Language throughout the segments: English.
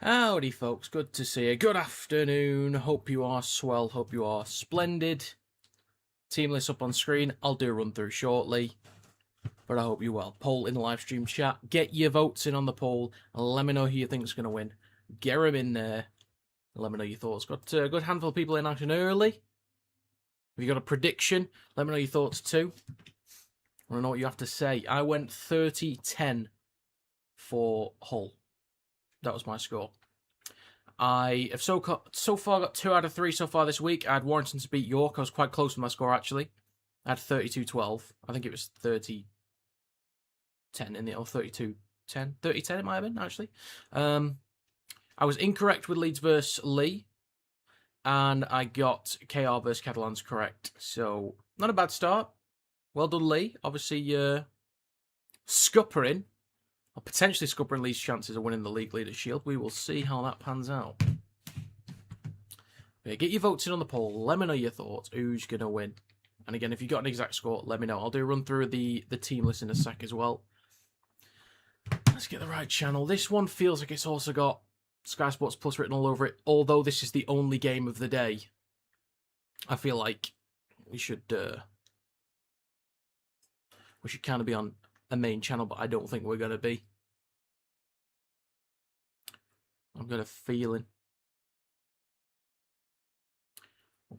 Howdy folks, good to see you. Good afternoon, hope you are swell, hope you are splendid. Team list up on screen, I'll do a run through shortly, but I hope you're well. Poll in the live stream chat, get your votes in on the poll, and let me know who you think's going to win. Get them in there, let me know your thoughts. Got a good handful of people in action early. If you got a prediction, let me know your thoughts too. I want to know what you have to say. I went 30-10 for Hull. That was my score. I have so far got 2 out of 3 so far this week. I had Warrington to beat York. I was quite close with my score, actually. I had 32-12. I think it was 30-10 in it, or 32-10. 30-10 it might have been, actually. I was incorrect with Leeds versus Lee. And I got KR versus Catalans correct. So, not a bad start. Well done, Lee. Obviously, scuppering. Or potentially scuppering Lee's chances of winning the League Leaders Shield. We will see how that pans out. Yeah, get your votes in on the poll. Let me know your thoughts. Who's going to win? And again, if you've got an exact score, let me know. I'll do a run through the team list in a sec as well. Let's get the right channel. This one feels like it's also got Sky Sports Plus written all over it. Although this is the only game of the day, I feel like we should kind of be on a main channel, but I don't think we're going to be. I've got a feeling.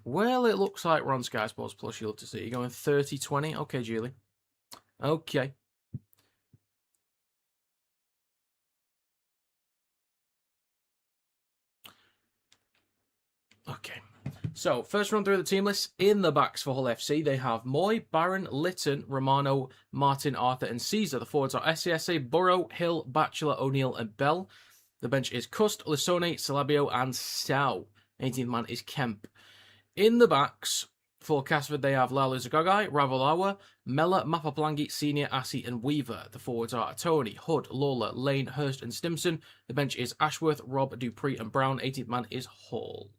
Well, it looks like we're on Sky Sports Plus. You'll have to see. You're going 30-20. Okay, Julie. Okay. Okay. So, first run through the team list. In the backs for Hull FC, they have Moy, Barron, Litton, Romano, Martin, Arthur, and Caesar. The forwards are SCSA, Burrow, Hill, Batchelor, O'Neill, and Bell. The bench is Cust, Lissone, Salabio, and Stow. 18th man is Kemp. In the backs for Castleford, they have Lalu Zagogai, Ravolawa, Mella, Mapaplangi, Senior, Assey, and Weaver. The forwards are Tony, Hood, Lawler, Lane, Hurst, and Stimson. The bench is Ashworth, Rob, Dupree, and Brown. 18th man is Hall.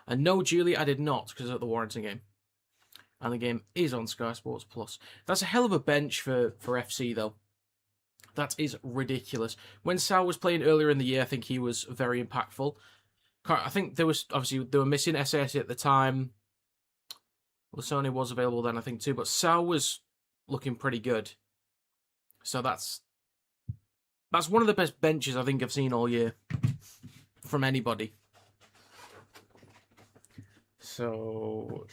And no, Julie, I did not, because of the Warrington game. And the game is on Sky Sports Plus. That's a hell of a bench for FC, though. That is ridiculous. When Sal was playing earlier in the year, I think he was very impactful. I think they were missing SAS at the time. Lissone was available then, I think, too. But Sal was looking pretty good. So that's one of the best benches I think I've seen all year from anybody. So,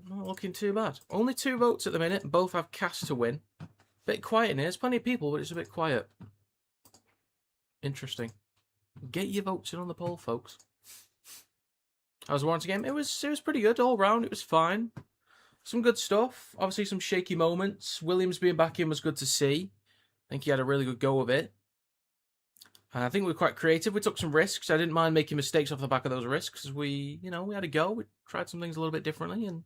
not looking too bad. Only 2 votes at the minute. Both have cast to win. Bit quiet in here. There's plenty of people, but it's a bit quiet. Interesting. Get your votes in on the poll, folks. How was the Warrington game? It was pretty good all round. It was fine. Some good stuff. Obviously, some shaky moments. Williams being back in was good to see. I think he had a really good go of it. And I think we were quite creative. We took some risks. I didn't mind making mistakes off the back of those risks. We had a go. We tried some things a little bit differently, and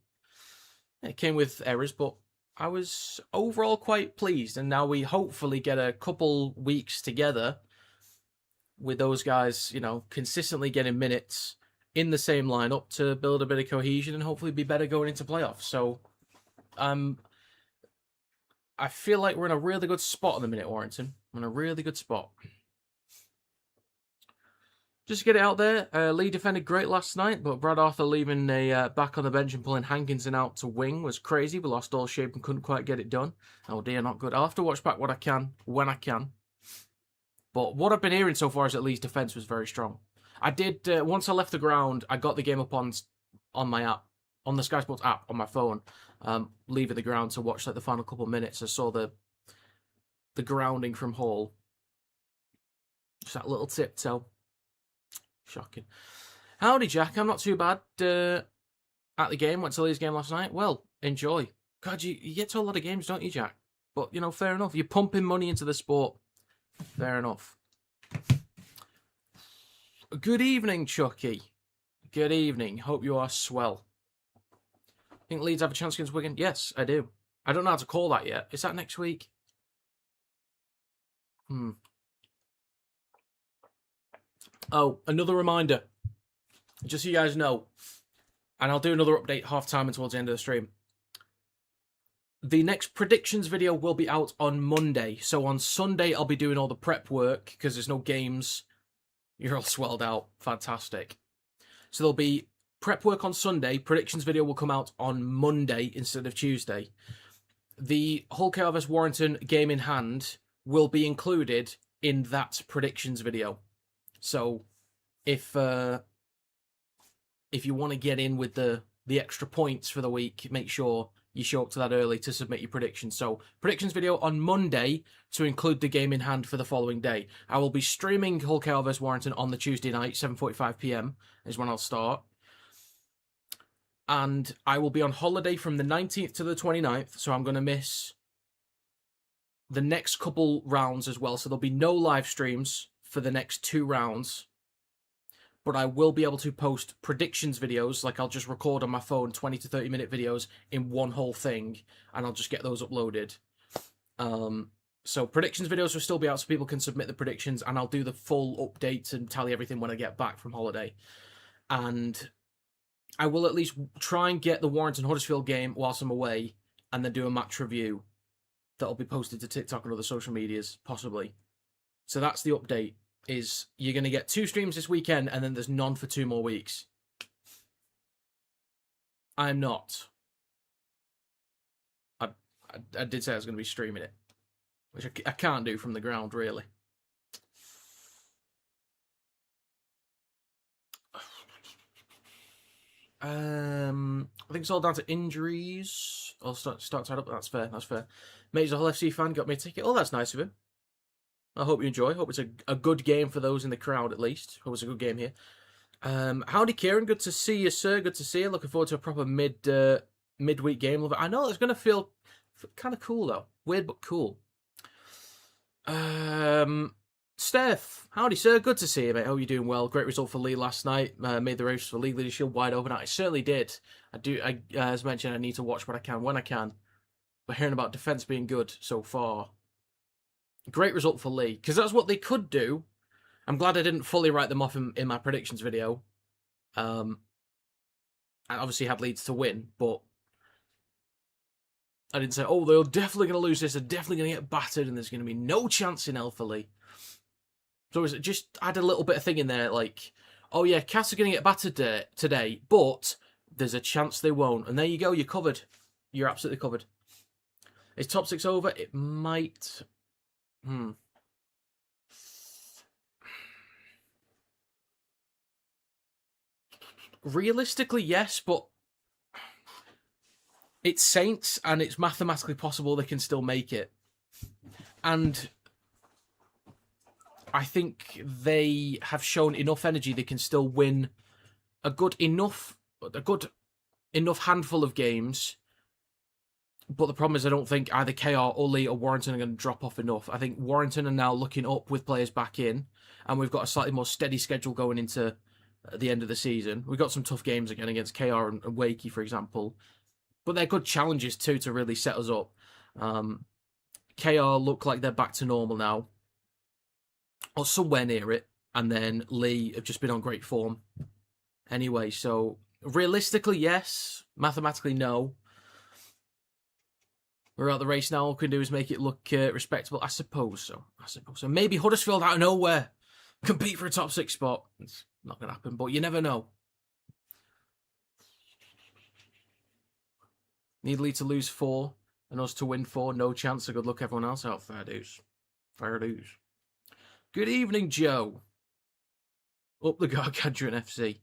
it came with errors, but I was overall quite pleased. And now we hopefully get a couple weeks together with those guys, consistently getting minutes in the same lineup to build a bit of cohesion and hopefully be better going into playoffs. So, I feel like we're in a really good spot at the minute, Warrington. We're in a really good spot. Just to get it out there, Lee defended great last night, but Brad Arthur leaving back on the bench and pulling Hankinson out to wing was crazy. We lost all shape and couldn't quite get it done. Oh dear, not good. I'll have to watch back what I can, when I can. But what I've been hearing so far is that Lee's defence was very strong. I did, once I left the ground, I got the game up on my app, on the Sky Sports app, on my phone, leaving the ground to watch the final couple of minutes. I saw the grounding from Hall. Just that little tiptoe. Shocking. Howdy, Jack. I'm not too bad at the game. Went to Lee's game last night. Well, enjoy. God, you get to a lot of games, don't you, Jack? But, fair enough. You're pumping money into the sport. Fair enough. Good evening, Chucky. Good evening. Hope you are swell. Think Leeds have a chance against Wigan? Yes, I do. I don't know how to call that yet. Is that next week? Oh, another reminder. Just so you guys know, and I'll do another update half-time and towards the end of the stream. The next predictions video will be out on Monday. So on Sunday, I'll be doing all the prep work because there's no games, You're all swelled out. Fantastic. So there'll be prep work on Sunday. Predictions video will come out on Monday instead of Tuesday. The Hull KR vs Warrington game in hand will be included in that predictions video. So if you want to get in with the extra points for the week, make sure you show up to that early to submit your predictions. So predictions video on Monday to include the game in hand for the following day. I will be streaming Hull KR vs Warrington on the Tuesday night, 7:45 p.m. is when I'll start. And I will be on holiday from the 19th to the 29th, so I'm going to miss the next couple rounds as well. So there'll be no live streams for the next 2 rounds. But I will be able to post predictions videos, like I'll just record on my phone 20 to 30 minute videos in one whole thing, and I'll just get those uploaded. So predictions videos will still be out so people can submit the predictions, and I'll do the full updates and tally everything when I get back from holiday. And I will at least try and get the Warrington-Huddersfield game whilst I'm away, and then do a match review that'll be posted to TikTok and other social medias, possibly. So that's the update. Is you're going to get 2 streams this weekend, and then there's none for 2 more weeks. I'm not. I did say I was going to be streaming it, which I can't do from the ground, really. I think it's all down to injuries. I'll start tied up. That's fair. That's fair. Mate's a Hull FC fan. Got me a ticket. Oh, that's nice of him. I hope you enjoy. Hope it's a good game for those in the crowd, at least. Hope it's a good game here. Howdy, Kieran. Good to see you, sir. Good to see you. Looking forward to a proper midweek game. I know it's going to feel kind of cool, though. Weird, but cool. Steph. Howdy, sir. Good to see you, mate. Hope you're doing well. Great result for Lee last night. Made the race for League Leadership wide open. I certainly did. As mentioned, I need to watch what I can when I can. But hearing about defence being good so far... Great result for Lee, because that's what they could do. I'm glad I didn't fully write them off in my predictions video. I obviously had Leeds to win, but I didn't say, oh, they're definitely going to lose this, they're definitely going to get battered, and there's going to be no chance in hell for Lee. So it just add a little bit of thing in there, like, oh yeah, Cass are going to get battered today, but there's a chance they won't. And there you go, you're covered. You're absolutely covered. Is top 6 over? It might... Realistically, yes, but it's Saints, and it's mathematically possible they can still make it. And I think they have shown enough energy they can still win a good enough handful of games. But the problem is I don't think either KR or Lee or Warrington are going to drop off enough. I think Warrington are now looking up with players back in, and we've got a slightly more steady schedule going into the end of the season. We've got some tough games again against KR and Wakey, for example. But they're good challenges too to really set us up. KR look like they're back to normal now, or somewhere near it, and then Lee have just been on great form. Anyway, so realistically, yes. Mathematically, no. We're out the race now. All we can do is make it look respectable. I suppose so. Maybe Huddersfield out of nowhere compete for a top 6 spot. It's not going to happen, but you never know. Need Lee to lose 4 and us to win 4. No chance. So good luck everyone else out. Fair dues. Fair dues. Good evening, Joe. Up the Gargantuan FC.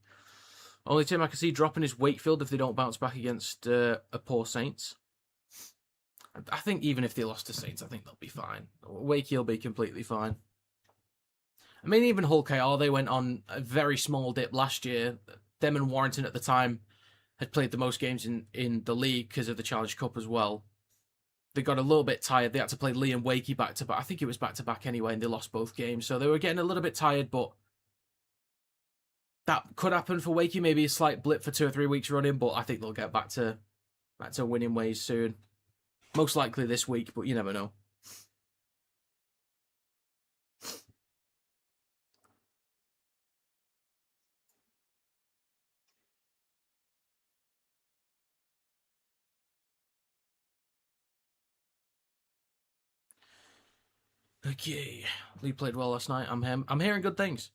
Only team I can see dropping is Wakefield if they don't bounce back against a poor Saints. I think even if they lost to Saints, I think they'll be fine. Wakey will be completely fine. I mean, even Hull KR, they went on a very small dip last year. Them and Warrington at the time had played the most games in the league because of the Challenge Cup as well. They got a little bit tired. They had to play Lee and Wakey back-to-back. I think it was back-to-back anyway, and they lost both games. So they were getting a little bit tired, but that could happen for Wakey. Maybe a slight blip for 2 or 3 weeks running, but I think they'll get back to winning ways soon. Most likely this week, but you never know. Okay, Lee played well last night. I'm hearing good things.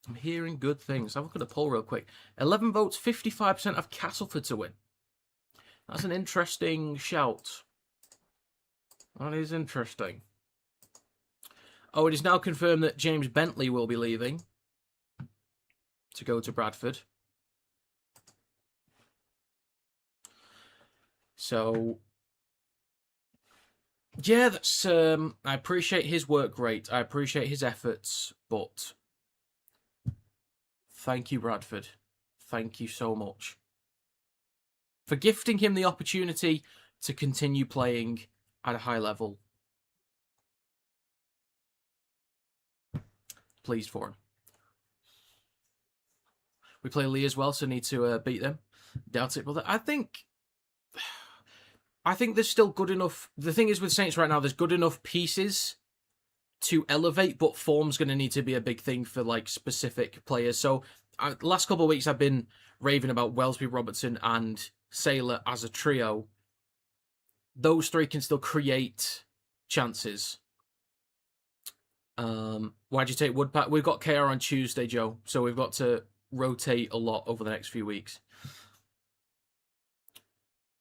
I'm hearing good things. Have a look at the poll real quick. 11 votes, 55% of Castleford to win. That's an interesting shout. That is interesting. Oh, it is now confirmed that James Bentley will be leaving to go to Bradford. So, yeah, that's. I appreciate his work rate. I appreciate his efforts, but thank you, Bradford. Thank you so much for gifting him the opportunity to continue playing at a high level. Pleased for him. We play Lee as well, so need to beat them. Doubt it, but I think there's still good enough. The thing is with Saints right now, there's good enough pieces to elevate, but form's going to need to be a big thing for like specific players. So last couple of weeks I've been raving about Wellesby, Robertson and Saylor as a trio. Those three can still create chances. Why'd you take Woodpack? We've got KR on Tuesday, Joe, so we've got to rotate a lot over the next few weeks.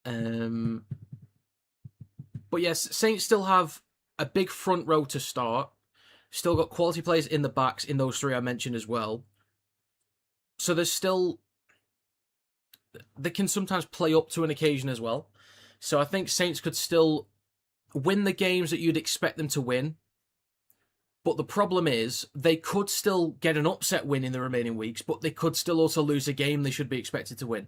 But yes, Saints still have a big front row to start. Still got quality players in the backs in those three I mentioned as well. So there's still... They can sometimes play up to an occasion as well. So I think Saints could still win the games that you'd expect them to win. But the problem is, they could still get an upset win in the remaining weeks, but they could still also lose a game they should be expected to win.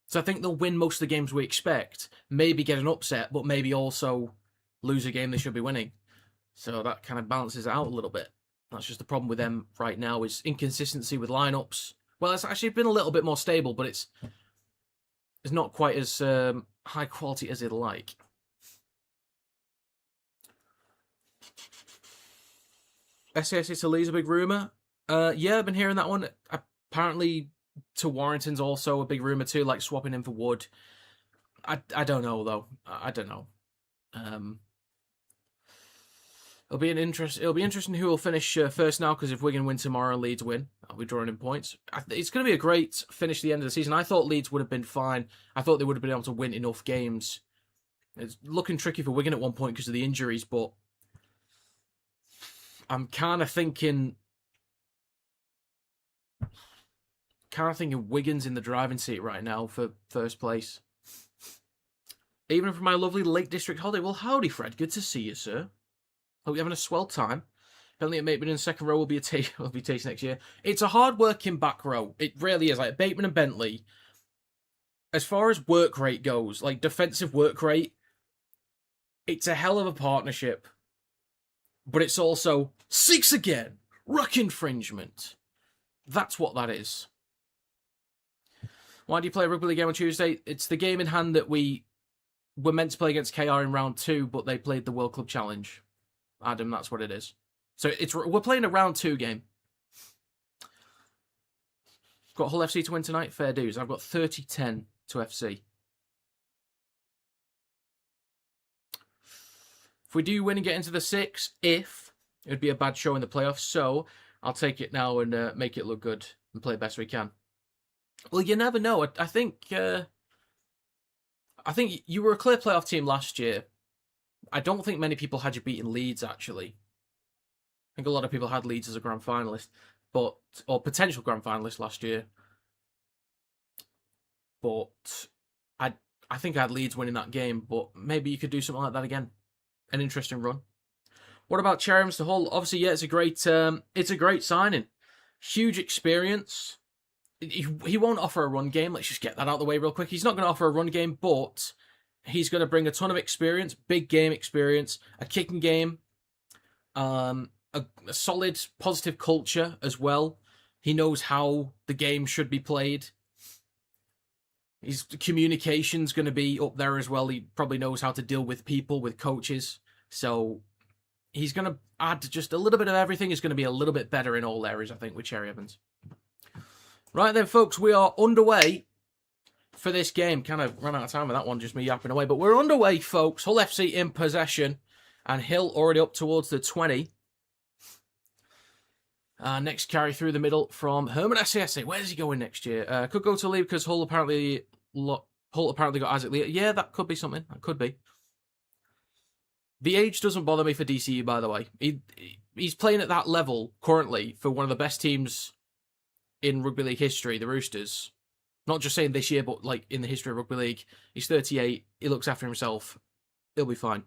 So I think they'll win most of the games we expect, maybe get an upset, but maybe also lose a game they should be winning. So that kind of balances it out a little bit. That's just the problem with them right now, is inconsistency with lineups. Well, it's actually been a little bit more stable, but it's not quite as high quality as they'd like. SASA to Lee's a big rumour. Yeah, I've been hearing that one. Apparently, to Warrington's also a big rumour too, like swapping him for Wood. I don't know though. I don't know. It'll be interesting who will finish first now, because if Wigan win tomorrow and Leeds win, I'll be drawing in points. It's going to be a great finish at the end of the season. I thought Leeds would have been fine. I thought they would have been able to win enough games. It's looking tricky for Wigan at one point because of the injuries, but I'm kind of thinking Wigan's in the driving seat right now for first place. Even from my lovely Lake District holiday. Well, howdy, Fred. Good to see you, sir. Hope you're having a swell time. Apparently, Bateman in the second row will be tasted next year. It's a hard-working back row. It really is. Like Bateman and Bentley, as far as work rate goes, like defensive work rate, it's a hell of a partnership. But it's also 6 again. Ruck infringement. That's what that is. Why do you play a Rugby League game on Tuesday? It's the game in hand that we were meant to play against KR in round 2, but they played the World Club Challenge. Adam, that's what it is. So we're playing a round 2 game. Got Hull FC to win tonight. Fair dues. I've got 30-10 to FC. If we do win and get into the 6, it would be a bad show in the playoffs. So I'll take it now and make it look good and play best we can. Well, you never know. I think you were a clear playoff team last year. I don't think many people had you beating Leeds, actually. I think a lot of people had Leeds as a grand finalist, or potential grand finalist last year. But I think I had Leeds winning that game, but maybe you could do something like that again. An interesting run. What about Cherryms to Hull? Obviously, yeah, it's a great signing. Huge experience. He won't offer a run game. Let's just get that out of the way real quick. He's not going to offer a run game, but he's going to bring a ton of experience, big game experience, a kicking game, a solid, positive culture as well. He knows how the game should be played. His communication's going to be up there as well. He probably knows how to deal with people, with coaches. So he's going to add just a little bit of everything. He's going to be a little bit better in all areas, I think, with Cherry Evans. Right then, folks, we are underway for this game. Kind of ran out of time with that one, just me yapping away. But we're underway, folks. Hull FC in possession. And Hill already up towards the 20. Next carry through the middle from Herman SASA. Where's he going next year? Could go to Lee because Hull apparently got Isaac Lee. Yeah, that could be something. That could be. The age doesn't bother me for DCU, by the way. He's playing at that level currently for one of the best teams in Rugby League history, the Roosters. Not just saying this year, but like in the history of Rugby League. He's 38. He looks after himself. He'll be fine.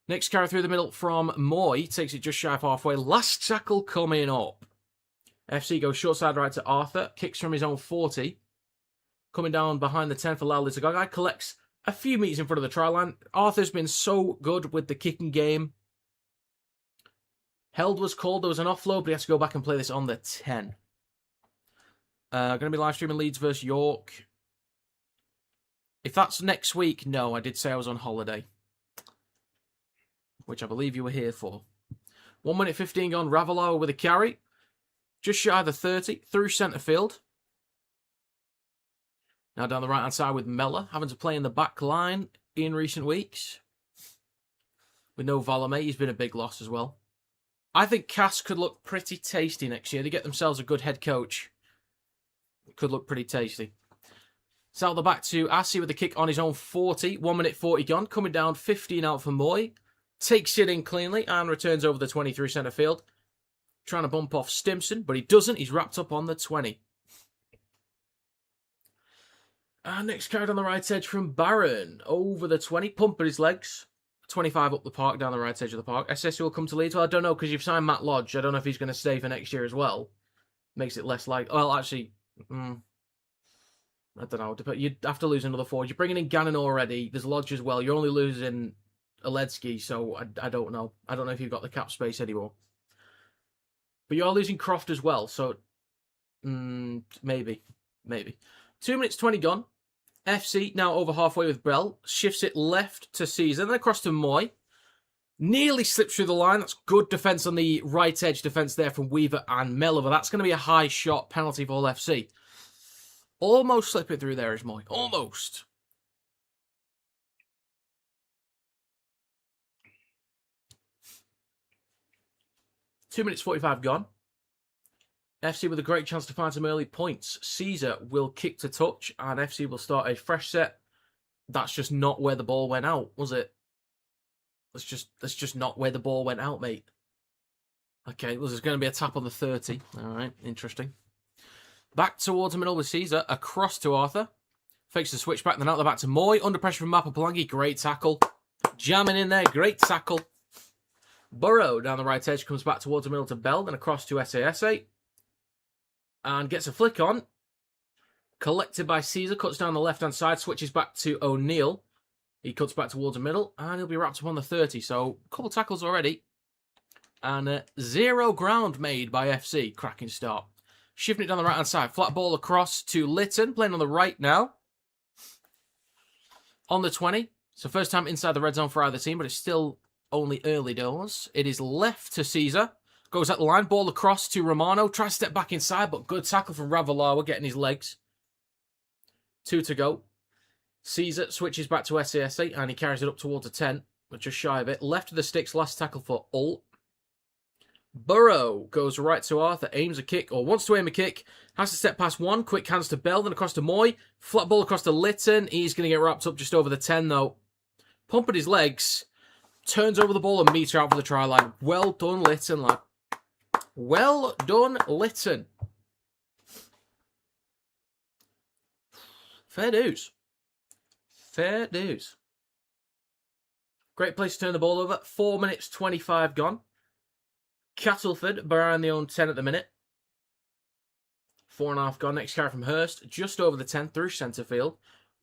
Next carry through the middle from Moy. Takes it just shy of halfway. Last tackle coming up. FC goes short side right to Arthur. Kicks from his own 40. Coming down behind the 10 for Lally Tagagai. Collects a few metres in front of the try line. Arthur's been so good with the kicking game. Held was called. There was an offload, but he has to go back and play this on the 10. Going to be live streaming Leeds versus York. If that's next week, no. I did say I was on holiday, which I believe you were here for. 1 minute 15 gone. Ravalawa with a carry. Just shy of the 30. Through centre field. Now down the right-hand side with Mellor. Having to play in the back line in recent weeks. With no Valame. He's been a big loss as well. I think Cass could look pretty tasty next year. They get themselves a good head coach. It could look pretty tasty. Sell the back to Assi with the kick on his own 40. 1 minute 40 gone. Coming down 15 out for Moy. Takes it in cleanly and returns over the 20 through centre field. Trying to bump off Stimson, but he doesn't. He's wrapped up on the 20. And next carried on the right edge from Barron. Over the 20. Pump at his legs. 25 up the park, down the right edge of the park. SSU will come to Leeds. Well, I don't know, because you've signed Matt Lodge. I don't know if he's going to stay for next year as well. Makes it less like... Well, actually... I don't know. You'd have to lose another forward. You're bringing in Gannon already. There's Lodge as well. You're only losing Aledzki, so I don't know. I don't know if you've got the cap space anymore. But you're losing Croft as well, so... maybe. 2 minutes 20 gone. FC now over halfway with Brell. Shifts it left to Caesar. Then across to Moy. Nearly slips through the line. That's good defence on the right edge defence there from Weaver and Melliver. That's going to be a high shot penalty for Hull FC. Almost slipping through there is Moy. Almost. Two minutes 45 gone. FC with a great chance to find some early points. Caesar will kick to touch and FC will start a fresh set. That's just not where the ball went out, was it? That's just not where the ball went out, mate. Okay, well, there's going to be a tap on the 30. All right, interesting. Back towards the middle with Caesar. Across to Arthur. Fakes the switch back, then out the back to Moy. Under pressure from Mapa Palangi. Great tackle. Jamming in there. Great tackle. Burrow down the right edge. Comes back towards the middle to Bell. Then across to SASA. And gets a flick on. Collected by Caesar. Cuts down the left-hand side. Switches back to O'Neill. He cuts back towards the middle. And he'll be wrapped up on the 30. So, a couple tackles already. And 0 ground made by FC. Cracking start. Shifting it down the right-hand side. Flat ball across to Lytton. Playing on the right now. On the 20. So, first time inside the red zone for either team. But it's still only early doors. It is left to Caesar. Goes at the line. Ball across to Romano. Tries to step back inside. But good tackle from Ravalawa. Getting his legs. 2 to go. Caesar switches back to SASA. And he carries it up towards the 10. But just shy of it. Left of the sticks. Last tackle for Ult. Burrow goes right to Arthur, aims a kick, or wants to aim a kick, has to step past one, quick hands to Bell, then across to Moy, flat ball across to Lytton, he's going to get wrapped up just over the 10 though. Pump at his legs, turns over the ball and meter out for the try line. Well done, Lytton, lad. Well done, Lytton. Fair dues. Fair dues. Great place to turn the ball over. 4 minutes 25 gone. Castleford behind the own 10 at the minute. 4.5 gone. Next carry from Hurst. Just over the 10 through centre field.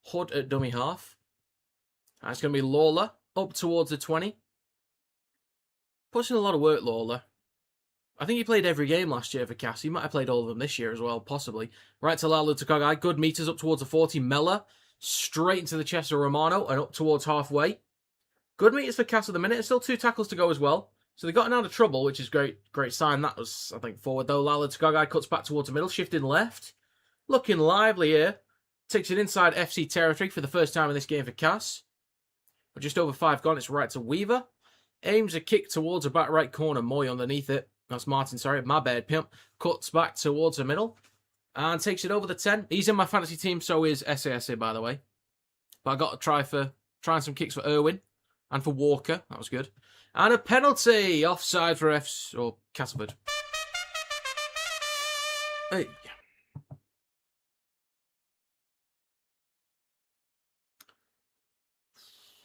Hood at dummy half. That's going to be Lawler. Up towards the 20. Puts in a lot of work, Lawler. I think he played every game last year for Cass. He might have played all of them this year as well, possibly. Right to Lalu Takagai. Good meters up towards the 40. Mellor. Straight into the chest of Romano and up towards halfway. Good meters for Cass at the minute. There's still 2 tackles to go as well. So they got out of trouble, which is great sign. That was, I think, forward though. Lala Takagai cuts back towards the middle, shifting left. Looking lively here. Takes it inside FC territory for the first time in this game for Cass. But just over 5 gone, it's right to Weaver. Aims a kick towards the back right corner, Moy underneath it. That's Martin, sorry. My bad, pimp. Cuts back towards the middle and takes it over the 10. He's in my fantasy team, so is SASA, by the way. But I got to trying some kicks for Irwin and for Walker. That was good. And a penalty. Offside for Castleford. Hey.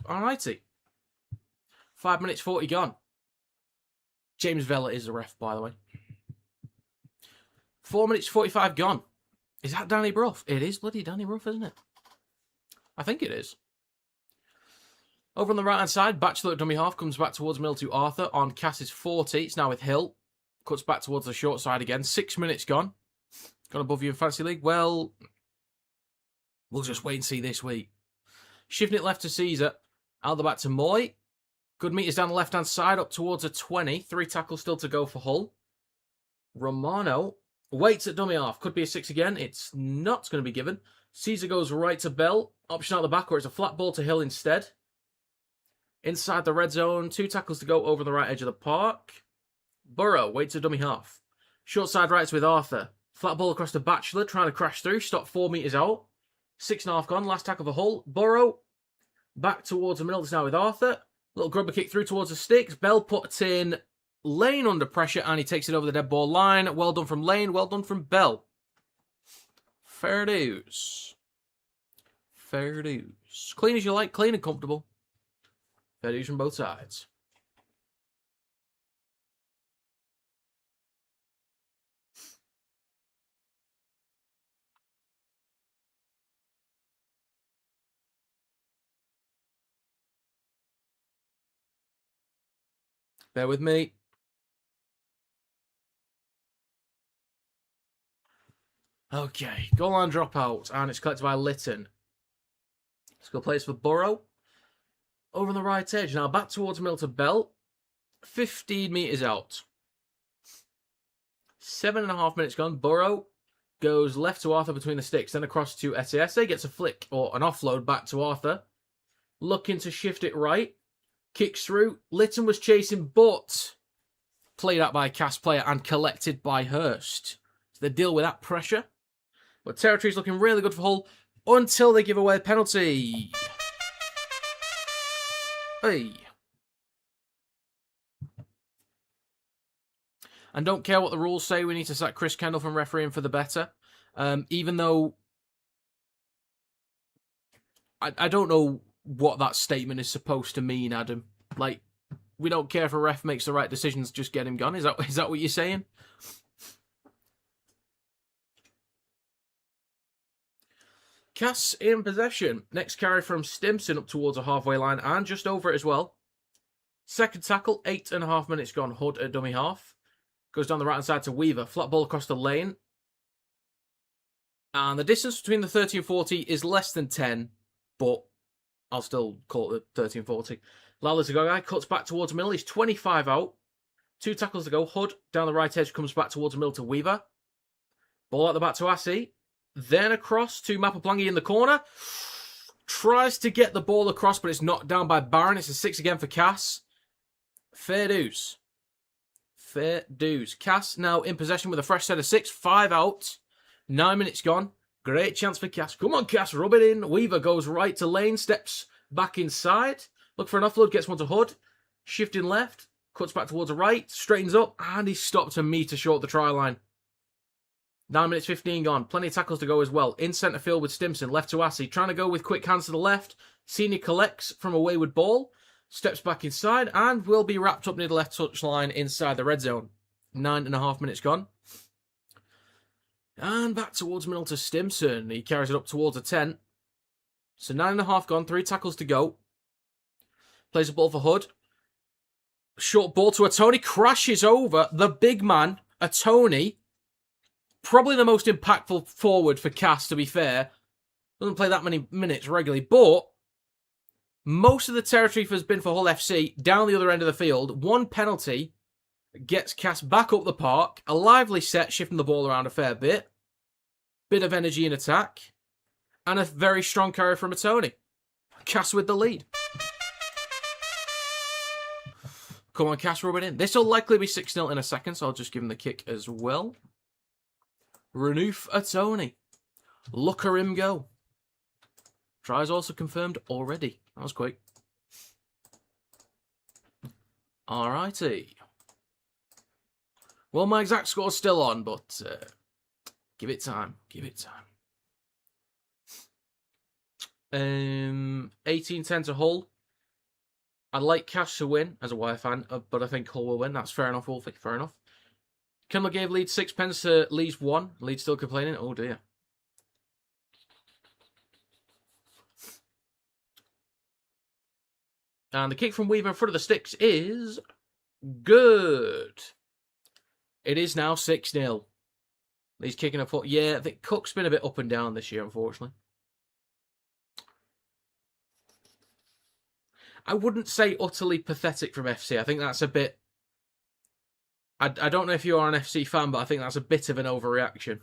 Alrighty. 5 minutes 40 gone. James Vella is the ref, by the way. 4 minutes 45 gone. Is that Danny Brough? It is bloody Danny Brough, isn't it? I think it is. Over on the right-hand side, Bachelor at dummy half comes back towards middle to Arthur on Cass's 40. It's now with Hill. Cuts back towards the short side again. 6 minutes gone. Got above you in Fantasy League? Well, we'll just wait and see this week. Shifting it left to Caesar. Out the back to Moy. Good meters down the left-hand side, up towards a 20. 3 tackles still to go for Hull. Romano waits at dummy half. Could be a 6 again. It's not going to be given. Caesar goes right to Bell. Option out the back, where it's a flat ball to Hill instead. Inside the red zone. 2 tackles to go over the right edge of the park. Burrow waits at dummy half. Short side rights with Arthur. Flat ball across to Bachelor, trying to crash through. Stop 4 meters out. 6.5 gone. Last tackle for Hull. Burrow back towards the middle. It's now with Arthur. Little grubber kick through towards the sticks. Bell puts in Lane under pressure, and he takes it over the dead ball line. Well done from Lane. Well done from Bell. Fair dues. Fair dues. Clean as you like. Clean and comfortable. Fair dues from both sides. Bear with me. Okay, goal line dropout, and it's collected by Lytton. Skill plays for Burrow. Over on the right edge, now back towards middle to Bell. 15 metres out. 7.5 minutes gone. Burrow goes left to Arthur between the sticks, then across to SASA, gets a flick or an offload back to Arthur. Looking to shift it right. Kicks through. Lytton was chasing, but played out by a Cass player and collected by Hurst. So they deal with that pressure. But territory's looking really good for Hull until they give away a penalty. Hey. And don't care what the rules say, we need to sack Chris Kendall from refereeing for the better. Even though I don't know what that statement is supposed to mean, Adam. Like, we don't care if a ref makes the right decisions, just get him gone. Is that what you're saying? Cass in possession. Next carry from Stimson up towards a halfway line and just over it as well. Second tackle, 8.5 minutes gone. Hood at dummy half. Goes down the right-hand side to Weaver. Flat ball across the lane. And the distance between the 30 and 40 is less than 10, but I'll still call it 30 and 40. Lala to go guy cuts back towards the middle. He's 25 out. 2 tackles to go. Hood down the right edge comes back towards the middle to Weaver. Ball at the back to Assey. Then across to Mapaplangi in the corner. Tries to get the ball across, but it's knocked down by Barron. It's a 6 again for Cass. Fair dues. Fair dues. Cass now in possession with a fresh set of 6. 5 out. 9 minutes gone. Great chance for Cass. Come on, Cass. Rub it in. Weaver goes right to lane. Steps back inside. Look for an offload. Gets one to Hood. Shifting left. Cuts back towards the right. Straightens up. And he's stopped a metre short the try line. 9 minutes 15 gone. Plenty of tackles to go as well. In centre field with Stimson. Left to Assey. Trying to go with quick hands to the left. Senior collects from a wayward ball. Steps back inside. And will be wrapped up near the left touchline inside the red zone. 9.5 minutes gone. And back towards middle to Stimson. He carries it up towards a 10. So 9.5 gone. 3 tackles to go. Plays a ball for Hood. Short ball to Atoni. Crashes over the big man, Atoni. Probably the most impactful forward for Cass, to be fair. Doesn't play that many minutes regularly, but most of the territory has been for Hull FC down the other end of the field. 1 penalty gets Cass back up the park. A lively set, shifting the ball around a fair bit. Bit of energy in attack. And a very strong carry from Atoni. Cass with the lead. Come on, Cass, rub it in. This will likely be 6-0 in a second, so I'll just give him the kick as well. Ranulph Atoni. Look at him go. Tries also confirmed already. That was quick. Alrighty. Well, my exact score's still on, but give it time. Give it time. 18-10 to Hull. I'd like Cash to win as a Wire fan, but I think Hull will win. That's fair enough, Wolfie. Fair enough. Kendall gave Leeds 6 pence to Leeds 1. Leeds still complaining. Oh, dear. And the kick from Weaver in front of the sticks is good. It is now 6-0. He's kicking a foot. Yeah, I think Cook's been a bit up and down this year, unfortunately. I wouldn't say utterly pathetic from FC. I think that's a bit... I don't know if you are an FC fan, but I think that's a bit of an overreaction.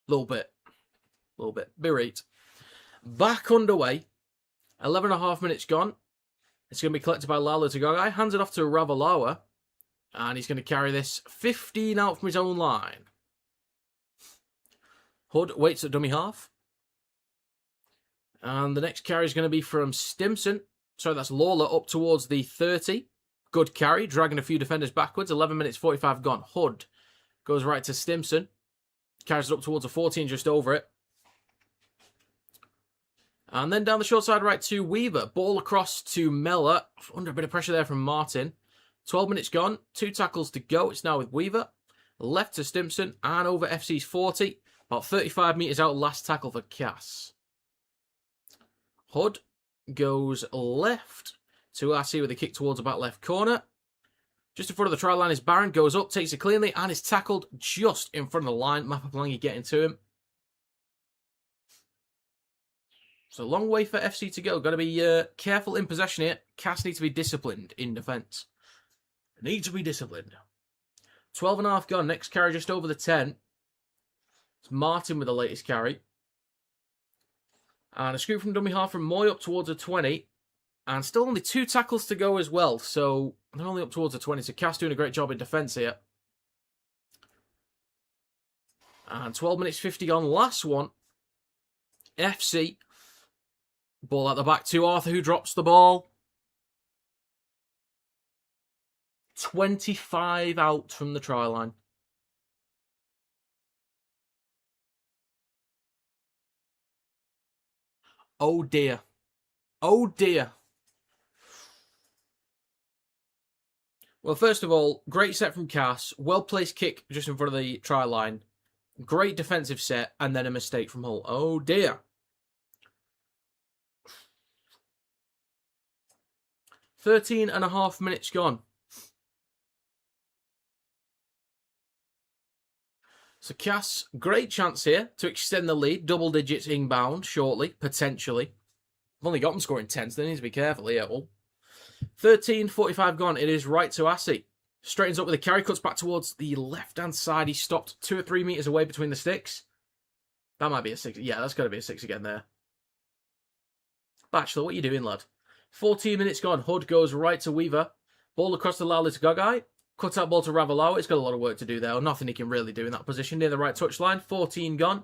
Little bit. Be right. Back underway. 11.5 minutes gone. It's going to be collected by Lala Tagagai. Hands it off to Ravalawa. And he's going to carry this 15 out from his own line. Hood waits at dummy half. And the next carry is going to be from Stimson. Sorry, that's Lawler up towards the 30. Good carry, dragging a few defenders backwards. 11 minutes 45 gone. Hood goes right to Stimson. Carries it up towards a 14, just over it. And then down the short side right to Weaver. Ball across to Mellor. Under a bit of pressure there from Martin. 12 minutes gone. 2 tackles to go. It's now with Weaver. Left to Stimson. And over FC's 40. About 35 metres out. Last tackle for Cass. Hood goes left to Assi with a kick towards the back left corner. Just in front of the try line is Barron. Goes up, takes it cleanly, and is tackled just in front of the line. Mapapalangi getting to him. It's a long way for FC to go. Got to be careful in possession here. Cass needs to be disciplined in defence. Need to be disciplined. 12.5 gone. Next carry just over the 10. It's Martin with the latest carry. And a scoop from dummy half from Moy up towards a 20. And still only 2 tackles to go as well. So they're only up towards a 20. So Cass doing a great job in defence here. And 12 minutes 50 gone. Last one. FC. Ball at the back to Arthur, who drops the ball. 25 out from the try line. Oh dear. Oh dear. Well, first of all, great set from Cass. Well-placed kick just in front of the try line. Great defensive set, and then a mistake from Hull. Oh dear. 13.5 minutes gone. So Cass, great chance here to extend the lead. Double digits inbound shortly, potentially. I've only got them scoring 10, so they need to be careful here. Oh. 13.45 gone. It is right to Assi. Straightens up with a carry, cuts back towards the left-hand side. He stopped 2 or 3 metres away between the sticks. That might be a 6. Yeah, that's got to be a 6 again there. Batchelor, what are you doing, lad? 14 minutes gone. Hood goes right to Weaver. Ball across the Lala to Gagai. Cut out ball to Ravalawa. It's got a lot of work to do there. Nothing he can really do in that position. Near the right touchline. 14 gone.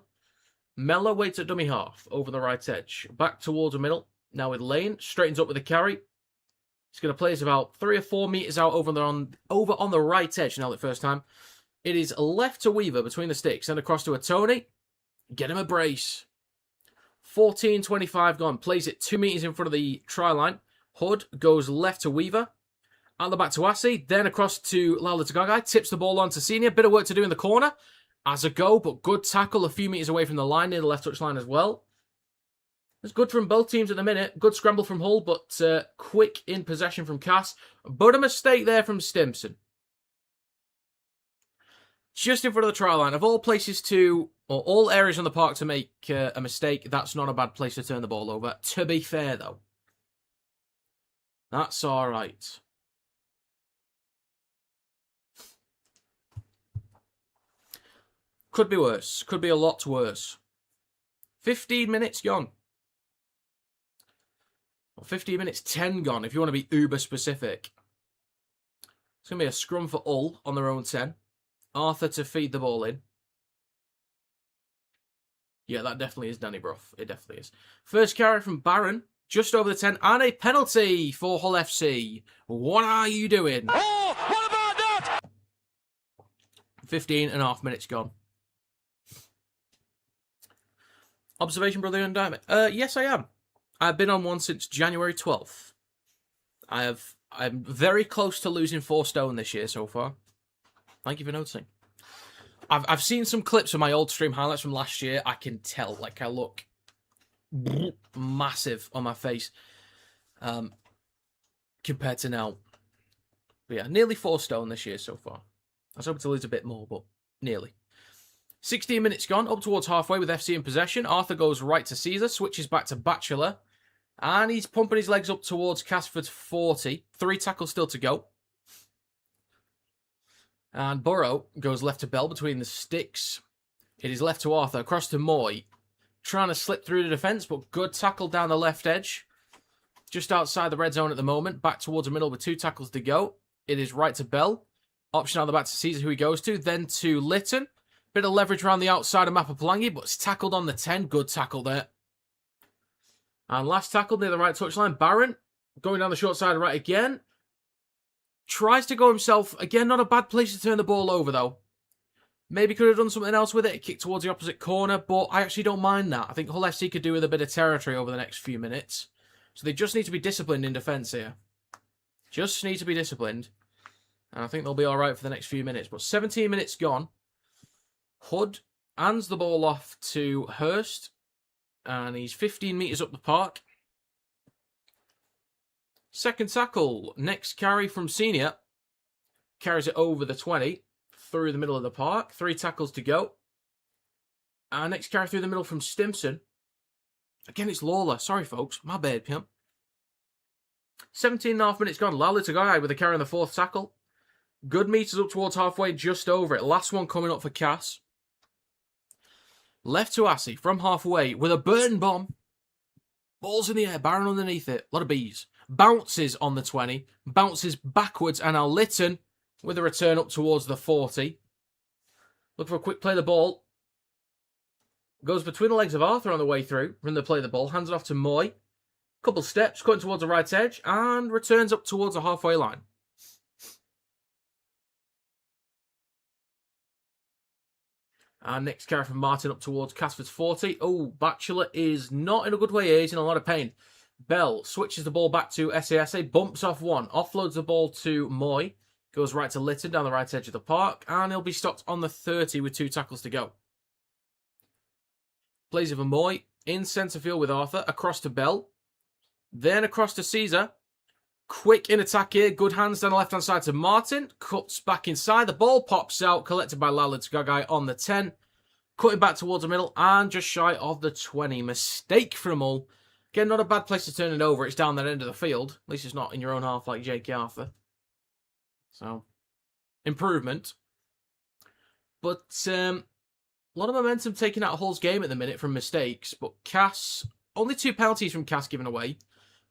Mellor waits at dummy half. Over the right edge. Back towards the middle. Now with Lane. Straightens up with a carry. He's going to play us about 3 or 4 metres out over on the right edge. Now the first time. It is left to Weaver between the sticks. And across to a Tony. Get him a brace. 14.25 gone. Plays it 2 metres in front of the try line. Hood goes left to Weaver. Out the back to Assi. Then across to Lala Tagagai. Tips the ball on to Senior. Bit of work to do in the corner. As a go, but good tackle. A few metres away from the line. Near the left touch line as well. It's good from both teams at the minute. Good scramble from Hull, but quick in possession from Cass. But a mistake there from Stimson. Just in front of the try line. Of all places to... or all areas on the park to make a mistake, that's not a bad place to turn the ball over. To be fair, though. That's all right. Could be worse. Could be a lot worse. 15 minutes gone. Well, 15 minutes 10 gone, if you want to be uber specific. It's going to be a scrum for Hull on their own 10. Arthur to feed the ball in. Yeah, that definitely is Danny Brough. It definitely is. First carry from Barron, just over the 10, and a penalty for Hull FC. What are you doing? Oh, what about that? 15 and a half minutes gone. Observation, brother and Diamond. Yes, I am. I've been on one since January 12th. I'm very close to losing 4 stone this year so far. Thank you for noticing. I've seen some clips of my old stream highlights from last year. I can tell, like, I look massive on my face compared to now. But yeah, nearly 4 stone this year so far. I was hoping to lose a bit more, but nearly. 16 minutes gone, up towards halfway with FC in possession. Arthur goes right to Caesar, switches back to Batchelor. And he's pumping his legs up towards Castleford 40. 3 tackles still to go. And Burrow goes left to Bell between the sticks. It is left to Arthur, across to Moy. Trying to slip through the defence, but good tackle down the left edge. Just outside the red zone at the moment. Back towards the middle with 2 tackles to go. It is right to Bell. Option on the back to Caesar, who he goes to. Then to Lytton. Bit of leverage around the outside of Mapapalangi, but it's tackled on the 10. Good tackle there. And last tackle near the right touchline. Barron going down the short side right again. Tries to go himself. Again, not a bad place to turn the ball over, though. Maybe could have done something else with it. Kicked towards the opposite corner, but I actually don't mind that. I think Hull FC could do with a bit of territory over the next few minutes. So they just need to be disciplined in defence here. Just need to be disciplined. And I think they'll be all right for the next few minutes. But 17 minutes gone. Hood hands the ball off to Hurst. And he's 15 metres up the park. Second tackle. Next carry from Senior. Carries it over the 20. Through the middle of the park. 3 tackles to go. And next carry through the middle from Stimson. Again, it's Lawler. Sorry, folks. My bad, pimp. 17 and a half minutes gone. Lally to go with a carry on the 4th tackle. Good meters up towards halfway, just over it. Last one coming up for Cass. Left to Assey from halfway with a burn bomb. Ball's in the air, Barron underneath it. A lot of bees. Bounces on the 20. Bounces backwards, and now Lytton with a return up towards the 40. Look for a quick play of the ball. Goes between the legs of Arthur on the way through. From the play of the ball. Hands it off to Moy. Couple steps, cutting towards the right edge. And returns up towards the halfway line. And next carry from Martin up towards Casford's 40. Oh, Batchelor is not in a good way here. He's in a lot of pain. Bell switches the ball back to SASA. Bumps off one. Offloads the ball to Moy. Goes right to Lytton down the right edge of the park. And he'll be stopped on the 30 with 2 tackles to go. Plays over Moy. In centre field with Arthur. Across to Bell. Then across to Caesar. Quick in attack here. Good hands down the left-hand side to Martin. Cuts back inside. The ball pops out. Collected by Lalid Gagai on the 10. Cutting back towards the middle. And just shy of the 20. Mistake from Hull. Again, not a bad place to turn it over. It's down that end of the field. At least it's not in your own half like Jake Arthur. So, improvement. But, a lot of momentum taken out of Hull's game at the minute from mistakes. But Cass, only 2 penalties from Cass given away.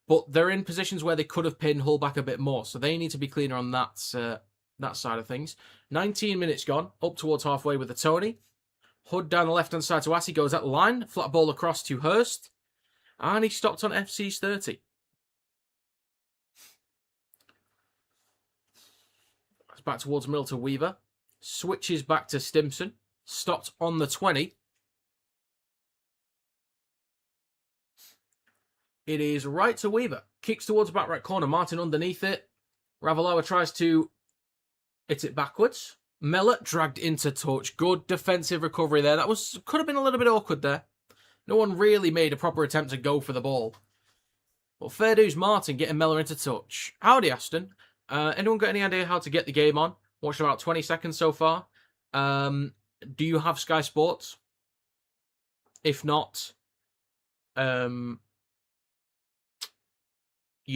But they're in positions where they could have pinned Hull back a bit more. So they need to be cleaner on that side of things. 19 minutes gone. Up towards halfway with the Tony. Hood down the left-hand side to Assey. Goes at the line. Flat ball across to Hurst. And he stopped on FC's 30. It's back towards the middle to Weaver. Switches back to Stimson. Stopped on the 20. It is right to Weaver. Kicks towards the back right corner. Martin underneath it. Ravalawa tries to hit it backwards. Mellot dragged into touch. Good defensive recovery there. That could have been a little bit awkward there. No one really made a proper attempt to go for the ball. But fair dues Martin getting Mellor into touch. Howdy, Aston. Anyone got any idea how to get the game on? Watched about 20 seconds so far. Do you have Sky Sports? If not, you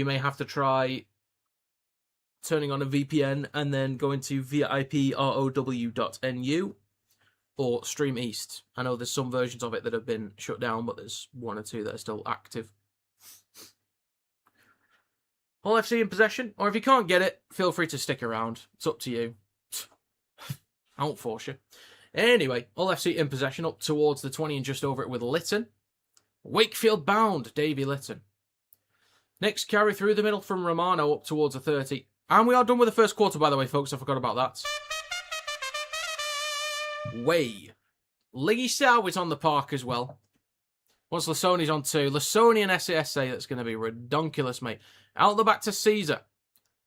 may have to try turning on a VPN and then going to viprow.nu. or Stream East. I know there's some versions of it that have been shut down, but there's 1 or 2 that are still active. Hull FC in possession, or if you can't get it, feel free to stick around. It's up to you. I won't force you. Anyway, Hull FC in possession, up towards the 20 and just over it with Lytton. Wakefield bound, Davy Lytton. Next carry through the middle from Romano up towards the 30. And we are done with the first quarter, by the way, folks. I forgot about that. Way. Liggy Sow is on the park as well. Once Lasoni's on 2. Lasoni and SASA, that's going to be redonkulous, mate. Out the back to Caesar.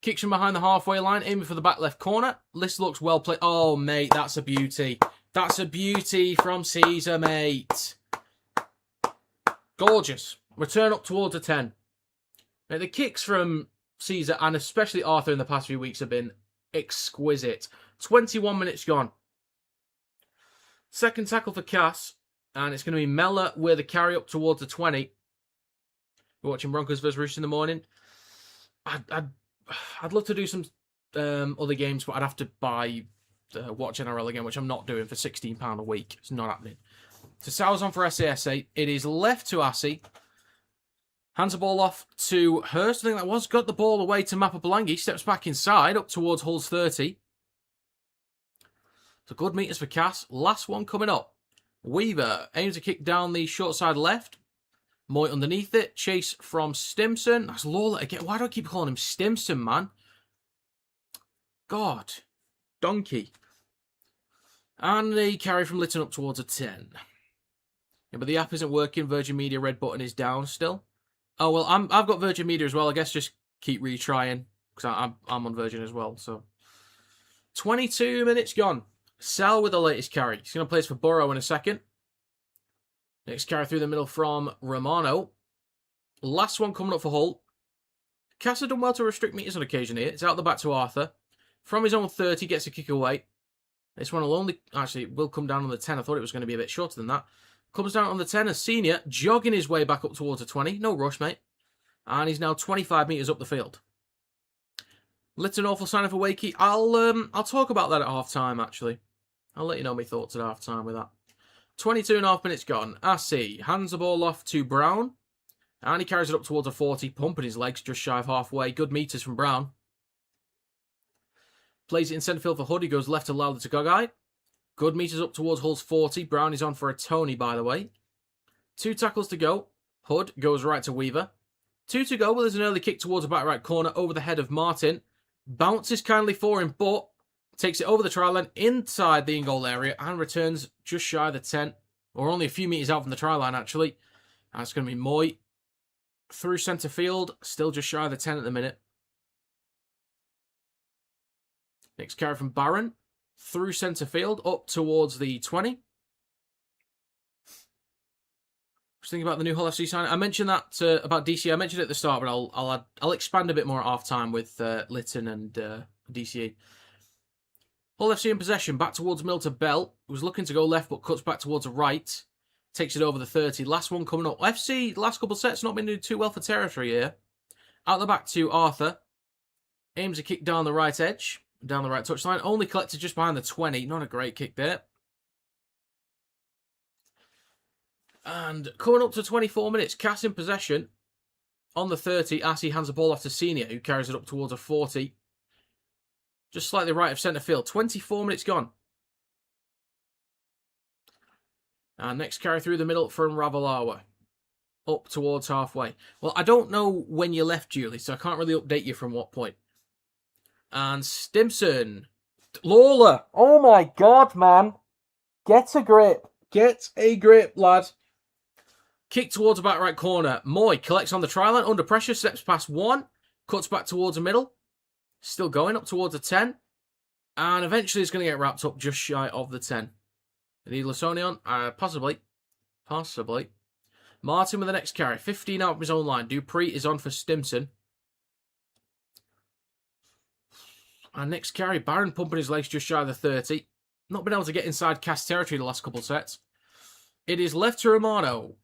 Kicks from behind the halfway line, aiming for the back left corner. This looks well played. Oh, mate, that's a beauty. That's a beauty from Caesar, mate. Gorgeous. Return up towards a 10. Now, the kicks from Caesar and especially Arthur in the past few weeks have been exquisite. 21 minutes gone. Second tackle for Cass. And it's going to be Mella with a carry up towards the 20. We're watching Broncos vs Roosters in the morning. I'd love to do some other games, but I'd have to buy Watch NRL again, which I'm not doing for £16 a week. It's not happening. So Sal's on for SASA. It is left to Assy. Hands the ball off to Hurst. I think that was. Got the ball away to Mapapalangi. Steps back inside, up towards Hull's 30. So good meters for Cass. Last one coming up. Weaver aims to kick down the short side left. Moy underneath it. Chase from Stimson. That's Lawler again. Why do I keep calling him Stimson, man? God. Donkey. And a carry from Lytton up towards a 10. Yeah, but the app isn't working. Virgin Media red button is down still. Oh, well, I've got Virgin Media as well. I guess just keep retrying. Because I'm on Virgin as well. So 22 minutes gone. Sal with the latest carry. He's going to place for Burrow in a second. Next carry through the middle from Romano. Last one coming up for Hull. Cass has done well to restrict meters on occasion here. It's out the back to Arthur. From his own 30, gets a kick away. This one will only... Actually, it will come down on the 10. I thought it was going to be a bit shorter than that. Comes down on the 10 as Senior, jogging his way back up towards the 20. No rush, mate. And he's now 25 metres up the field. Lytton awful sign of a wakey. I'll talk about that at half-time, actually. I'll let you know my thoughts at half-time with that. 22.5 minutes gone. Assy hands the ball off to Brown. And he carries it up towards a 40, pumping his legs just shy of halfway. Good meters from Brown. Plays it in centre field for Hood. He goes left to Lowther to Gogai. Good meters up towards Hull's 40. Brown is on for a Tony, by the way. 2 tackles to go. Hood goes right to Weaver. 2 to go, but there's an early kick towards the back right corner over the head of Martin. Bounces kindly for him, but takes it over the try line inside the in-goal area and returns just shy of the 10. Or only a few metres out from the try line, actually. And it's going to be Moy through centre field. Still just shy of the 10 at the minute. Next carry from Barron. Through centre field, up towards the 20. Just thinking about the new Hull FC sign. I mentioned that about DC. I mentioned it at the start, but I'll expand a bit more at half time with Lytton and DCE. Hull FC in possession, back towards Milton Bell. Was looking to go left, but cuts back towards the right. Takes it over the 30. Last one coming up. FC, the last couple of sets, not been doing too well for territory here. Out the back to Arthur. Aims a kick down the right edge. Down the right touchline. Only collected just behind the 20. Not a great kick there. And coming up to 24 minutes. Cass in possession. On the 30. Assy hands the ball off to Senior, who carries it up towards a 40. Just slightly right of centre field. 24 minutes gone. And next carry through the middle from Ravalawa. Up towards halfway. Well, I don't know when you left, Julie, so I can't really update you from what point. And Stimson. Lawler. Oh my God, man. Get a grip. Get a grip, lad. Kick towards the back right corner. Moy collects on the try line. Under pressure. Steps past 1. Cuts back towards the middle. Still going up towards the 10. And eventually it's going to get wrapped up just shy of the 10. Need Lasoni on? Possibly. Possibly. Martin with the next carry. 15 out of his own line. Dupree is on for Stimson. And next carry, Barron pumping his legs just shy of the 30. Not been able to get inside Cass territory the last couple of sets. It is left to Romano.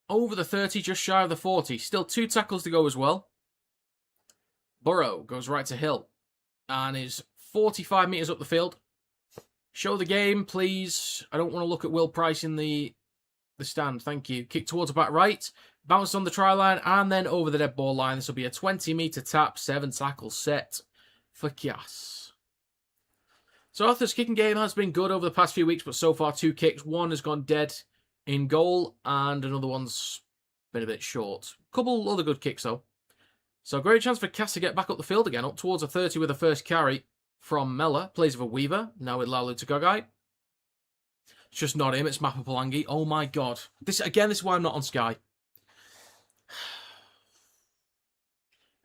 Over the 30, just shy of the 40. Still 2 tackles to go as well. Burrow goes right to Hill. And is 45 metres up the field. Show the game, please. I don't want to look at Will Price in the stand. Thank you. Kick towards the back right. Bounced on the try line and then over the dead ball line. This will be a 20-metre tap, 7 tackle set for Cass. So Arthur's kicking game has been good over the past few weeks, but so far 2 kicks. One has gone dead in goal and another one's been a bit short. Couple other good kicks though. So great chance for Cass to get back up the field again, up towards a 30 with the first carry from Mella. Plays with a Weaver, now with Laulu Tagagai. It's just not him, it's Mapapalangi. Oh my god. This is why I'm not on Sky.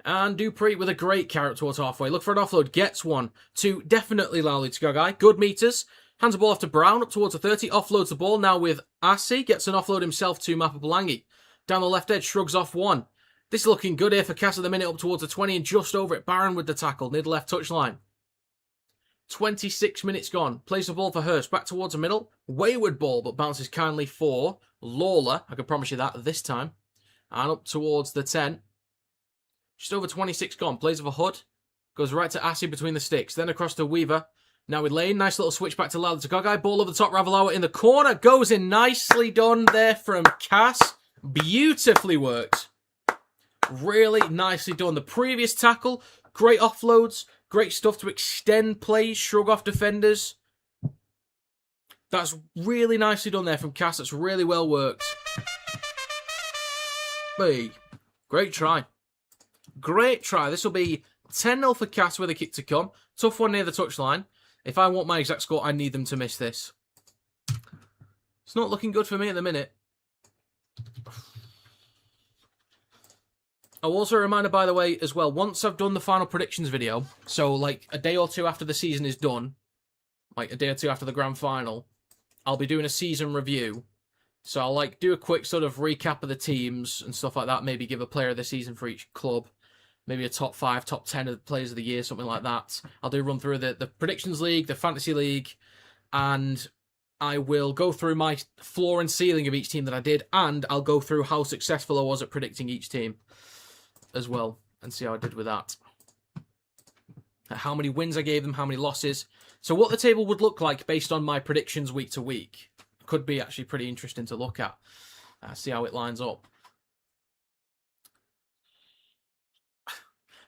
And Dupree with a great carry up towards halfway. Look for an offload, gets one to definitely Laulu Tagagai. Good meters. Hands the ball off to Brown, up towards the 30. Offloads the ball, now with Asi. Gets an offload himself to Mapapalangi. Down the left edge, shrugs off one. This is looking good here for Cass at the minute, up towards the 20 and just over it. Barron with the tackle, near the left touchline. 26 minutes gone. Plays the ball for Hurst. Back towards the middle. Wayward ball, but bounces kindly for Lawler. I can promise you that this time. And up towards the 10. Just over 26 gone. Plays with a Hood. Goes right to Asi between the sticks. Then across to Weaver. Now with Lane. Nice little switch back to Laulu Tagagai. Ball over the top. Ravalawa in the corner. Goes in. Nicely done there from Cass. Beautifully worked. Really nicely done. The previous tackle. Great offloads. Great stuff to extend plays, shrug off defenders. That's really nicely done there from Cass. That's really well worked. Hey, great try. Great try. This will be 10-0 for Cass with a kick to come. Tough one near the touchline. If I want my exact score, I need them to miss this. It's not looking good for me at the minute. I'll also remind, by the way, as well, once I've done the final predictions video, so like a day or two after the season is done, like a day or two after the grand final, I'll be doing a season review. So I'll like do a quick sort of recap of the teams and stuff like that, maybe give a player of the season for each club, maybe a top 5, top 10 of the players of the year, something like that. I'll do a run through the Predictions League, the Fantasy League, and I will go through my floor and ceiling of each team that I did, and I'll go through how successful I was at predicting each team as well, and see how I did with that. How many wins I gave them, how many losses. So what the table would look like based on my predictions week to week could be actually pretty interesting to look at. See how it lines up.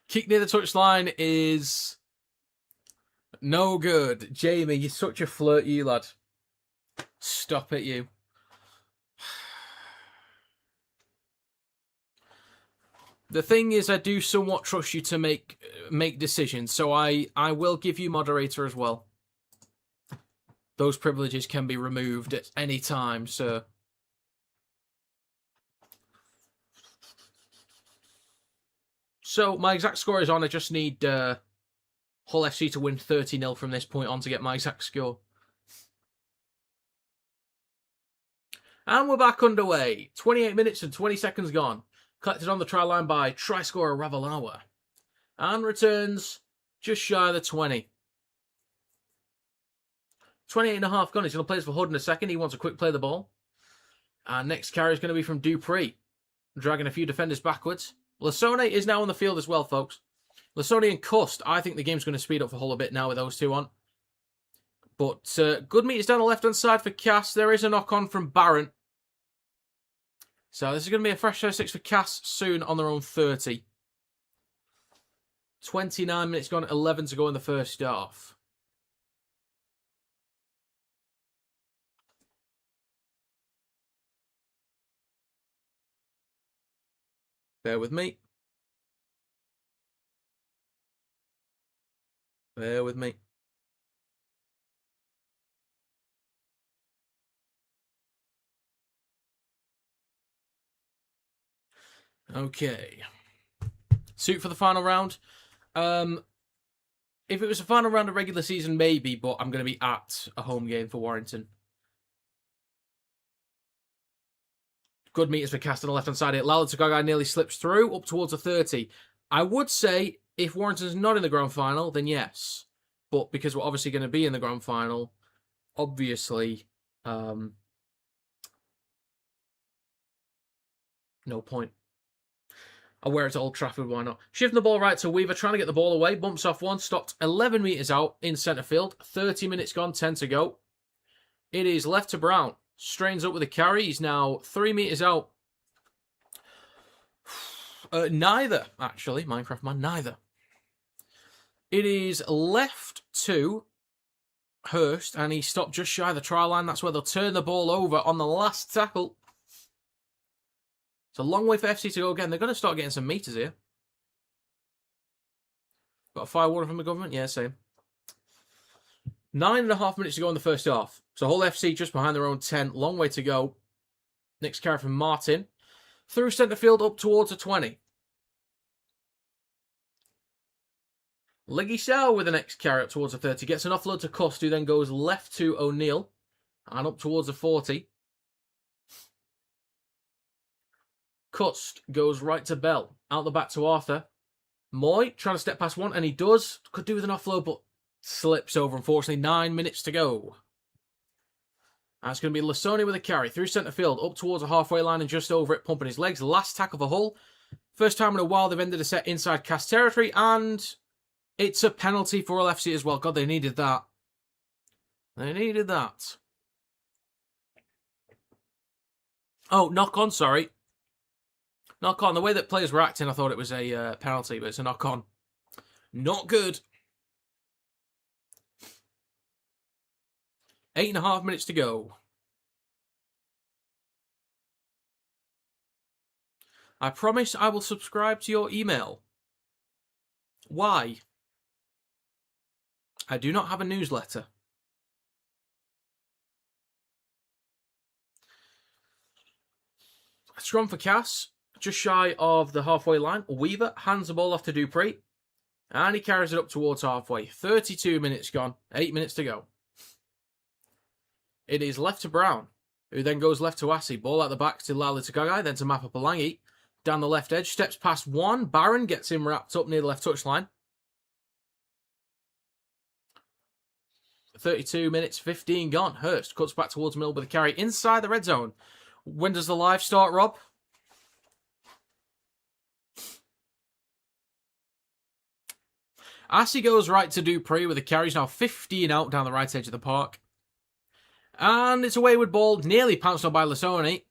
Kick near the touchline is no good. Jamie, you're such a flirt, you lad. Stop it, you. The thing is, I do somewhat trust you to make decisions, so I will give you moderator as well. Those privileges can be removed at any time, sir. So, my exact score is on. I just need Hull FC to win 30-0 from this point on to get my exact score. And we're back underway. 28 minutes and 20 seconds gone. Collected on the try line by try scorer Ravalawa. And returns just shy of the 20. 28.5 gone. He's going to play this for Hood in a second. He wants a quick play of the ball. And next carry is going to be from Dupree. Dragging a few defenders backwards. Lasone is now on the field as well, folks. Lasone and Cust. I think the game's going to speed up for Hull a bit now with those two on. But good meters down the left-hand side for Cass. There is a knock-on from Barron. So this is going to be a fresh 6 for Cass soon on their own 30. 29 minutes gone, 11 to go in the first half. Bear with me. Bear with me. Okay. Suit for the final round. If it was a final round of regular season, maybe, but I'm going to be at a home game for Warrington. Good meters for Cass on the left-hand side here. Laulu Tagagai nearly slips through, up towards a 30. I would say, if Warrington's not in the grand final, then yes. But because we're obviously going to be in the grand final, obviously, no point. I'll wear it to Old Trafford, why not? Shifting the ball right to Weaver, trying to get the ball away. Bumps off one, stopped 11 metres out in centre field. 30 minutes gone, 10 to go. It is left to Brown. Strains up with a carry. He's now 3 metres out. Neither, actually. Minecraft man, neither. It is left to Hurst, and he stopped just shy of the try line. That's where they'll turn the ball over on the last tackle. It's a long way for FC to go again. They're going to start getting some meters here. Got a fire warning from the government? Yeah, same. 9.5 minutes to go in the first half. So Hull FC just behind their own 10. Long way to go. Next carry from Martin. Through centre field up towards a 20. Leggy Sow with the next carry up towards a 30. Gets an offload to Cust, who then goes left to O'Neill. And up towards a 40. Cust goes right to Bell. Out the back to Arthur. Moy trying to step past one, and he does. Could do with an offload, but slips over, unfortunately. 9 minutes to go. That's going to be Lasoni with a carry through centre field, up towards the halfway line and just over it, pumping his legs. Last tackle for Hull. First time in a while they've ended a set inside Cass territory, and it's a penalty for Hull FC as well. God, they needed that. They needed that. Oh, knock on, sorry. Knock on. The way that players were acting, I thought it was a penalty, but it's a knock on. Not good. 8.5 minutes to go. I promise I will subscribe to your email. Why? I do not have a newsletter. Scrum for Cass. Just shy of the halfway line. Weaver hands the ball off to Dupree. And he carries it up towards halfway. 32 minutes gone. 8 minutes to go. It is left to Brown, who then goes left to Assey. Ball at the back to Lali Tagagai, then to Mapapalangi. Down the left edge, steps past one. Barron gets him wrapped up near the left touchline. 32 minutes, 15 gone. Hurst cuts back towards Mill with a carry inside the red zone. When does the live start, Rob? Assey goes right to Dupree with a carry. He's now 15 out down the right edge of the park. And it's a wayward ball, nearly pounced on by Lasoni.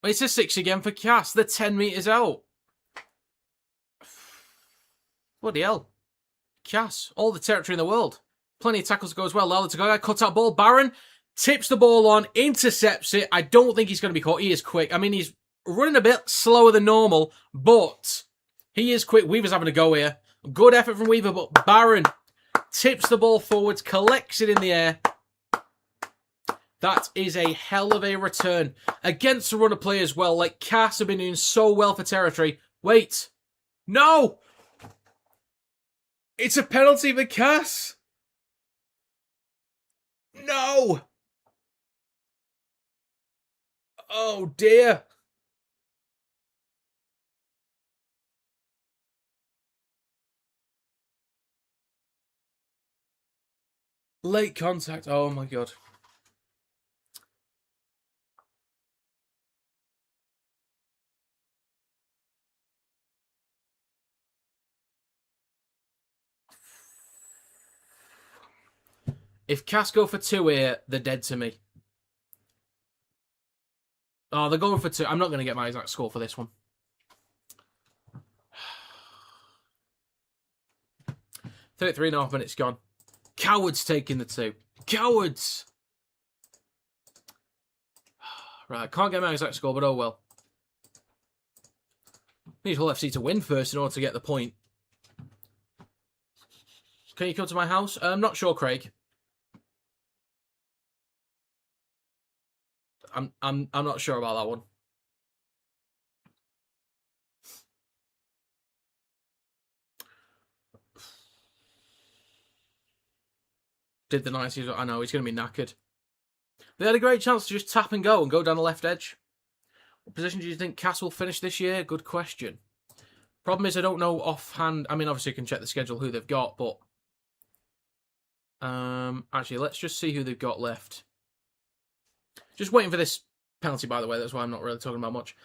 It's a 6 again for Cass. They're 10 metres out. Bloody hell. Cass, all the territory in the world. Plenty of tackles to go as well. Lala Tagaga, cut out ball. Barron tips the ball on, intercepts it. I don't think he's going to be caught. He is quick. I mean, he's running a bit slower than normal, but he is quick. Weaver's having a go here. Good effort from Weaver, but Barron tips the ball forwards, collects it in the air. That is a hell of a return against the run of play as well. Like, Cass have been doing so well for territory. Wait. No! It's a penalty for Cass. No! Oh, dear. Late contact. Oh, my God. If Cass go for 2 here, they're dead to me. Oh, they're going for 2. I'm not going to get my exact score for this one. 33.5 minutes gone. Cowards taking the 2. Cowards! Right, can't get my exact score, but oh well. Need Hull FC to win first in order to get the point. Can you come to my house? I'm not sure, Craig. I'm not sure about that one. Did the 90s? I know, he's going to be knackered. They had a great chance to just tap and go down the left edge. What position do you think Cass will finish this year? Good question. Problem is, I don't know offhand. I mean, obviously, you can check the schedule, who they've got, but actually, let's just see who they've got left. Just waiting for this penalty, by the way. That's why I'm not really talking about much.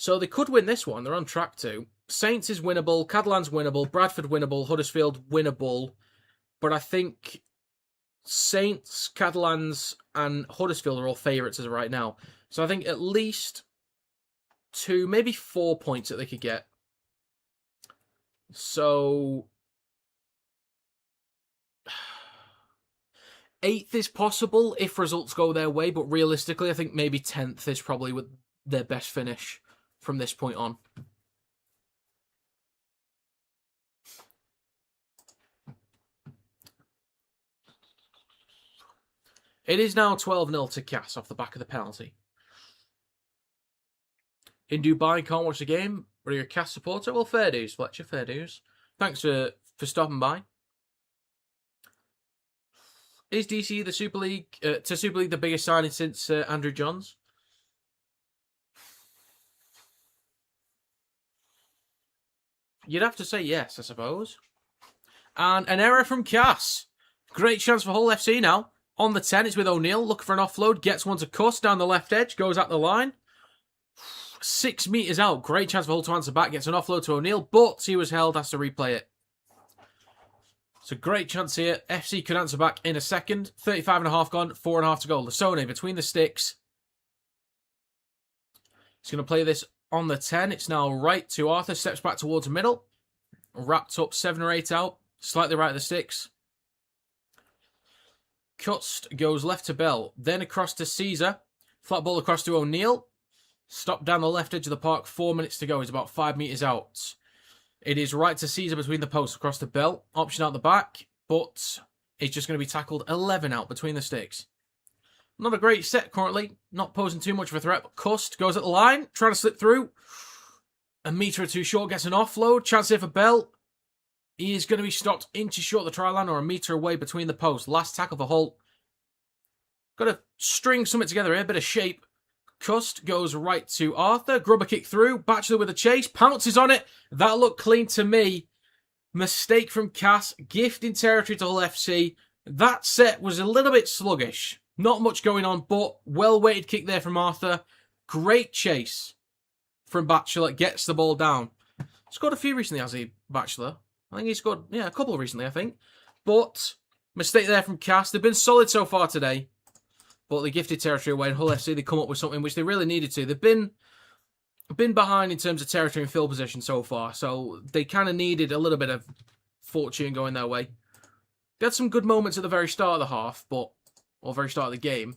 So they could win this one. They're on track to. Saints is winnable. Catalan's winnable. Bradford winnable. Huddersfield winnable. But I think Saints, Catalans, and Huddersfield are all favourites as of right now. So I think at least 2, maybe 4 points that they could get. So 8th is possible if results go their way, but realistically, I think maybe 10th is probably their best finish from this point on. It is now 12-0 to Cass off the back of the penalty. In Dubai, can't watch the game. Are you a Cass supporter? Well, fair dues, Fletcher, fair dues. Thanks for stopping by. Is DC the Super League the biggest signing since Andrew Johns? You'd have to say yes, I suppose. And an error from Cass. Great chance for Hull FC now. On the 10, it's with O'Neill. Looking for an offload. Gets one to Cuss down the left edge. Goes at the line. 6 metres out. Great chance for Hull to answer back. Gets an offload to O'Neill. But he was held. Has to replay it. It's a great chance here. FC could answer back in a second. 35.5 gone. 4.5 to go. Lasone between the sticks. He's going to play this on the 10. It's now right to Arthur. Steps back towards the middle. Wrapped up 7 or 8 out. Slightly right of the sticks. Cust goes left to Bell. Then across to Caesar. Flat ball across to O'Neill. Stop down the left edge of the park. 4 minutes to go. He's about 5 metres out. It is right to Caesar between the posts across to Bell. Option out the back. But it's just going to be tackled 11 out between the sticks. Not a great set currently. Not posing too much of a threat. But Cust goes at the line. Trying to slip through. A metre or two short. Gets an offload. Chance here for Bell. He is going to be stopped inches short of the try line or a metre away between the posts. Last tackle for Hull. Got to string something together here. A bit of shape. Cust goes right to Arthur. Grubber kick through. Batchelor with a chase. Pounces on it. That looked clean to me. Mistake from Cass. Gifting territory to Hull FC. That set was a little bit sluggish. Not much going on, but well-weighted kick there from Arthur. Great chase from Batchelor. Gets the ball down. Scored a few recently, has he, Batchelor? I think he scored, a couple recently, I think. But, mistake there from Cass. They've been solid so far today. But they gifted territory away, and Hull FC, they come up with something which they really needed to. They've been behind in terms of territory and field position so far, so they kind of needed a little bit of fortune going their way. They had some good moments at the very start of the half, or very start of the game.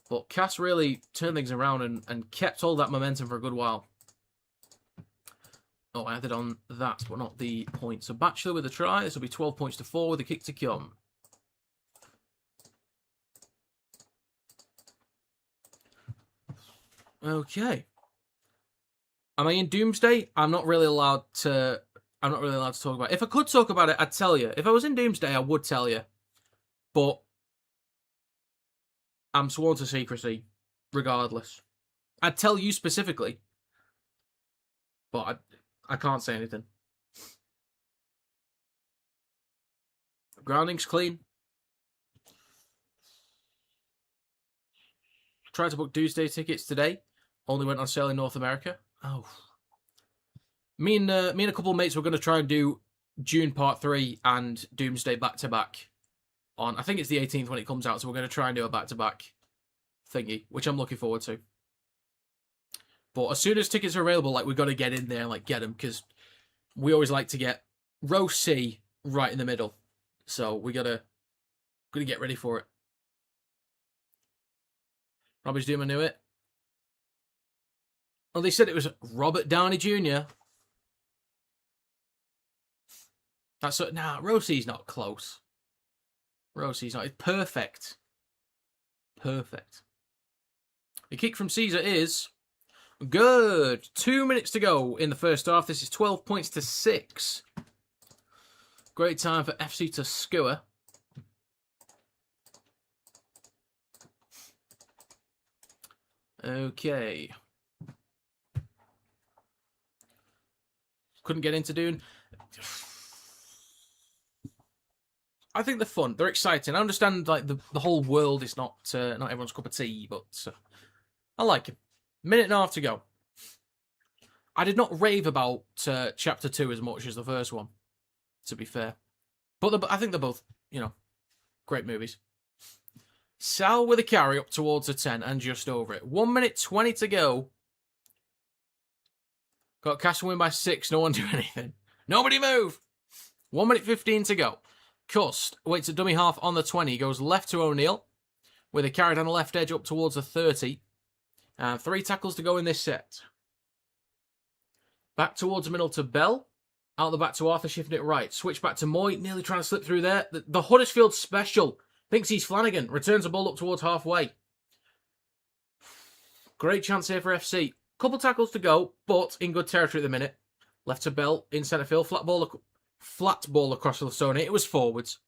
But Cass really turned things around and kept all that momentum for a good while. Oh, I added on that, but not the point. So Batchelor with a try. This will be 12 points to 4 with a kick to come. Okay. Am I in Doomsday? I'm not really allowed to talk about it. If I could talk about it, I'd tell you. If I was in Doomsday, I would tell you. But I'm sworn to secrecy, regardless. I'd tell you specifically. But I can't say anything. Grounding's clean. Tried to book Doomsday tickets today. Only went on sale in North America. Oh. Me and a couple of mates were going to try and do June Part 3 and Doomsday back-to-back. On, I think it's the 18th when it comes out, so we're going to try and do a back-to-back thingy, which I'm looking forward to. But as soon as tickets are available, we've got to get in there and, get them, because we always like to get row C right in the middle. So we got to get ready for it. Robbie's Doom, I knew it. Well, they said it was Robert Downey Jr. Row C's not close. Row C's not. It's perfect. Perfect. The kick from Caesar is good. 2 minutes to go in the first half. This is 12 points to 6. Great time for FC to score. Okay. Couldn't get into Dune. I think they're fun. They're exciting. I understand the whole world is not everyone's cup of tea, but I like it. Minute and a half to go. I did not rave about Chapter 2 as much as the first one, to be fair. But I think they're both, great movies. Sal with a carry up towards the 10 and just over it. 1 minute 20 to go. Got Castle win by 6. No one do anything. Nobody move. 1 minute 15 to go. Cust waits a dummy half on the 20. Goes left to O'Neill with a carry down the left edge up towards the 30. And 3 tackles to go in this set. Back towards the middle to Bell. Out the back to Arthur, shifting it right. Switch back to Moy, nearly trying to slip through there. The Huddersfield special. Thinks he's Flanagan. Returns the ball up towards halfway. Great chance here for FC. Couple tackles to go, but in good territory at the minute. Left to Bell in centre field. Flat ball across to Lasone. It was forwards.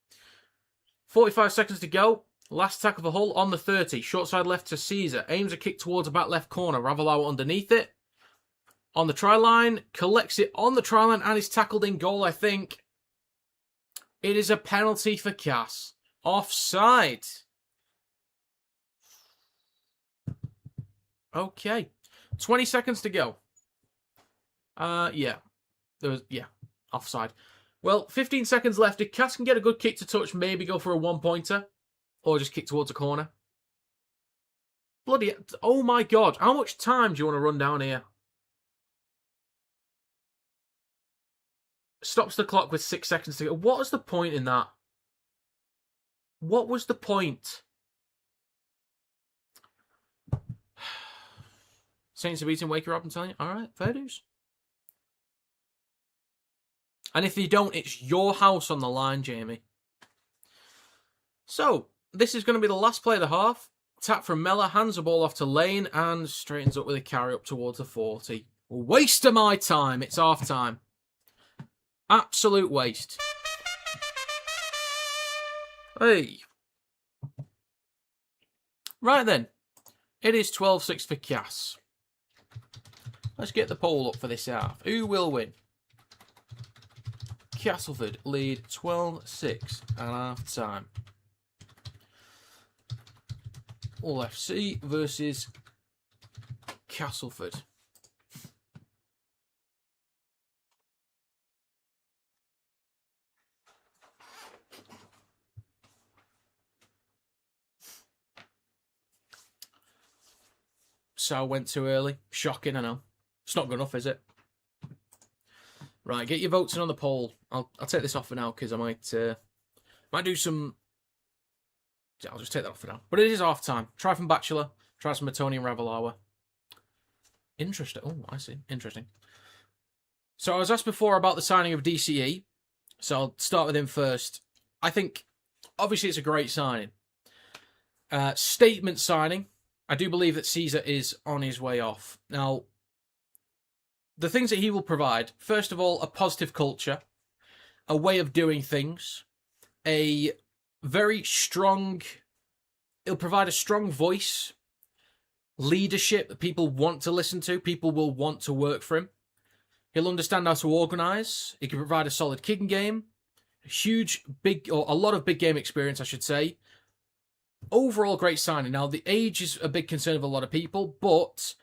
45 seconds to go. Last tackle for Hull on the 30. Short side left to Caesar. Aims a kick towards the back left corner. Ravalawa underneath it. On the try line. Collects it on the try line and is tackled in goal, I think. It is a penalty for Cass. Offside. Okay. 20 seconds to go. Yeah. Offside. Well, 15 seconds left. If Cass can get a good kick to touch, maybe go for a one-pointer. Or just kick towards a corner. Bloody... Oh my God. How much time do you want to run down here? Stops the clock with 6 seconds to go. What was the point in that? What was the point? Saints are beating Wake her up, I'm telling you. All right, fair dues. And if you don't, it's your house on the line, Jamie. So, this is going to be the last play of the half. Tap from Mella, hands the ball off to Lane, and straightens up with a carry up towards the 40. Waste of my time. It's half time. Absolute waste. Hey. Right then. It is 12-6 for Cass. Let's get the poll up for this half. Who will win? Castleford lead 12-6 at half time. All FC versus Castleford. So went too early. Shocking, I know. It's not good enough, is it? Right, get your votes in on the poll. I'll take this off for now because I might do some. Yeah, I'll just take that off for now. But it is half time. Try from Bachelor. Try some Matoni and Ravalawa. Interesting. Oh, I see. Interesting. So I was asked before about the signing of DCE. So I'll start with him first. I think obviously it's a great signing. Statement signing. I do believe that Caesar is on his way off. Now, the things that he will provide, first of all, a positive culture, a way of doing things, a very strong... He'll provide a strong voice, leadership that people want to listen to, people will want to work for him. He'll understand how to organise. He can provide a solid kicking game, a lot of big game experience, I should say. Overall, great signing. Now, the age is a big concern of a lot of people, but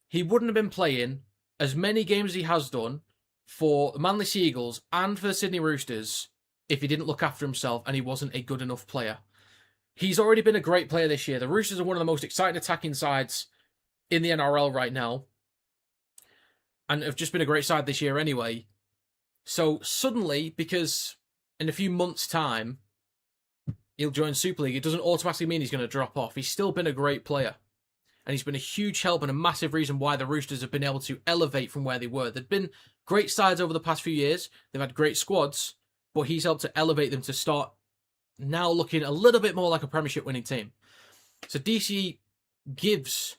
he wouldn't have been playing as many games as he has done for the Manly Sea Eagles and for the Sydney Roosters if he didn't look after himself and he wasn't a good enough player. He's already been a great player this year. The Roosters are one of the most exciting attacking sides in the NRL right now and have just been a great side this year anyway. So suddenly, because in a few months' time, he'll join Super League, it doesn't automatically mean he's going to drop off. He's still been a great player. And he's been a huge help and a massive reason why the Roosters have been able to elevate from where they were. They've been great sides over the past few years. They've had great squads, but he's helped to elevate them to start now looking a little bit more like a Premiership winning team. So DC gives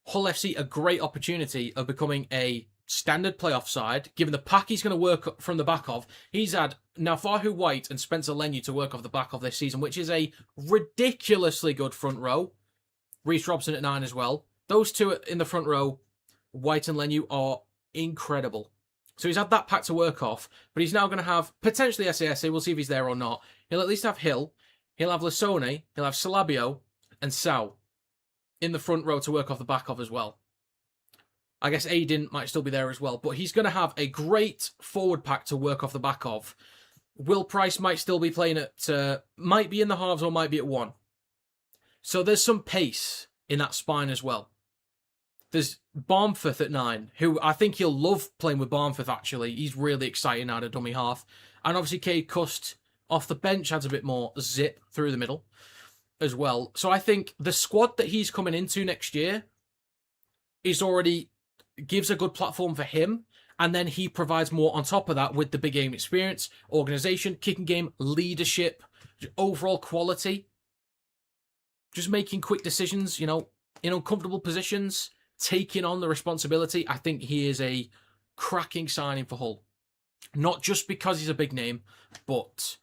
Hull FC a great opportunity of becoming a standard playoff side, given the pack he's going to work from the back of. He's had Nafahu White and Spencer Lenu to work off the back of this season, which is a ridiculously good front row. Reece Robson at 9 as well. Those two in the front row, White and Lenu, are incredible. So he's had that pack to work off, but he's now going to have potentially SASA. We'll see if he's there or not. He'll at least have Hill. He'll have Lasone. He'll have Salabio and Sau in the front row to work off the back of as well. I guess Aiden might still be there as well, but he's going to have a great forward pack to work off the back of. Will Price might still be playing at, might be in the halves or might be at 1. So there's some pace in that spine as well. There's Barmforth at 9, who I think he'll love playing with Barmforth, actually. He's really exciting out of dummy half. And obviously Cade Cust off the bench adds a bit more zip through the middle as well. So I think the squad that he's coming into next year is already gives a good platform for him. And then he provides more on top of that with the big game experience, organisation, kicking game, leadership, overall quality. Just making quick decisions, in uncomfortable positions, taking on the responsibility. I think he is a cracking signing for Hull. Not just because he's a big name, but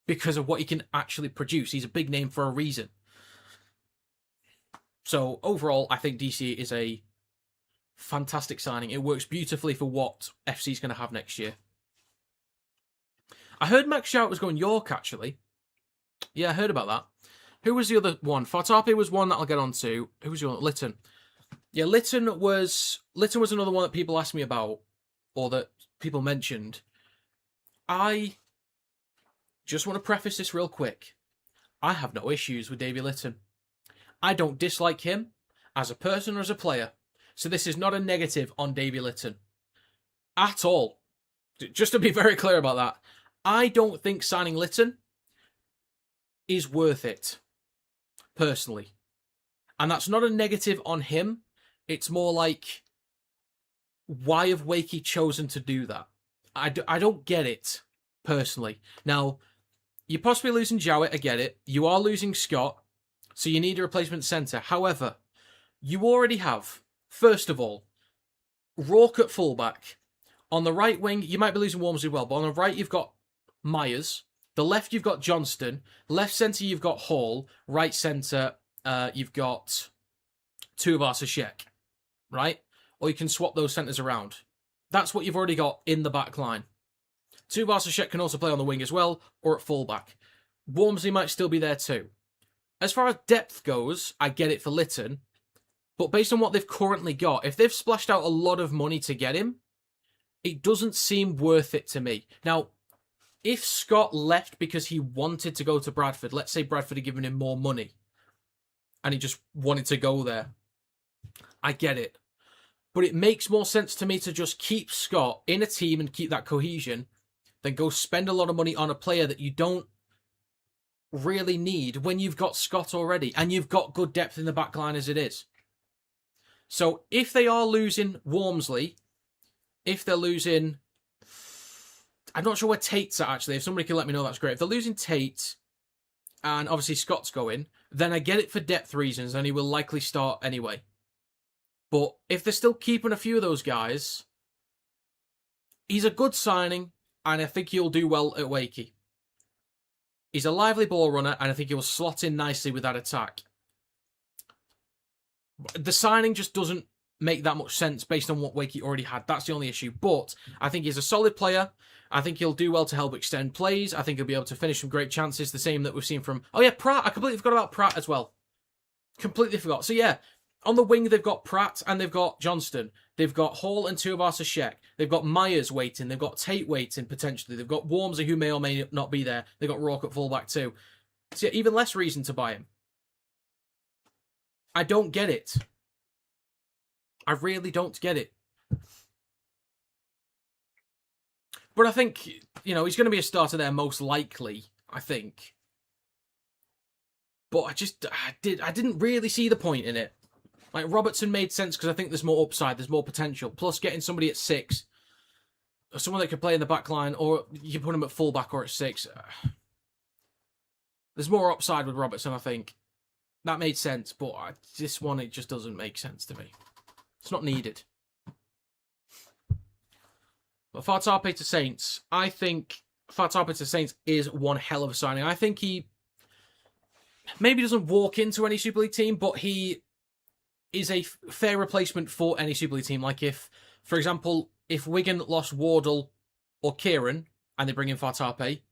because of what he can actually produce. He's a big name for a reason. So overall, I think DC is a fantastic signing. It works beautifully for what FC is going to have next year. I heard Max Shout was going York, actually. Yeah, I heard about that. Who was the other one? Fartape was one that I'll get on to. Who was the other? Lytton. Yeah, Lytton was another one that people asked me about, or that people mentioned. I just want to preface this real quick. I have no issues with Davy Lytton. I don't dislike him as a person or as a player. So this is not a negative on Davy Lytton. At all. Just to be very clear about that. I don't think signing Lytton is worth it. Personally. And that's not a negative on him. It's more like, why have Wakey chosen to do that? I don't get it, personally. Now, you're possibly losing Jowett, I get it. You are losing Scott, so you need a replacement centre. However, you already have, first of all, Rourke at fullback. On the right wing, you might be losing Walmsley as well, but on the right you've got Myers. The left, you've got Johnston. Left centre, you've got Hall. Right centre, you've got Tuivasa-Sheck, right? Or you can swap those centres around. That's what you've already got in the back line. Tuivasa-Sheck can also play on the wing as well, or at fullback. Walmsley might still be there too. As far as depth goes, I get it for Lytton, but based on what they've currently got, if they've splashed out a lot of money to get him, it doesn't seem worth it to me. Now, if Scott left because he wanted to go to Bradford, let's say Bradford had given him more money and he just wanted to go there, I get it. But it makes more sense to me to just keep Scott in a team and keep that cohesion than go spend a lot of money on a player that you don't really need when you've got Scott already and you've got good depth in the back line as it is. So if they are losing Walmsley, if they're losing... I'm not sure where Tate's at, actually. If somebody can let me know, that's great. If they're losing Tate, and obviously Scott's going, then I get it for depth reasons, and he will likely start anyway. But if they're still keeping a few of those guys, he's a good signing, and I think he'll do well at Wakey. He's a lively ball runner, and I think he'll slot in nicely with that attack. The signing just doesn't make that much sense based on what Wakey already had. That's the only issue. But I think he's a solid player. I think he'll do well to help extend plays. I think he'll be able to finish some great chances, the same that we've seen from... Oh yeah, Pratt. I completely forgot about Pratt as well. Completely forgot. So yeah, on the wing they've got Pratt and they've got Johnston. They've got Hall and Tuivasa-Sheck. They've got Myers waiting. They've got Tate waiting, potentially. They've got Walmsley, who may or may not be there. They've got Rourke at fullback too. So yeah, even less reason to buy him. I don't get it. I really don't get it. But I think, he's going to be a starter there most likely, I think. But I didn't really see the point in it. Like, Robertson made sense because I think there's more upside, there's more potential. Plus, getting somebody at 6, or someone that could play in the back line, or you put him at fullback or at 6. There's more upside with Robertson, I think. That made sense, but this one, it just doesn't make sense to me. It's not needed. But Fartape to Saints, I think Fartape to Saints is one hell of a signing. I think he maybe doesn't walk into any Super League team, but he is a fair replacement for any Super League team. Like if, for example, if Wigan lost Wardle or Kieran and they bring in Fartape,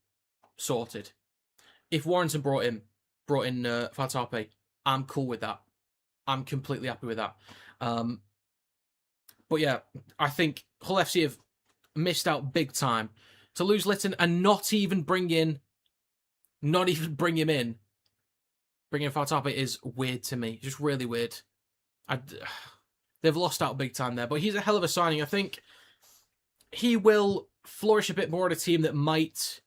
sorted. If Warrington brought in Fartape, I'm cool with that. I'm completely happy with that. But yeah, I think Hull FC have missed out big time. To lose Litton and not even bring him in, bringing Fartape is weird to me. Just really weird. They've lost out big time there, but he's a hell of a signing. I think he will flourish a bit more at a team that might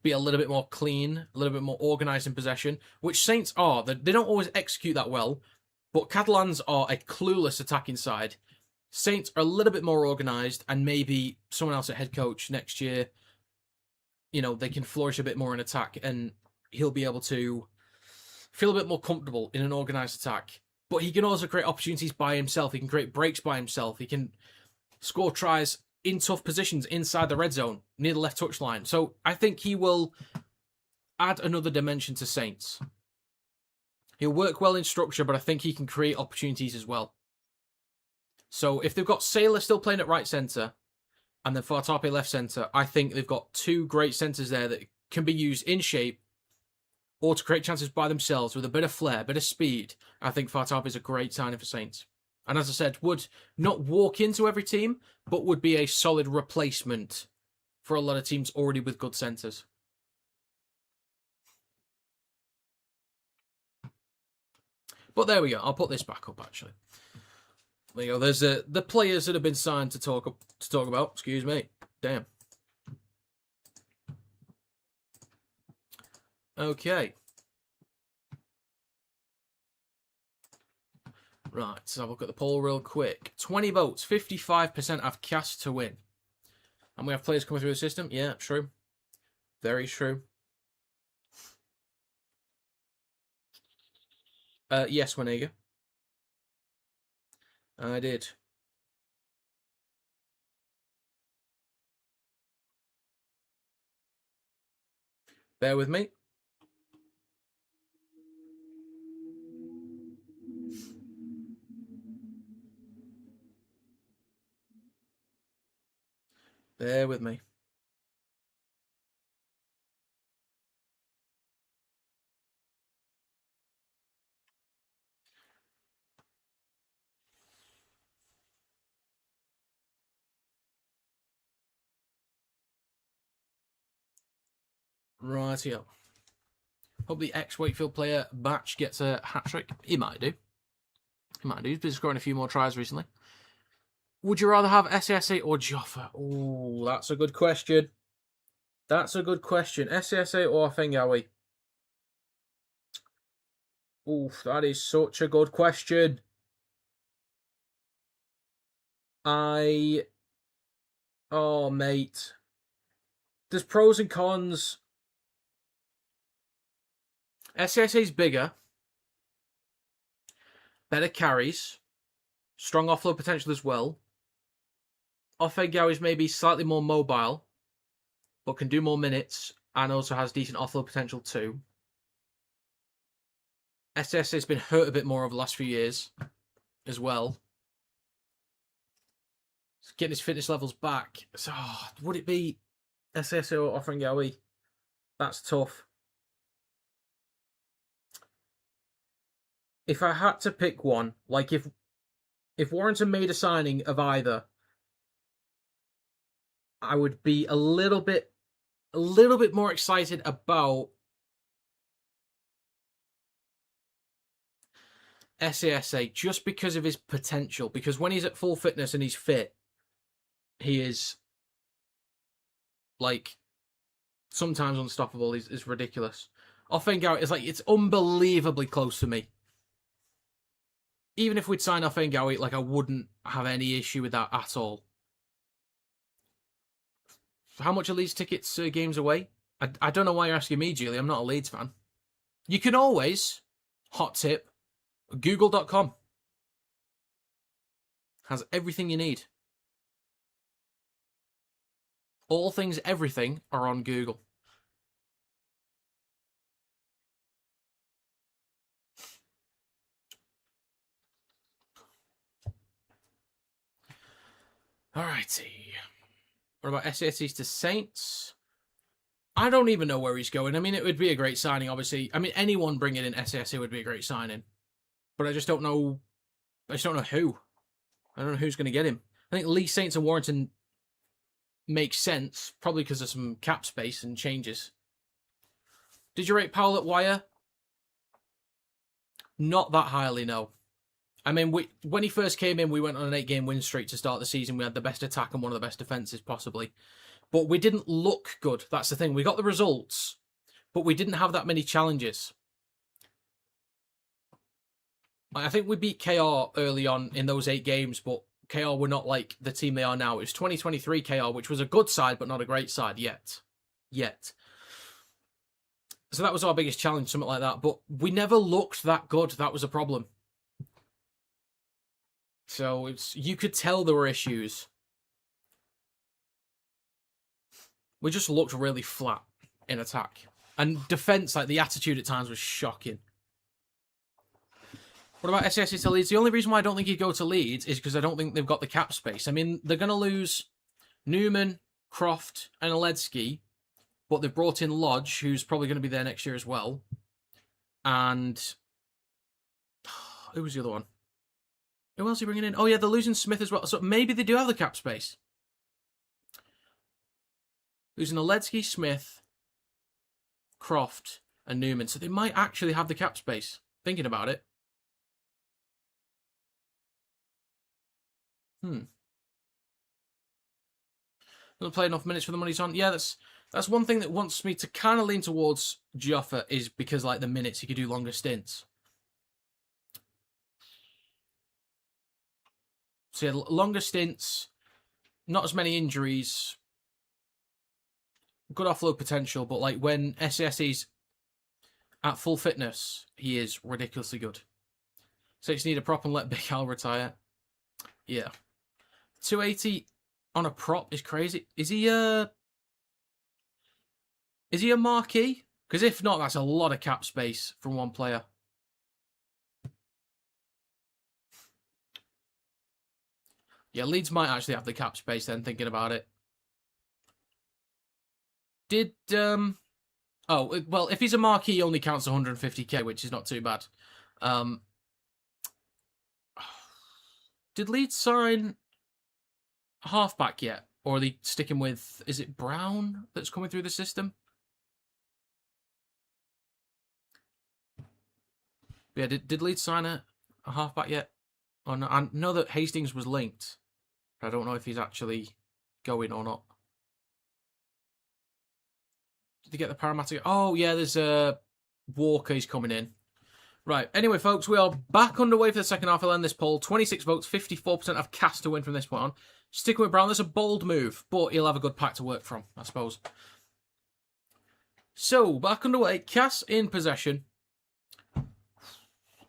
be a little bit more clean, a little bit more organised in possession, which Saints are. They don't always execute that well, but Catalans are a clueless attacking side. Saints are a little bit more organised, and maybe someone else at head coach next year, they can flourish a bit more in attack, and he'll be able to feel a bit more comfortable in an organised attack. But he can also create opportunities by himself. He can create breaks by himself. He can score tries in tough positions inside the red zone, near the left touchline. So I think he will add another dimension to Saints. He'll work well in structure, but I think he can create opportunities as well. So if they've got Sailor still playing at right centre and then Fartape left centre, I think they've got two great centres there that can be used in shape or to create chances by themselves with a bit of flair, a bit of speed. I think Fartape is a great signing for Saints. And as I said, would not walk into every team, but would be a solid replacement for a lot of teams already with good centres. But there we go. I'll put this back up, actually. There you go. There's the players that have been signed to talk about. Excuse me. Damn. Okay. Right, so I'll look at the poll real quick. 20 votes, 55% have cast to win. And we have players coming through the system. Yeah, true. Very true. Yes, Wanega. I did. Bear with me. Bear with me. Rightio. Hope the ex-Wakefield player Batch gets a hat-trick. He might do. He might do. He's been scoring a few more tries recently. Would you rather have SASA or Joffa? Oh, that's a good question. That's a good question. SASA or Fengawi? Oof, that is such a good question. Oh, mate. There's pros and cons. SASA's bigger. Better carries. Strong offload potential as well. Offengawi is maybe slightly more mobile, but can do more minutes and also has decent offload potential too. SASA's been hurt a bit more over the last few years as well. Getting his fitness levels back. So, would it be SASA or Offengawi? That's tough. If I had to pick one, like if Warrington made a signing of either, I would be a little bit more excited about SASA just because of his potential. Because when he's at full fitness and he's fit, he is like sometimes unstoppable. Is ridiculous. Offengawi is like it's unbelievably close to me. Even if we'd sign Offengawi, like I wouldn't have any issue with that at all. How much are Leeds tickets games away? I don't know why you're asking me, Julie. I'm not a Leeds fan. You can always, hot tip, google.com. Has everything you need. All things, everything are on Google. Alrighty. What about SASs to Saints? I don't even know where he's going. I mean, it would be a great signing, obviously. I mean, anyone bringing in SASA would be a great signing. But I just don't know. I just don't know who. I don't know who's going to get him. I think Lee Saints and Warrington makes sense, probably because of some cap space and changes. Did you rate Powell at wire? Not that highly, no. I mean, when he first came in, we went on an 8-game win streak to start the season. We had the best attack and one of the best defences, possibly. But we didn't look good. That's the thing. We got the results, but we didn't have that many challenges. I think we beat KR early on in those 8 games, but KR were not like the team they are now. It was 2023 KR, which was a good side, but not a great side yet. So that was our biggest challenge, something like that. But we never looked that good. That was a problem. So you could tell there were issues. We just looked really flat in attack. And defence, like the attitude at times was shocking. What about SSE to Leeds? The only reason why I don't think he'd go to Leeds is because I don't think they've got the cap space. I mean, they're going to lose Newman, Croft, and Aledzki, but they've brought in Lodge, who's probably going to be there next year as well. And who was the other one? Who else are you bringing in? Oh, yeah, they're losing Smith as well. So maybe they do have the cap space. Losing Aledzki, Smith, Croft, and Newman. So they might actually have the cap space. Thinking about it. Not play enough minutes for the money's on. Yeah, that's one thing that wants me to kind of lean towards Joffa is because, like, the minutes, he could do longer stints. So yeah, longer stints, not as many injuries, good offload potential, but like when SSE's at full fitness, he is ridiculously good. So you just need a prop and let Big Al retire. Yeah. 280 on a prop is crazy. Is he a marquee? Because if not, that's a lot of cap space from one player. Yeah, Leeds might actually have the cap space then, thinking about it. Oh, well, if he's a marquee, he only counts 150k, which is not too bad. Did Leeds sign a halfback yet? Or are they sticking with, is it Brown that's coming through the system? Yeah, did Leeds sign a halfback yet? Oh, no, I know that Hastings was linked. I don't know if he's actually going or not. Did they get the Parramatta? Oh, yeah, there's Walker. He's coming in. Right. Anyway, folks, we are back underway for the second half. I'll end this poll. 26 votes, 54% have Cass to win from this point on. Sticking with Brown, that's a bold move, but he'll have a good pack to work from, I suppose. So, back underway. Cass in possession.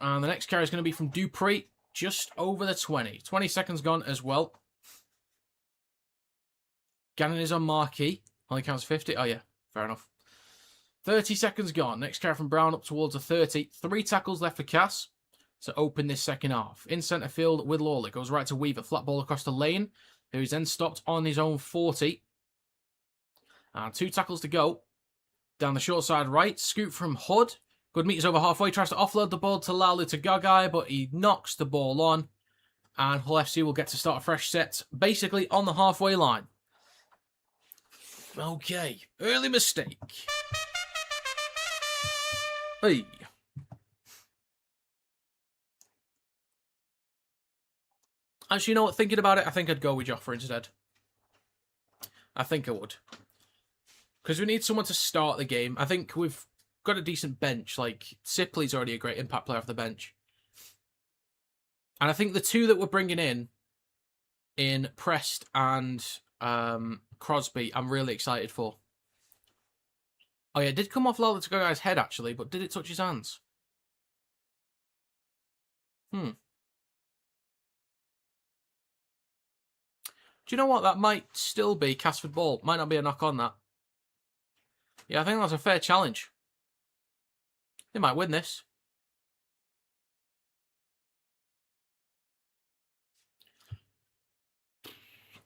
And the next carry is going to be from Dupree, just over the 20. 20 seconds gone as well. Gannon is on marquee. Only counts 50. Oh, yeah. Fair enough. 30 seconds gone. Next carry from Brown up towards the 30. 3 tackles left for Cass to open this second half. In centre field with Lawler. Goes right to Weaver. Flat ball across the lane. Who's then stopped on his own 40. And 2 tackles to go. Down the short side right. Scoop from Hood. Good meet is over halfway. Tries to offload the ball to Lalu to Gagai, but he knocks the ball on. And Hull FC will get to start a fresh set, basically on the halfway line. Okay. Early mistake. Hey. Actually, you know what? Thinking about it, I think I'd go with Joffa instead. I think I would. Because we need someone to start the game. I think we've got a decent bench. Like, Sipley's already a great impact player off the bench. And I think the 2 that we're bringing in Prest and Crosby, I'm really excited for. Oh, yeah, it did come off Lala to Guy's head, actually, but did it touch his hands? Do you know what? That might still be Castleford ball. Might not be a knock on that. Yeah, I think that's a fair challenge. They might win this.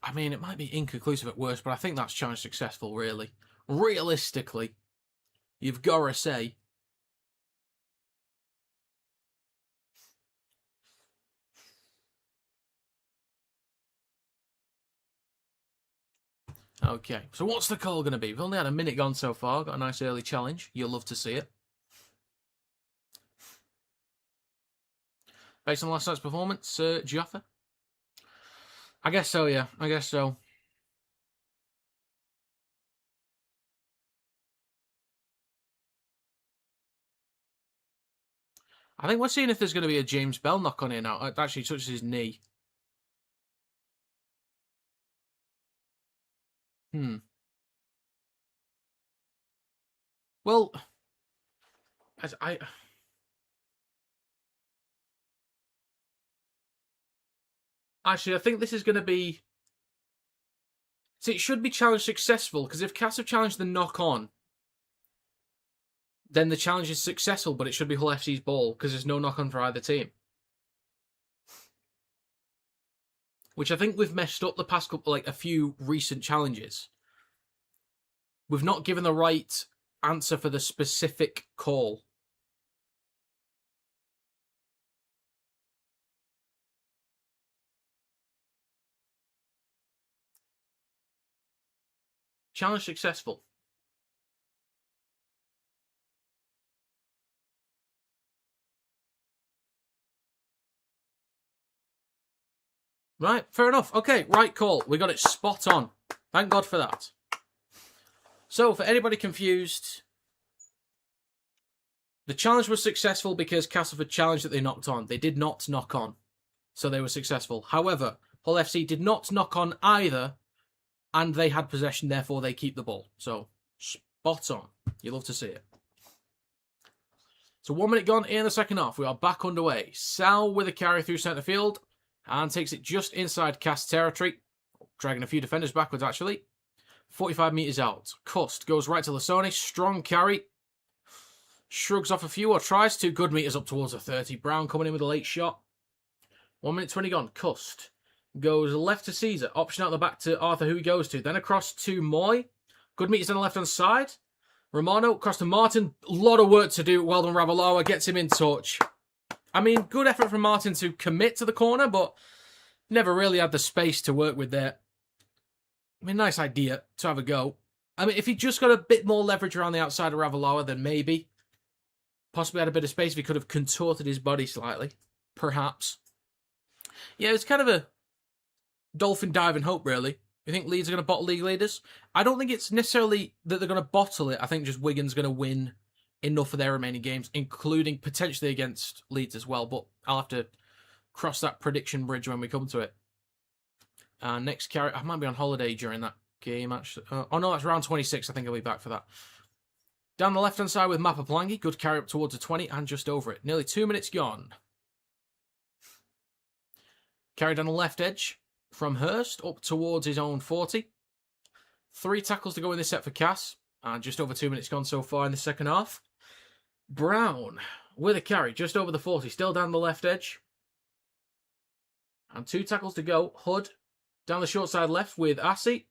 I mean, it might be inconclusive at worst, but I think that's challenge successful, really. Realistically, you've got to say. Okay, so what's the call going to be? We've only had a minute gone so far. Got a nice early challenge. You'll love to see it. Based on last night's performance, Jaffa? I guess so, yeah. I guess so. I think we're seeing if there's going to be a James Bell knock on here now. It actually touches his knee. Well, Actually, I think this is going to be... See, it should be challenge successful, because if Cass have challenged the knock-on, then the challenge is successful, but it should be Hull FC's ball, because there's no knock-on for either team. Which I think we've messed up the past couple, like, a few recent challenges. We've not given the right answer for the specific call. Challenge successful. Right, fair enough. Okay, right call. We got it spot on. Thank God for that. So, for anybody confused, the challenge was successful because Castleford challenged that they knocked on. They did not knock on, so they were successful. However, Hull FC did not knock on either, and they had possession, therefore they keep the ball. So, spot on. You love to see it. So 1 minute gone in the second half. We are back underway. Sal with a carry through centre field and takes it just inside Cass territory. Dragging a few defenders backwards, actually. 45 metres out. Cust goes right to Lasone. Strong carry. Shrugs off a few or tries to. Good metres up towards the 30. Brown coming in with a late shot. 1 minute 20 gone. Cust goes left to Caesar. Option out the back to Arthur, who he goes to. Then across to Moy. Good metres on the left-hand side. Romano across to Martin. A lot of work to do. Well done, Ravalawa. Gets him in touch. I mean, good effort from Martin to commit to the corner, but never really had the space to work with there. I mean, nice idea to have a go. I mean, if he just got a bit more leverage around the outside of Ravalawa, then maybe. Possibly had a bit of space if he could have contorted his body slightly. Perhaps. Yeah, it's kind of a dolphin dive and hope, really. You think Leeds are going to bottle league leaders? I don't think it's necessarily that they're going to bottle it. I think just Wigan's going to win enough of their remaining games, including potentially against Leeds as well. But I'll have to cross that prediction bridge when we come to it. Next carry. I might be on holiday during that game, actually. Oh, no, that's round 26. I think I'll be back for that. Down the left-hand side with Mapaplangi. Good carry up towards the 20 and just over it. Nearly 2 minutes gone. Carry down the left edge from Hurst up towards his own 40. 3 tackles to go in this set for Cass. And just over 2 minutes gone so far in the second half. Brown with a carry just over the 40. Still down the left edge. And 2 tackles to go. Hood down the short side left with Assy.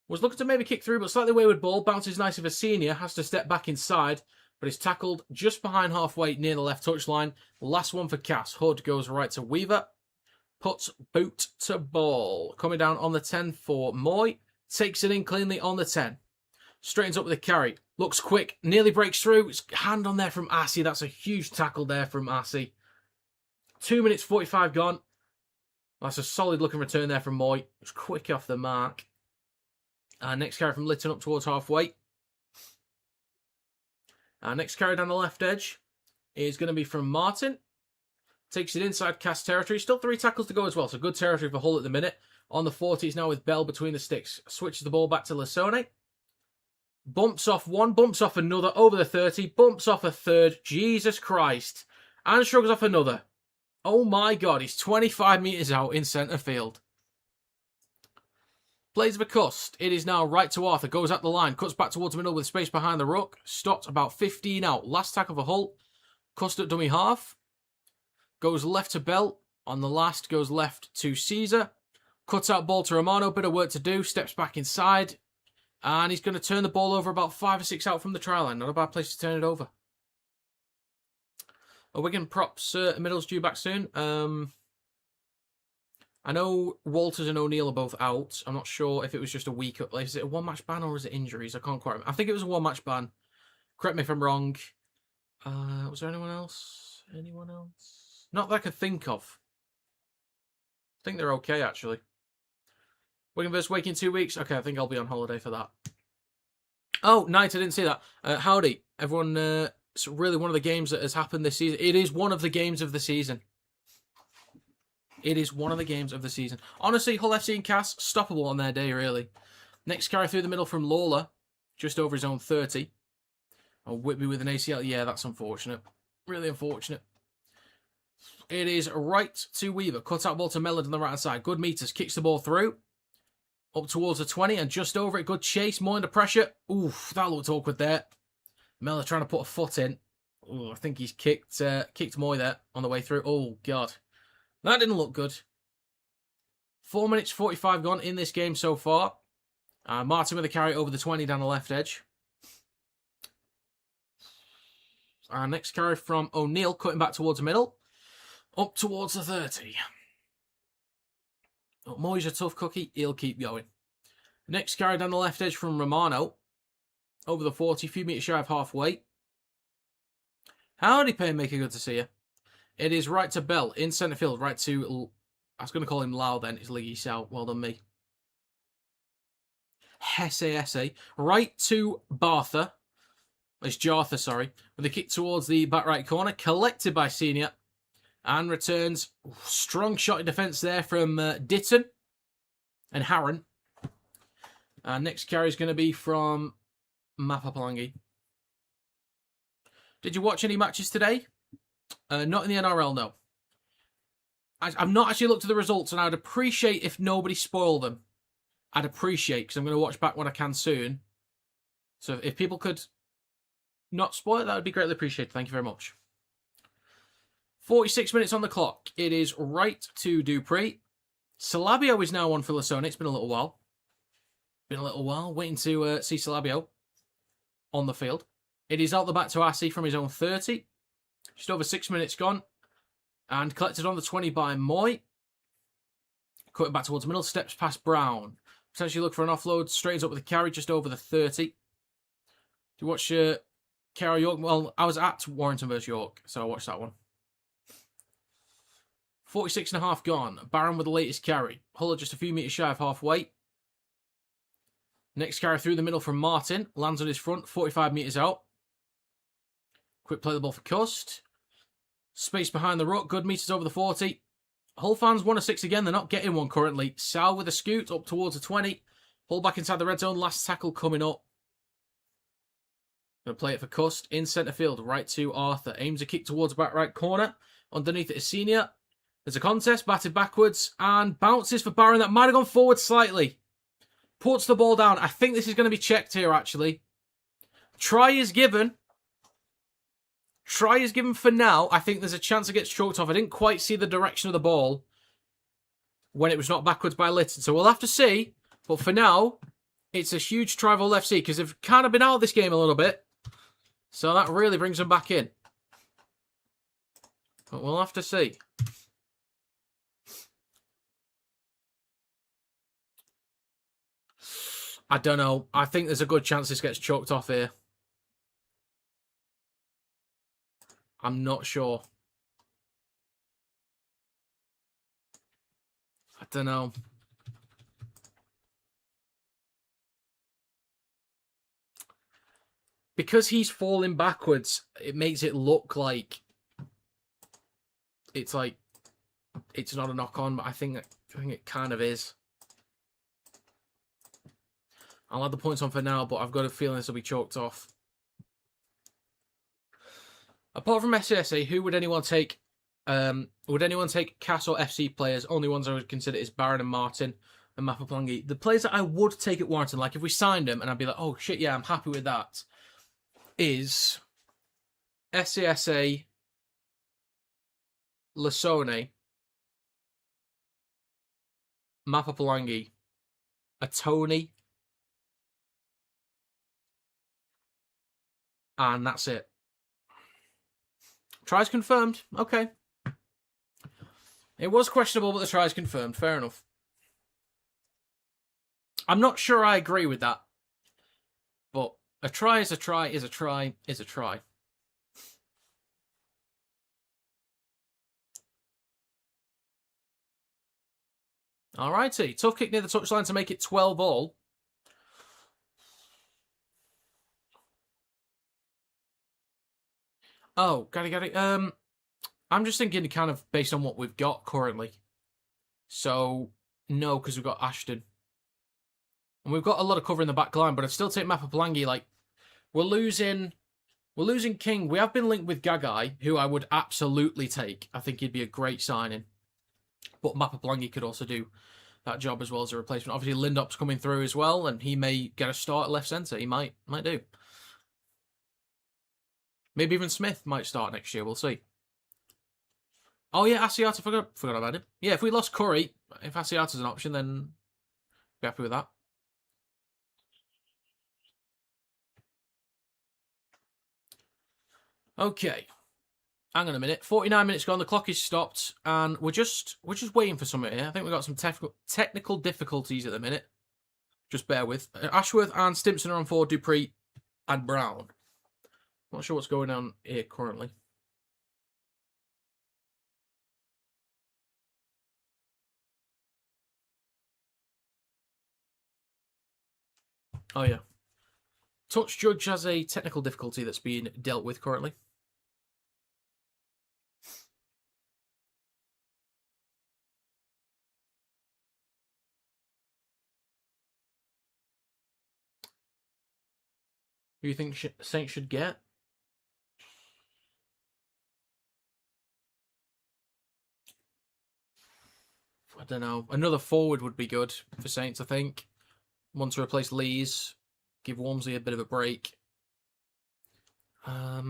Was looking to maybe kick through, but slightly wayward ball. Bounces nicely for Senior. Has to step back inside. But is tackled just behind halfway near the left touchline. Last one for Cass. Hood goes right to Weaver. Puts boot to ball. Coming down on the 10 for Moy. Takes it in cleanly on the 10. Straightens up with a carry. Looks quick. Nearly breaks through. It's hand on there from Assy. That's a huge tackle there from Assy. 2 minutes 45 gone. That's a solid looking return there from Moy. It's quick off the mark. Next carry from Litton up towards halfway. Next carry down the left edge is going to be from Martin. Takes it inside Cass territory. Still 3 tackles to go as well. So good territory for Hull at the minute. On the 40s now with Bell between the sticks. Switches the ball back to Lasone. Bumps off one. Bumps off another. Over the 30. Bumps off a third. Jesus Christ. And shrugs off another. Oh my God. He's 25 metres out in centre field. Plays of a Cust. It is now right to Arthur. Goes up the line. Cuts back towards the middle with space behind the ruck. Stopped about 15 out. Last tackle for Hull. Cust at dummy half. Goes left to Bell. On the last, goes left to Caesar. Cuts out ball to Romano. Bit of work to do. Steps back inside. And he's going to turn the ball over about 5 or 6 out from the try line. Not a bad place to turn it over. Wigan props middle's due back soon. I I know Walters and O'Neill are both out. I'm not sure if it was just a week. Like, is it a one-match ban or is it injuries? I can't quite remember. I think it was a one-match ban. Correct me if I'm wrong. Was there anyone else? Anyone else? Not that I could think of. I think they're okay, actually. Wigan vs. Wake in 2 weeks. Okay, I think I'll be on holiday for that. Oh, Knight, I didn't see that. Howdy, everyone. It's really one of the games that has happened this season. It is one of the games of the season. It is one of the games of the season. Honestly, Hull FC and Cass, stoppable on their day, really. Next carry through the middle from Lawler, just over his own 30. Oh, Whitby with an ACL. Yeah, that's unfortunate. Really unfortunate. It is right to Weaver. Cut out ball to Mellon on the right-hand side. Good meters. Kicks the ball through. Up towards the 20 and just over it. Good chase. More under pressure. Oof, that looked awkward there. Mellor trying to put a foot in. Ooh, I think he's kicked Moy there on the way through. Oh, God. That didn't look good. 4 minutes 45 gone in this game so far. Martin with a carry over the 20 down the left edge. Our next carry from O'Neill, cutting back towards the middle. Up towards the 30. Oh, Moy's a tough cookie. He'll keep going. Next carry down the left edge from Romano. Over the 40, a few metres shy of halfway. Howdy, Painmaker, good to see you. It is right to Bell, in centre field, right to... I was going to call him Lau then, it's Liggy South. Well done, me. Hesse. Right to Bartha. It's Jartha, sorry. With a kick towards the back right corner. Collected by Senior. And returns. Strong shot in defence there from Ditton. And Harron. Next carry is going to be from Mapapalangi. Did you watch any matches today? Not in the NRL, no. I've not actually looked at the results, and I'd appreciate if nobody spoiled them. I'd appreciate, because I'm going to watch back when I can soon. So if people could not spoil it, that would be greatly appreciated. Thank you very much. 46 minutes on the clock. It is right to Dupree. Salabio is now on for Lasone. It's been a little while. Waiting to see Salabio on the field. It is out the back to Assey from his own 30. Just over 6 minutes gone. And collected on the 20 by Moy. Cutting back towards the middle. Steps past Brown. Potentially look for an offload. Straightens up with a carry just over the 30. Do you watch Carroll York? Well, I was at Warrington vs York, so I watched that one. 46 and a half gone. Barron with the latest carry. Hull just a few metres shy of halfway. Next carry through the middle from Martin. Lands on his front, 45 metres out. Quick play the ball for Cust. Space behind the ruck. Good meters over the 40. Hull fans 1 of 6 again. They're not getting one currently. Sal with a scoot up towards the 20. Hull back inside the red zone. Last tackle coming up. Going to play it for Cust. In centre field. Right to Arthur. Aims a kick towards back right corner. Underneath it is Senior. There's a contest. Batted backwards. And bounces for Barron. That might have gone forward slightly. Puts the ball down. I think this is going to be checked here, actually. Try is given. Try is given for now. I think there's a chance it gets choked off. I didn't quite see the direction of the ball when it was knocked backwards by Litton. So we'll have to see. But for now, it's a huge try for FC because they've kind of been out of this game a little bit. So that really brings them back in. But we'll have to see. I don't know. I think there's a good chance this gets choked off here. I'm not sure. I don't know. Because he's falling backwards, it makes it look like it's not a knock-on, but I think it kind of is. I'll add the points on for now, but I've got a feeling this will be choked off. Apart from SCSA, who would anyone take? Would anyone take Cass or FC players? Only ones I would consider is Barron and Martin and Mapaplangi. The players that I would take at Warrington, like if we signed them and I'd be like, oh shit, yeah, I'm happy with that, is SCSA, Lasone, Mapaplangi, a Tony, and that's it. Tries confirmed. Okay. It was questionable, but the try is confirmed. Fair enough. I'm not sure I agree with that. But a try is a try is a try is a try. Alrighty. Tough kick near the touchline to make it 12 all. Oh, got it. I'm just thinking kind of based on what we've got currently. So, no, because we've got Ashton. And we've got a lot of cover in the back line, but I'd still take Mapapalangi. Like, we're losing King. We have been linked with Gagai, who I would absolutely take. I think he'd be a great signing. But Mapapalangi could also do that job as well as a replacement. Obviously, Lindop's coming through as well, and he may get a start at left centre. He might do. Maybe even Smith might start next year. We'll see. Oh, yeah, Asiata. Forgot about him. Yeah, if we lost Curry, if Asiata's an option, then be happy with that. Okay. Hang on a minute. 49 minutes gone. The clock is stopped, and we're just waiting for something here. I think we've got some technical difficulties at the minute. Just bear with. Ashworth and Stimpson are on 4, Dupree and Brown. Not sure what's going on here currently. Oh, yeah. Touch Judge has a technical difficulty that's being dealt with currently. Who do you think Saints should get? I don't know. Another forward would be good for Saints, I think. Want to replace Lees. Give Walmsley a bit of a break. I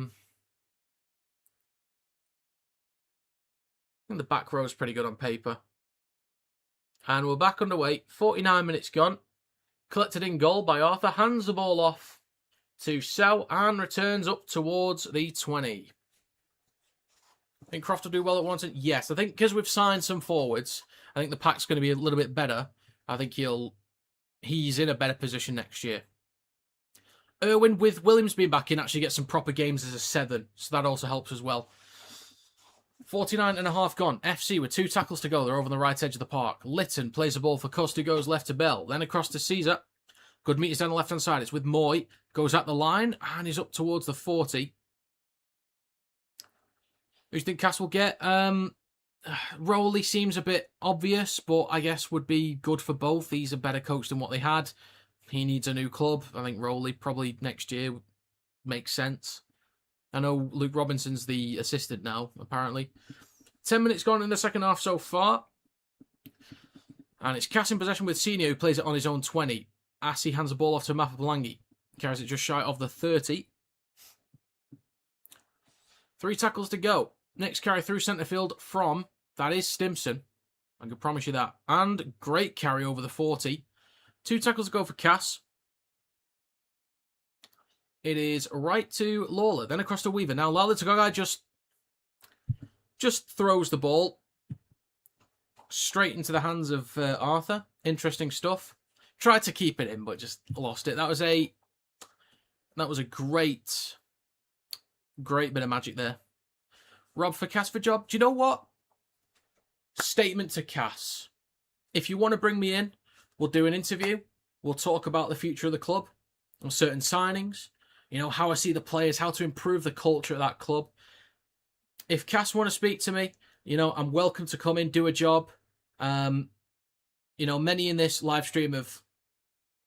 think the back row is pretty good on paper. And we're back underway. 49 minutes gone. Collected in goal by Arthur. Hands the ball off to Sell and returns up towards the 20. I think Croft will do well at once. Yes, I think because we've signed some forwards, I think the pack's going to be a little bit better. I think he's in a better position next year. Irwin, with Williams being back in, actually gets some proper games as a 7, so that also helps as well. 49 and a half gone. FC with 2 tackles to go. They're over on the right edge of the park. Lytton plays the ball for Cust, who goes left to Bell. Then across to Caesar. Good meters down the left-hand side. It's with Moy. Goes at the line, and he's up towards the 40. Who do you think Cass will get? Rowley seems a bit obvious, but I guess would be good for both. He's a better coach than what they had. He needs a new club. I think Rowley probably next year makes sense. I know Luke Robinson's the assistant now, apparently. 10 minutes gone in the second half so far. And it's Cass in possession with Senior, who plays it on his own 20. Assi hands the ball off to Mapapalangi. Carries it just shy of the 30. 3 tackles to go. Next carry through centre field from, that is Stimson. I can promise you that. And great carry over the 40. 2 tackles to go for Cass. It is right to Lawler, then across to Weaver. Now Lala Tagagai just throws the ball straight into the hands of Arthur. Interesting stuff. Tried to keep it in, but just lost it. That was a great bit of magic there. Rob for Cass for job. Do you know what? Statement to Cass. If you want to bring me in, we'll do an interview. We'll talk about the future of the club and certain signings. You know, how I see the players, how to improve the culture at that club. If Cass want to speak to me, you know, I'm welcome to come in, do a job. You know, many in this live stream have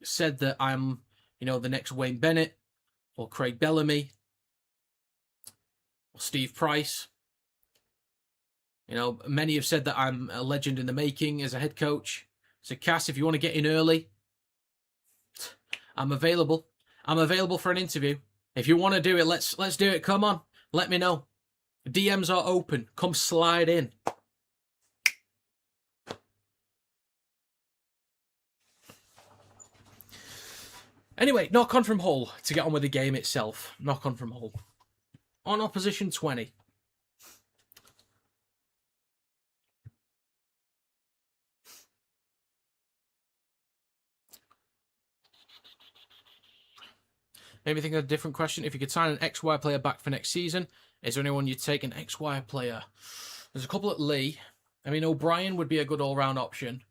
said that I'm, you know, the next Wayne Bennett or Craig Bellamy or Steve Price. You know, many have said that I'm a legend in the making as a head coach. So Cass, if you want to get in early, I'm available. I'm available for an interview. If you want to do it, let's do it. Come on. Let me know. DMs are open. Come slide in. Anyway, knock on from Hull to get on with the game itself. Knock on from Hull. On opposition 20. Maybe think of a different question. If you could sign an XY player back for next season, is there anyone you'd take an XY player? There's a couple at Lee. I mean, O'Brien would be a good all-round option.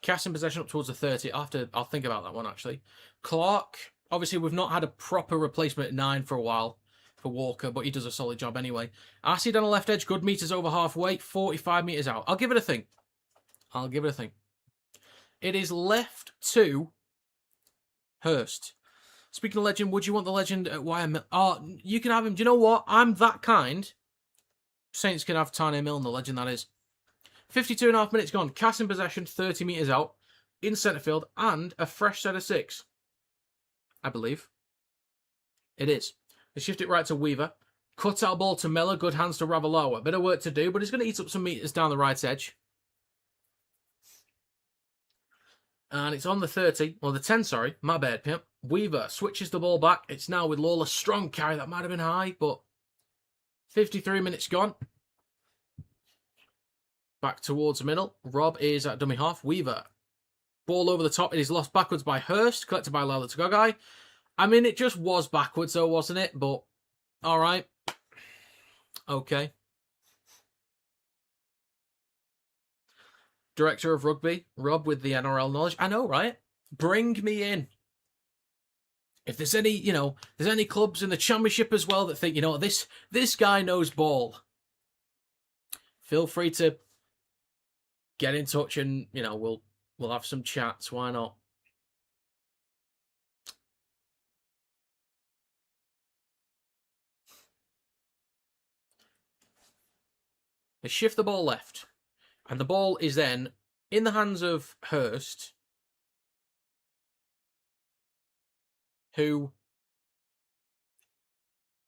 Cass in possession up towards the 30. I'll think about that one, actually. Clark, obviously, we've not had a proper replacement at 9 for a while for Walker, but he does a solid job anyway. Arcee down the left edge, good meters over halfway, 45 meters out. I'll give it a think. It is left to Hurst. Speaking of legend, would you want the legend at Wire? Oh, you can have him. Do you know what? I'm that kind. Saints can have Tane Milne, the legend that is. 52.5 minutes gone. Cass in possession, 30 metres out, in centre field, and a fresh set of 6. I believe. It is. They shift it right to Weaver. Cut out ball to Miller. Good hands to Ravalawa. Bit of work to do, but he's going to eat up some metres down the right edge. And it's on the 30. Well, the 10, sorry. My bad, Pimp. Weaver switches the ball back. It's now with Lawler. Strong carry. That might have been high, but 53 minutes gone. Back towards the middle. Rob is at dummy half. Weaver. Ball over the top. It is lost backwards by Hurst. Collected by Lala Togogai. I mean, it just was backwards though, wasn't it? But, alright. Okay. Director of Rugby. Rob with the NRL knowledge. I know, right? Bring me in. If there's any, there's any clubs in the championship as well that think, this guy knows ball. Feel free to get in touch and, we'll have some chats. Why not? They shift the ball left. And the ball is then in the hands of Hurst, who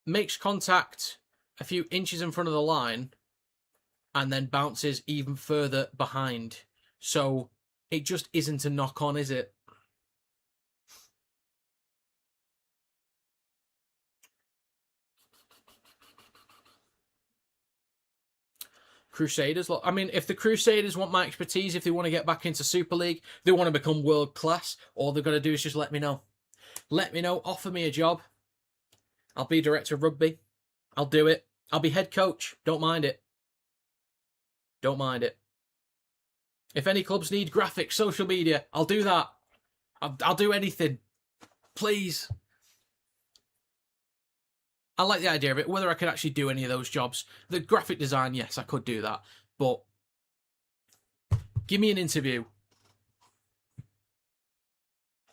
makes contact a few inches in front of the line and then bounces even further behind. So it just isn't a knock-on, is it? Crusaders. Look, I mean, if the Crusaders want my expertise, if they want to get back into Super League, they want to become world class, all they've got to do is just let me know. Let me know. Offer me a job. I'll be director of rugby. I'll do it. I'll be head coach. Don't mind it. Don't mind it. If any clubs need graphics, social media, I'll do that. I'll do anything. Please. I like the idea of it. Whether I could actually do any of those jobs. The graphic design, yes, I could do that. But give me an interview.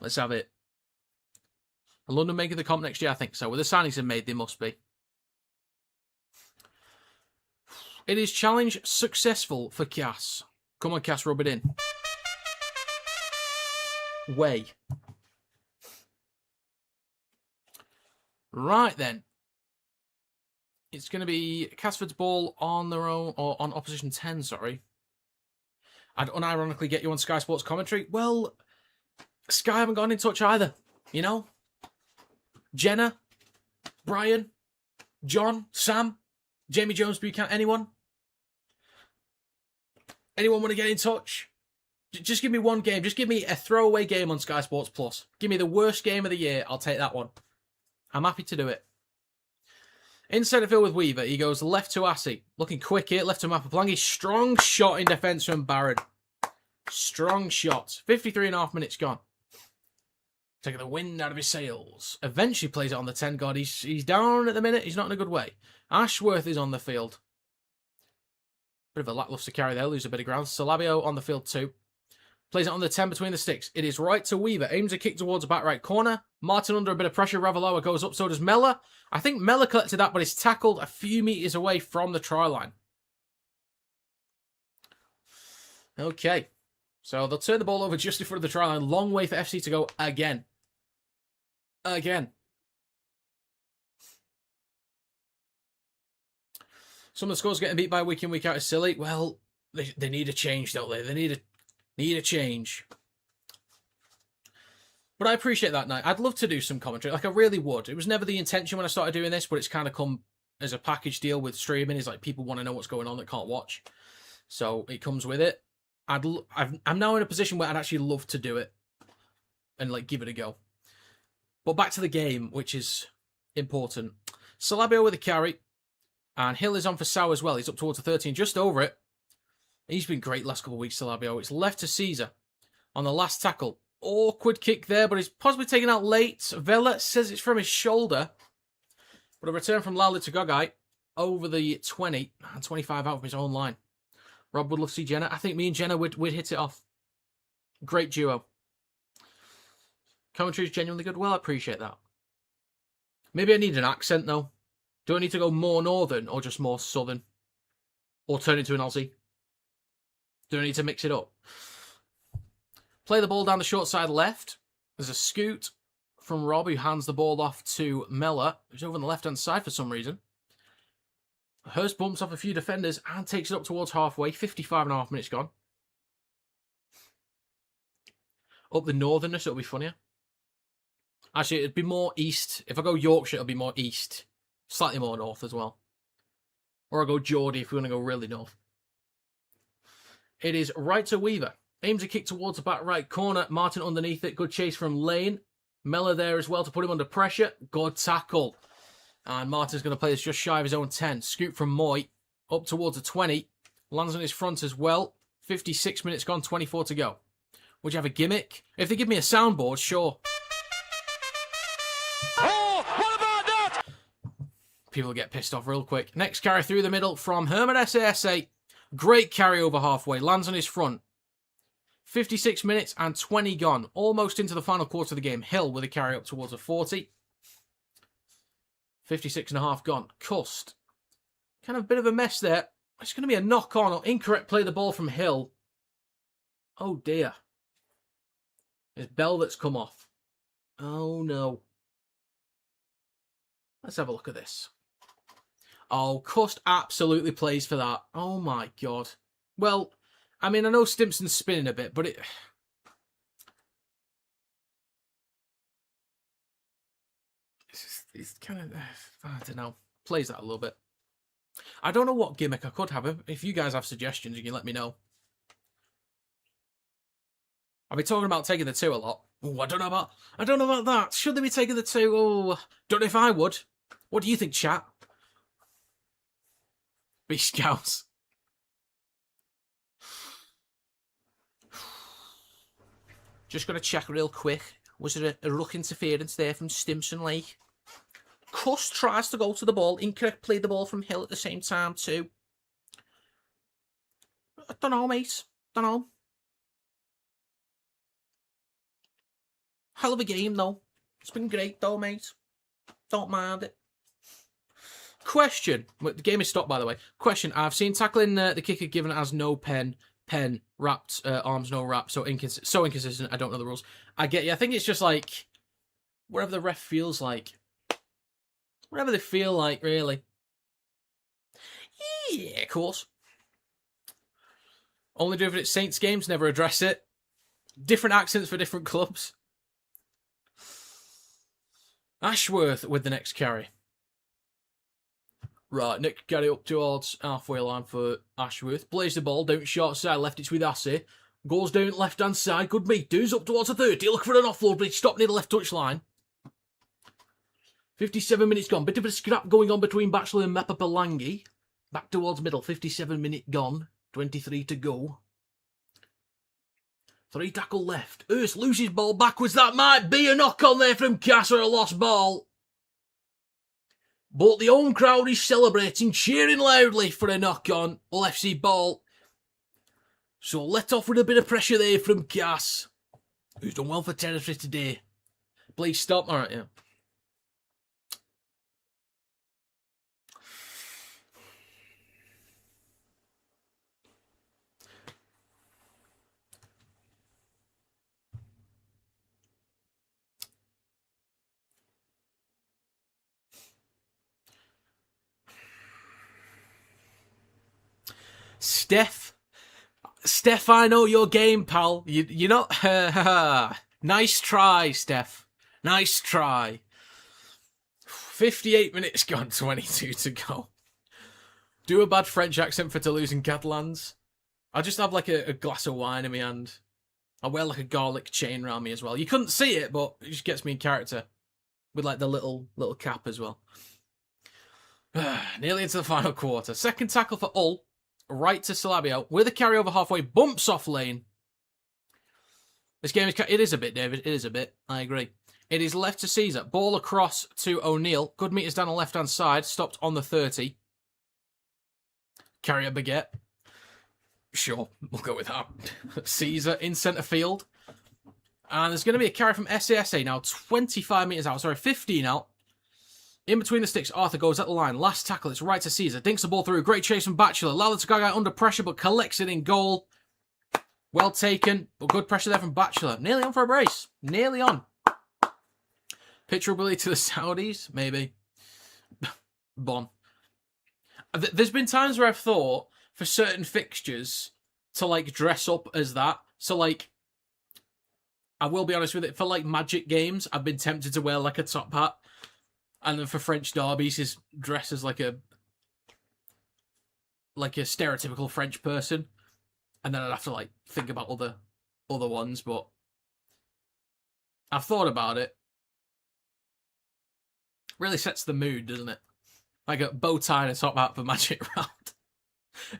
Let's have it. Are London making the comp next year? I think so. With the signings have made, they must be. It is challenge successful for Cass. Come on, Cass, rub it in. Way. Right then. It's going to be Casford's ball on their own, or on opposition 10, sorry. I'd unironically get you on Sky Sports commentary. Well, Sky haven't gone in touch either, Jenna, Brian, John, Sam, Jamie Jones, Buchanan, anyone? Anyone want to get in touch? Just give me one game. Just give me a throwaway game on Sky Sports Plus. Give me the worst game of the year. I'll take that one. I'm happy to do it. In centre field with Weaver, he goes left to Arcee. Looking quick here, left to Mapaplangi. Strong shot in defence from Barron. Strong shot. 53.5 minutes gone. Taking the wind out of his sails. Eventually plays it on the 10. God, he's down at the minute. He's not in a good way. Ashworth is on the field. Bit of a lacklustre carry there. Lose a bit of ground. Salabio on the field too. Plays it on the 10 between the sticks. It is right to Weaver. Aims a kick towards the back right corner. Martin under a bit of pressure. Ravalawa goes up. So does Mellor. I think Mellor collected that, but he's tackled a few metres away from the try line. Okay. So they'll turn the ball over just in front of the try line. Long way for FC to go again. Again. Some of the scores getting beat by week in, week out is silly. Well, they need a change, don't they? They need a change. But I appreciate that night. I'd love to do some commentary. Like, I really would. It was never the intention when I started doing this, but it's kind of come as a package deal with streaming. It's like people want to know what's going on that can't watch. So it comes with it. I'm now in a position where I'd actually love to do it. and like give it a go. But back to the game, which is important. Salabio with a carry, and Hill is on for Sow as well. He's up towards the 13, just over it. He's been great last couple of weeks, Salabio. It's left to Caesar on the last tackle. Awkward kick there, but he's possibly taken out late. Vela says it's from his shoulder. But a return from Lally to Gogai over the 20 and 25 out of his own line. Rob would love to see Jenna. I think me and Jenna would hit it off. Great duo. Commentary is genuinely good. Well, I appreciate that. Maybe I need an accent, though. Do I need to go more northern or just more southern? Or turn into an Aussie? Do I need to mix it up? Play the ball down the short side left. There's a scoot from Rob, who hands the ball off to Mella, who's over on the left-hand side for some reason. Hurst bumps off a few defenders and takes it up towards halfway. 55.5 minutes gone. Up the northerness, it'll be funnier. Actually, it'd be more east. If I go Yorkshire, it'll be more east. Slightly more north as well. Or I'll go Geordie if we want to go really north. It is right to Weaver. Aims a kick towards the back right corner. Martin underneath it. Good chase from Lane. Mella there as well to put him under pressure. Good tackle. And Martin's going to play this just shy of his own 10. Scoop from Moy. Up towards the 20. Lands on his front as well. 56 minutes gone, 24 to go. Would you have a gimmick? If they give me a soundboard, sure. Oh, what about that? People get pissed off real quick. Next carry through the middle from Herman SASA. Great carry over halfway. Lands on his front. 56 minutes and 20 gone. Almost into the final quarter of the game. Hill with a carry up towards a 40. 56.5 gone. Cust. Kind of a bit of a mess there. It's going to be a knock on or incorrect play the ball from Hill. Oh dear. It's Bell that's come off. Oh no. Let's have a look at this. Oh, Cust absolutely plays for that. Oh my god. Well, I mean, I know Stimpson's spinning a bit, but it's kind of, I don't know, plays that a little bit. I don't know what gimmick I could have. If you guys have suggestions, you can let me know. I've been talking about taking the 2 a lot. Oh, I don't know about that. Should they be taking the 2? Oh, don't know if I would. What do you think, chat? Be Scouts. Just got to check real quick. Was there a ruck interference there from Stimpson Lake? Cust tries to go to the ball. Incorrect play the ball from Hill at the same time too. I don't know, mate. Don't know. Hell of a game, though. It's been great, though, mate. Don't mind it. Question. The game is stopped, by the way. Question. I've seen tackling the kicker given as no pen, wrapped, arms no wrap, so inconsistent. I don't know the rules. I get you. I think it's just like whatever the ref feels like. Whatever they feel like, really. Yeah, of course. Only do if it's Saints games, never address it. Different accents for different clubs. Ashworth with the next carry. Right, next carry up towards halfway line for Ashworth. Plays the ball down short side left. It's with Assey. Goes down left hand side. Good meet. Does up towards the 30. Look for an offload, but it's stopped near the left touch line. 57 minutes gone. Bit of a scrap going on between Batchelor and Mepapalangi. Back towards middle. 57 minute gone. 23 to go. 3 tackle left. Hurst loses ball backwards. That might be a knock on there from Cass or a lost ball. But the home crowd is celebrating, cheering loudly for a knock on. Hull FC ball. So let off with a bit of pressure there from Cass, who's done well for territory today. Please stop. All right, yeah. Steph, I know your game, pal. You're not... Nice try, Steph. Nice try. 58 minutes gone, 22 to go. Do a bad French accent for Toulouse and Catalans. I'll just have like a glass of wine in my hand. I wear like a garlic chain around me as well. You couldn't see it, but it just gets me in character. With like the little cap as well. Nearly into the final quarter. Second tackle for Hull. Right to Salabio. With a carry over halfway. Bumps off lane. This game is... It is a bit, David. It is a bit. I agree. It is left to Caesar. Ball across to O'Neill. Good meters down the left-hand side. Stopped on the 30. Carry a baguette. Sure, we'll go with that. Caesar in centre field. And there's going to be a carry from SASA now. 25 metres out. Sorry, 15 out. In between the sticks, Arthur goes at the line. Last tackle, it's right to Caesar. Dinks the ball through. Great chase from Batchelor. Lala Tagaga under pressure, but collects it in goal. Well taken, but good pressure there from Batchelor. Nearly on for a brace. Nearly on. Pitch ability to the Saudis? Maybe. Bon. There's been times where I've thought, for certain fixtures, to, like, dress up as that. So, like, I will be honest with it, for, like, Magic games, I've been tempted to wear, like, a top hat. And then for French derbies, is dress as, like a stereotypical French person. And then I'd have to, like, think about other ones, but I've thought about it. Really sets the mood, doesn't it? Like a bow tie and a top hat for Magic round.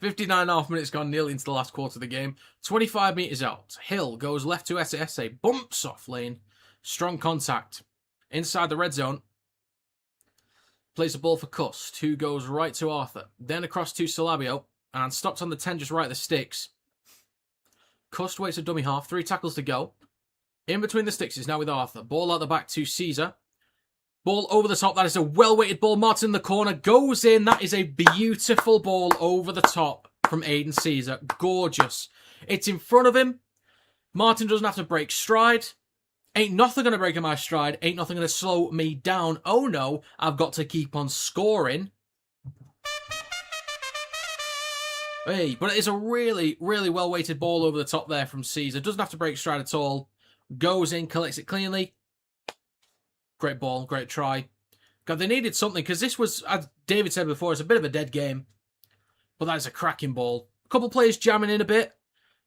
59.5 minutes gone, nearly into the last quarter of the game. 25 metres out. Hill goes left to SASA. Bumps off lane. Strong contact. Inside the red zone. Plays the ball for Cust, who goes right to Arthur. Then across to Salabio. And stops on the 10 just right at the sticks. Cust waits a dummy half. 3 tackles to go. In between the sticks is now with Arthur. Ball out the back to Caesar. Ball over the top. That is a well-weighted ball. Martin in the corner. Goes in. That is a beautiful ball over the top from Aiden Caesar. Gorgeous. It's in front of him. Martin doesn't have to break stride. Ain't nothing going to break in my stride. Ain't nothing going to slow me down. Oh no, I've got to keep on scoring. Hey, but it is a really, really well-weighted ball over the top there from Caesar. Doesn't have to break stride at all. Goes in, collects it cleanly. Great ball, great try. God, they needed something, because this was, as David said before, it's a bit of a dead game. But that is a cracking ball. A couple players jamming in a bit.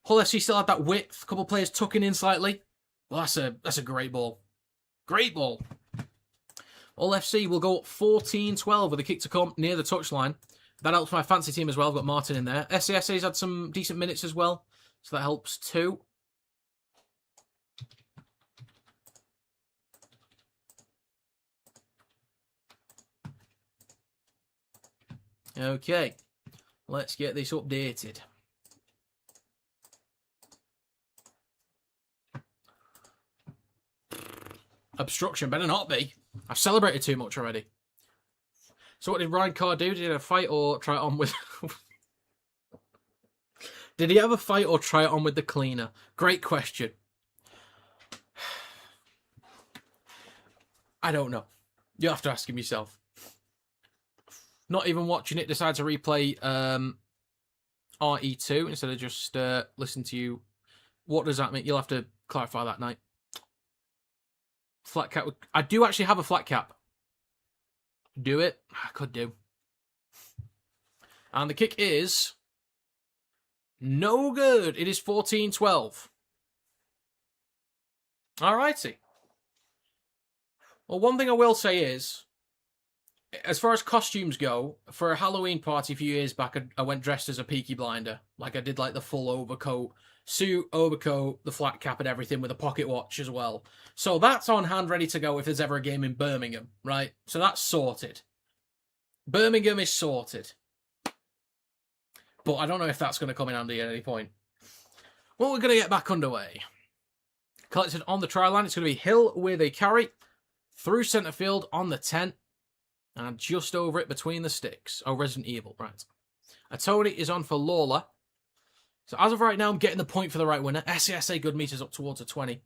Hull FC still had that width. A couple players tucking in slightly. Well, that's a great ball. Great ball. Hull FC will go 14-12 with a kick to come near the touchline. That helps my fancy team as well. I've got Martin in there. SASA's had some decent minutes as well, so that helps too. Okay, let's get this updated. Obstruction better not be. I've celebrated too much already. So what did Ryan Carr do? Did he have a fight or try it on with... Did he have a fight or try it on with the cleaner? Great question. I don't know. You'll have to ask him yourself. Not even watching it, decide to replay RE2 instead of just listen to you. What does that mean? You'll have to clarify that night. Flat cap. I do actually have a flat cap. Do it? I could do. And the kick is no good. It is 14-12. Alrighty. Well, one thing I will say is, as far as costumes go, for a Halloween party a few years back, I went dressed as a Peaky Blinder. Like, I did, like, the full overcoat, suit, overcoat, the flat cap and everything with a pocket watch as well. So that's on hand, ready to go if there's ever a game in Birmingham, right? So that's sorted. Birmingham is sorted. But I don't know if that's going to come in handy at any point. Well, we're going to get back underway. Collected on the try line. It's going to be Hill with a carry. Through centre field on the 10. And just over it between the sticks. Oh, Resident Evil, right. A Tony is on for Lawler. So as of right now, I'm getting the point for the right winner. SASA good meters up towards a 20.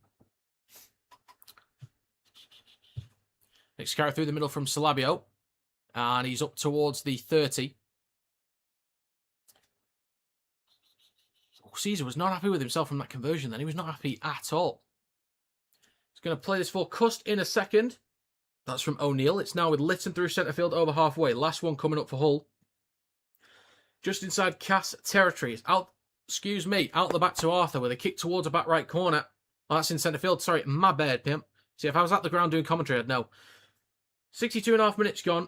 Next carry through the middle from Salabio. And he's up towards the 30. Oh, Caesar was not happy with himself from that conversion then. He was not happy at all. He's going to play this for Cust in a second. That's from O'Neill. It's now with Lytton through centre field over halfway. Last one coming up for Hull. Just inside Cass territory. It's out Excuse me. Out the back to Arthur with a kick towards the back right corner. Oh, that's in centre field. Sorry, my bad, Pimp. See, if I was at the ground doing commentary, I'd know. 62.5 minutes gone.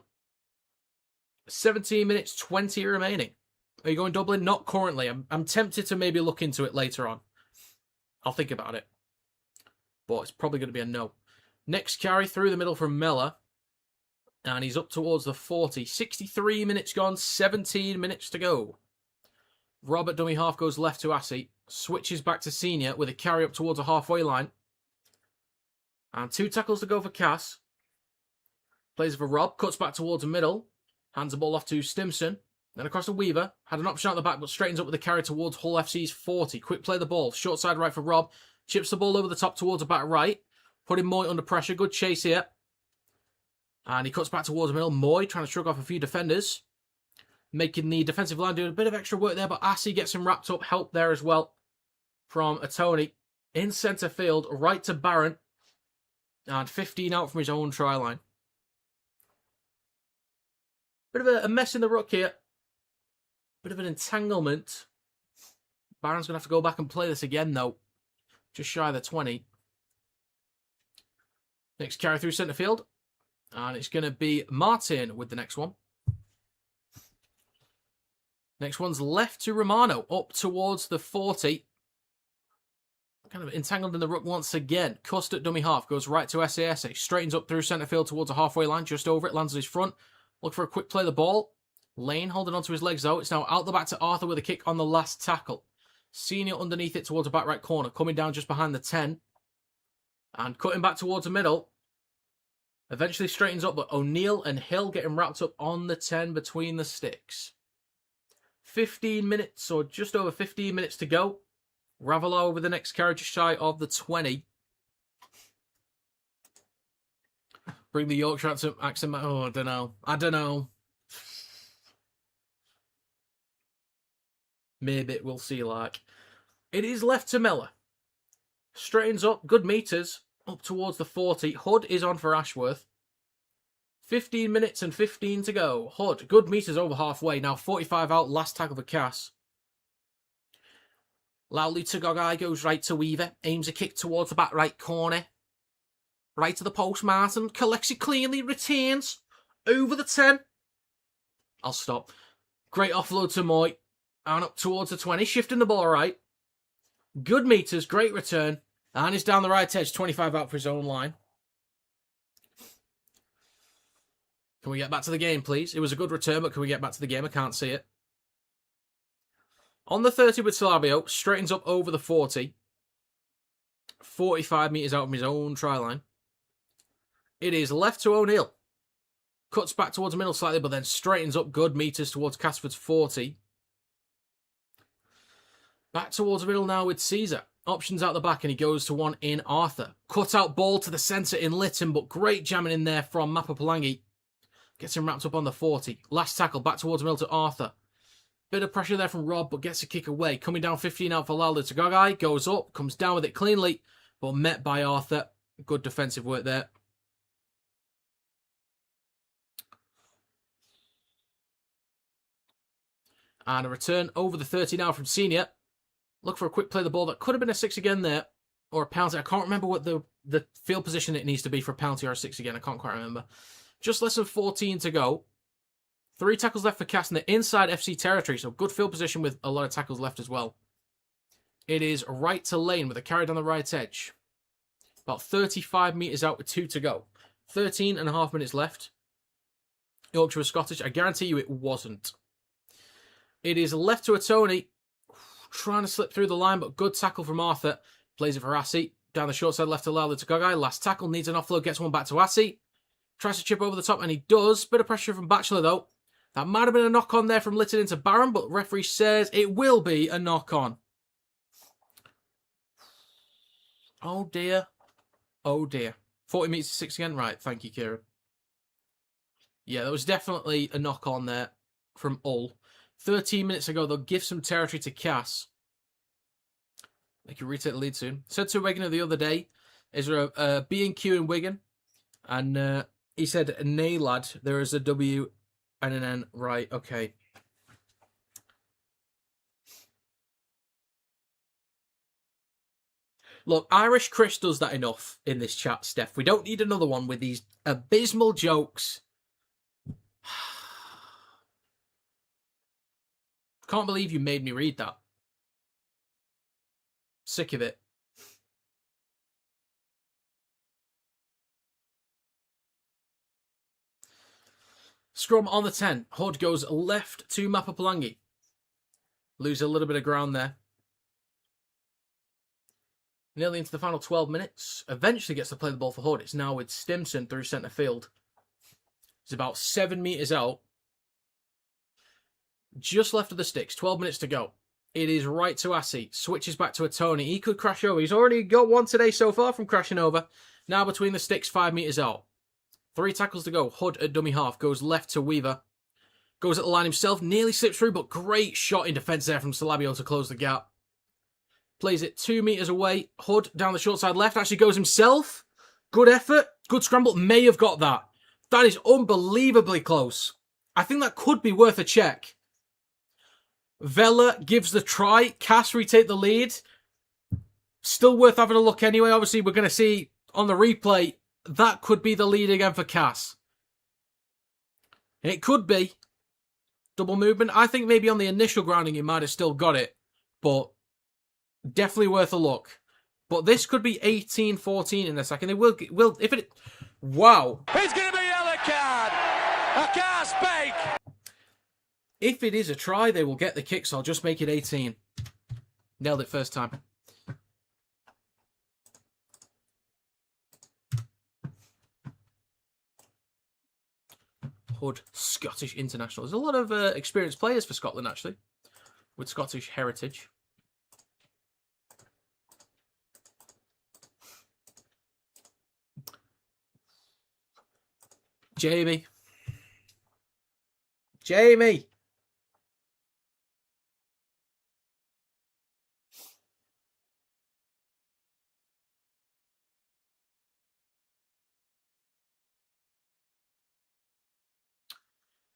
17 minutes 20 remaining. Are you going Dublin? Not currently. I'm tempted to maybe look into it later on. I'll think about it. But it's probably going to be a no. Next carry through the middle from Mella. And he's up towards the 40. 63 minutes gone. 17 minutes to go. Robert dummy half goes left to Assey. Switches back to Senior with a carry up towards the halfway line. And 2 tackles to go for Cass. Plays for Rob. Cuts back towards the middle. Hands the ball off to Stimson. Then across to Weaver. Had an option out the back, but straightens up with a carry towards Hull FC's 40. Quick play the ball. Short side right for Rob. Chips the ball over the top towards the back right. Putting Moy under pressure. Good chase here. And he cuts back towards the middle. Moy trying to shrug off a few defenders. Making the defensive line do a bit of extra work there, but Assey gets him wrapped up. Help there as well from Tony. In centre field, right to Barron. And 15 out from his own try line. Bit of a mess in the ruck here. Bit of an entanglement. Barron's going to have to go back and play this again, though. Just shy of the 20. Next carry through centre field. And it's going to be Martin with the next one. Next one's left to Romano. Up towards the 40. Kind of entangled in the ruck once again. Cust at dummy half. Goes right to SASA. Straightens up through centre field towards the halfway line. Just over it. Lands on his front. Look for a quick play of the ball. Lane holding onto his legs though. It's now out the back to Arthur with a kick on the last tackle. Senior underneath it towards the back right corner. Coming down just behind the 10. And cutting back towards the middle. Eventually straightens up, but O'Neill and Hill getting wrapped up on the 10 between the sticks. 15 minutes, or just over 15 minutes to go. Ravelow with the next carry just shy of the 20. Bring the Yorkshire accent back. Oh, I don't know. Maybe we'll see like. It is left to Miller. Straightens up, good meters, up towards the 40. Hood is on for Ashworth. 15 minutes and 15 to go. Hood, good meters over halfway. Now 45 out, last tackle for Cass. Lowly to Gogai goes right to Weaver. Aims a kick towards the back right corner. Right to the post, Martin. Collects it cleanly, retains. Over the 10. I'll stop. Great offload to Moy. And up towards the 20. Shifting the ball right. Good meters, great return. And he's down the right edge, 25 out for his own line. Can we get back to the game, please? It was a good return, but can we get back to the game? I can't see it. On the 30 with Salabio, straightens up over the 40. 45 metres out from his own try line. It is left to O'Neill. Cuts back towards the middle slightly, but then straightens up good meters towards Castleford's 40. Back towards the middle now with Caesar. Options out the back, and he goes to one in Arthur. Cut out ball to the centre in Lytton, but great jamming in there from Mapapalangi. Gets him wrapped up on the 40. Last tackle, back towards the middle to Arthur. Bit of pressure there from Rob, but gets a kick away. Coming down 15 out for Lalda to Gogai. Goes up, comes down with it cleanly, but met by Arthur. Good defensive work there. And a return over the 30 now from Senior. Look for a quick play of the ball. That could have been a 6 again there. Or a penalty. I can't remember what the field position it needs to be for a penalty or a 6 again. I can't quite remember. Just less than 14 to go. 3 tackles left for Cass in the inside FC territory. So good field position with a lot of tackles left as well. It is right to Lane with a carry down the right edge. About 35 metres out with 2 to go. 13 and a half minutes left. Yorkshire was Scottish. I guarantee you it wasn't. It is left to a Tony. Trying to slip through the line, but good tackle from Arthur. Plays it for Assey. Down the short side left to Lala to Gogai. Last tackle, needs an offload, gets one back to Assey. Tries to chip over the top, and he does. Bit of pressure from Batchelor, though. That might have been a knock-on there from Lytton into Barron, but referee says it will be a knock-on. Oh, dear. Oh, dear. 40 metres to 6 again? Right, thank you, Kieran. Yeah, there was definitely a knock-on there from Hull. 13 minutes ago, they'll give some territory to Cass. They can retake the lead soon. Said to Wigan the other day, is there a B&Q in Wigan? And he said, nay, lad, there is a W and an N. Right, okay. Look, Irish Chris does that enough in this chat, Steph. We don't need another one with these abysmal jokes. Can't believe you made me read that. Sick of it. Scrum on the 10. Hood goes left to Mapapalangi. Lose a little bit of ground there. Nearly into the final 12 minutes. Eventually gets to play the ball for Hood. It's now with Stimson through centre field. He's about 7 metres out. Just left of the sticks. 12 minutes to go. It is right to Assey. Switches back to a Tony. He could crash over. He's already got one today so far from crashing over. Now between the sticks, 5 metres out. 3 tackles to go. Hood at dummy half. Goes left to Weaver. Goes at the line himself. Nearly slips through, but great shot in defence there from Salabio to close the gap. Plays it 2 metres away. Hood down the short side left. Actually goes himself. Good effort. Good scramble. May have got that. That is unbelievably close. I think that could be worth a check. Vela gives the try. Cass retake the lead. Still worth having a look anyway. Obviously, we're going to see on the replay, that could be the lead again for Cass. And it could be. Double movement. I think maybe on the initial grounding, he might have still got it. But definitely worth a look. But this could be 18-14 in a second. It will if it... Wow. It's going to be a yellow card. I can't speak. If it is a try, they will get the kick, so I'll just make it 18. Nailed it first time. Hood, Scottish international. There's a lot of experienced players for Scotland, actually, with Scottish heritage. Jamie.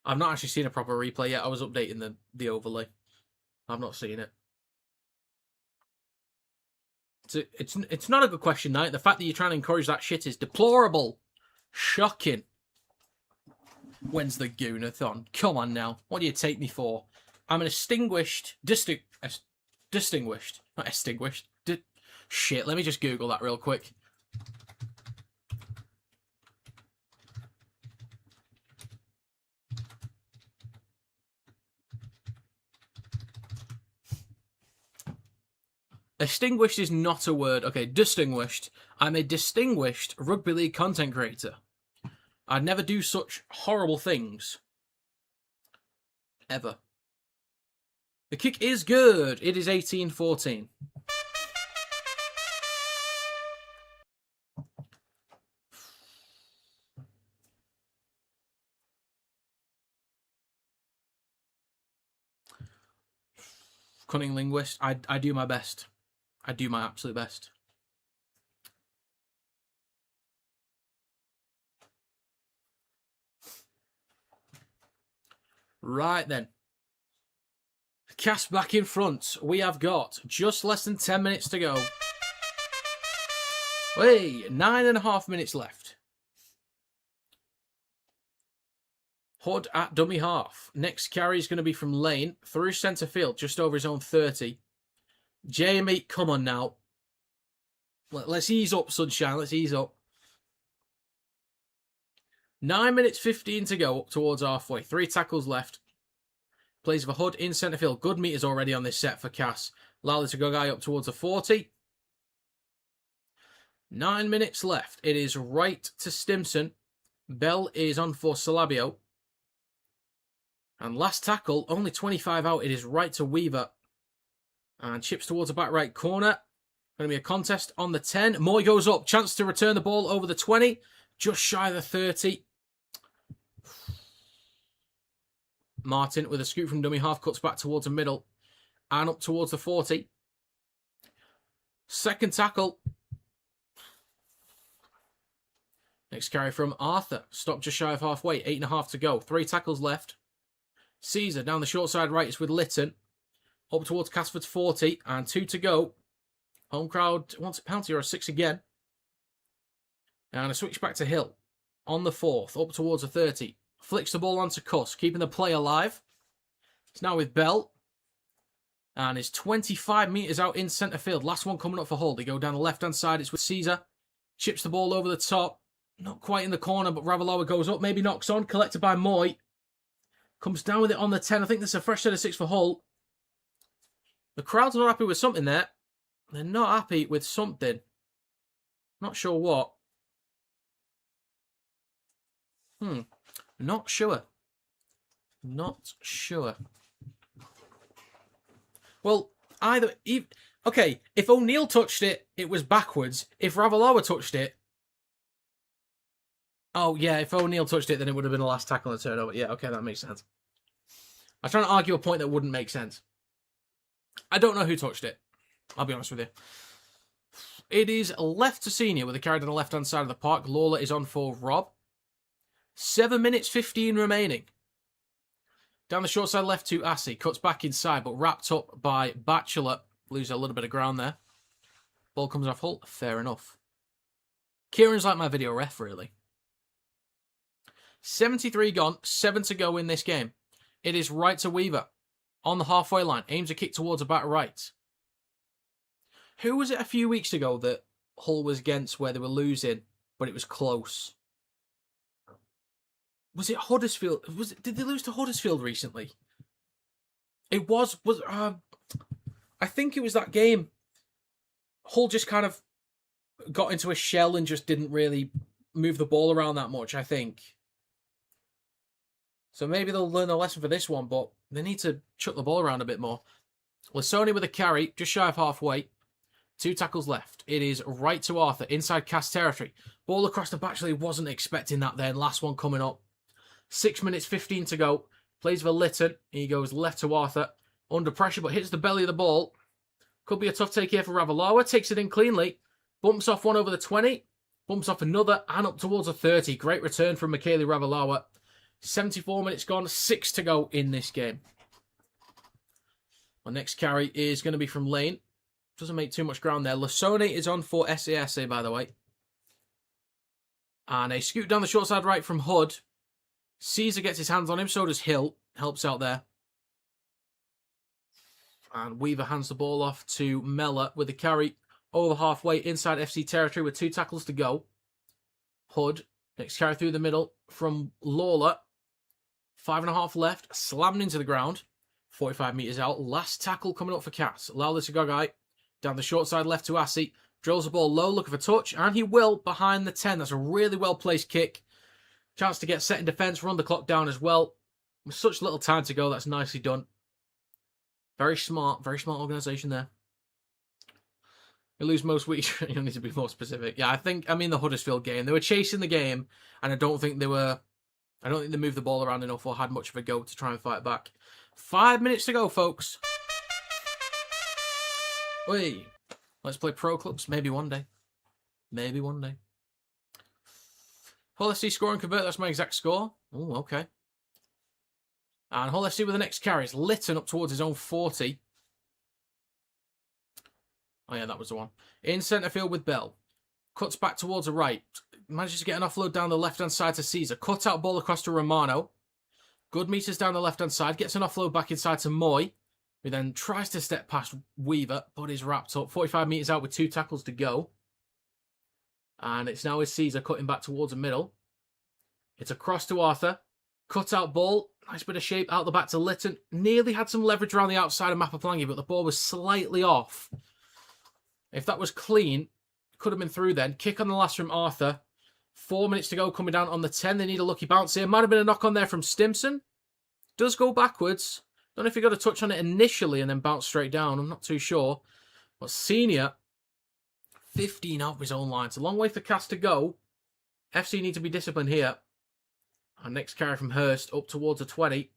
I've not actually seen a proper replay yet. I was updating the overlay. I've not seen it. It's not a good question, Knight. The fact that you're trying to encourage that shit is deplorable. Shocking. When's the Goonathon? Come on now. What do you take me for? I'm an distinguished... Not extinguished. Shit, let me just Google that real quick. Extinguished is not a word. Okay, distinguished. I'm a distinguished rugby league content creator. I'd never do such horrible things. Ever. The kick is good. It is 18-14. Cunning linguist. I do my best. I do my absolute best. Right then. Cass back in front. We have got just less than 10 minutes to go. Hey, 9.5 minutes left. Hood at dummy half. Next carry is going to be from Lane through centre field, just over his own 30. Jamie, come on now. Let's ease up, sunshine. Let's ease up. 9 minutes 15 to go, up towards halfway. 3 tackles left. Plays for Hood in centre field. Good meters already on this set for Cass. Lally to go guy up towards the 40. 9 minutes left. It is right to Stimson. Bell is on for Salabio. And last tackle, only 25 out. It is right to Weaver. And chips towards the back right corner. Going to be a contest on the 10. Moy goes up. Chance to return the ball over the 20. Just shy of the 30. Martin with a scoop from dummy half. Cuts back towards the middle. And up towards the 40. Second tackle. Next carry from Arthur. Stop just shy of halfway. 8.5 to go. 3 tackles left. Caesar down the short side right. It's with Lytton. Up towards Castleford's 40. And 2 to go. Home crowd wants a penalty or a 6 again. And a switch back to Hill. On the 4th, up towards the 30. Flicks the ball onto Cuss, keeping the play alive. It's now with Bell. And it's 25 metres out in centre field. Last one coming up for Hull. They go down the left-hand side. It's with Caesar. Chips the ball over the top. Not quite in the corner, but Ravalawa goes up. Maybe knocks on. Collected by Moy. Comes down with it on the 10. I think there's a fresh set of 6 for Hull. The crowd's not happy with something there. They're not happy with something. Not sure what. Not sure. Not sure. Well, okay, if O'Neill touched it, it was backwards. If Ravalawa touched it... Oh, yeah, if O'Neill touched it, then it would have been the last tackle on the turnover. Yeah, okay, that makes sense. I was trying to argue a point that wouldn't make sense. I don't know who touched it. I'll be honest with you. It is left to Senior with the carry on the left-hand side of the park. Lawler is on for Rob. 7 minutes 15 remaining. Down the short side left to Assey. Cuts back inside, but wrapped up by Batchelor. Loses a little bit of ground there. Ball comes off Hull. Fair enough. Kieran's like my video ref, really. 73 gone. 7 to go in this game. It is right to Weaver. On the halfway line. Aims a kick towards the back right. Who was it a few weeks ago that Hull was against where they were losing, but it was close? Was it Huddersfield? Did they lose to Huddersfield recently? It was I think it was that game. Hull just kind of got into a shell and just didn't really move the ball around that much, I think. So maybe they'll learn a lesson for this one, but they need to chuck the ball around a bit more. Lasoni with a carry, just shy of halfway. 2 tackles left. It is right to Arthur, inside Cass territory. Ball across the back, he wasn't expecting that then. Last one coming up. 6 minutes 15 to go. Plays for Litton. He goes left to Arthur. Under pressure, but hits the belly of the ball. Could be a tough take here for Ravalawa. Takes it in cleanly. Bumps off one over the 20. Bumps off another and up towards the 30. Great return from Michaeli Ravalawa. 74 minutes gone. 6 to go in this game. Our next carry is going to be from Lane. Doesn't make too much ground there. Lasone is on for SASA, by the way. And a scoot down the short side right from Hood. Caesar gets his hands on him, so does Hill. Helps out there. And Weaver hands the ball off to Mella with the carry over halfway inside FC territory with 2 tackles to go. Hood, next carry through the middle from Lawler. 5.5 left, slamming into the ground. 45 metres out. Last tackle coming up for Cass. Lala to Gogai. Down the short side left to Assey. Drills the ball low, looking for touch, and he will behind the 10. That's a really well-placed kick. Chance to get set in defence, run the clock down as well. With such little time to go, that's nicely done. Very smart organisation there. We lose most weeks. You need to be more specific. Yeah, I mean the Huddersfield game. They were chasing the game, and I don't think they moved the ball around enough or had much of a go to try and fight back. 5 minutes to go, folks. Wait. Let's play pro clubs. Maybe one day. Maybe one day. Hull FC score and convert. That's my exact score. Oh, okay. And Hull FC with the next carries. Litton up towards his own 40. Oh, yeah, that was the one. In centre field with Bell. Cuts back towards the right. Manages to get an offload down the left-hand side to Caesar. Cut out ball across to Romano. Good meters down the left-hand side. Gets an offload back inside to Moy. Who then tries to step past Weaver, but is wrapped up. 45 metres out with 2 tackles to go. And it's now with Caesar cutting back towards the middle. It's across to Arthur. Cut out ball. Nice bit of shape out the back to Litton. Nearly had some leverage around the outside of Mapaplangi, but the ball was slightly off. If that was clean, could have been through then. Kick on the last from Arthur. 4 minutes to go coming down on the 10. They need a lucky bounce here. Might have been a knock on there from Stimson. Does go backwards. Don't know if he got a touch on it initially and then bounced straight down. I'm not too sure. But Senior, 15 out of his own line. It's a long way for Cass to go. FC need to be disciplined here. Our next carry from Hurst up towards the 20.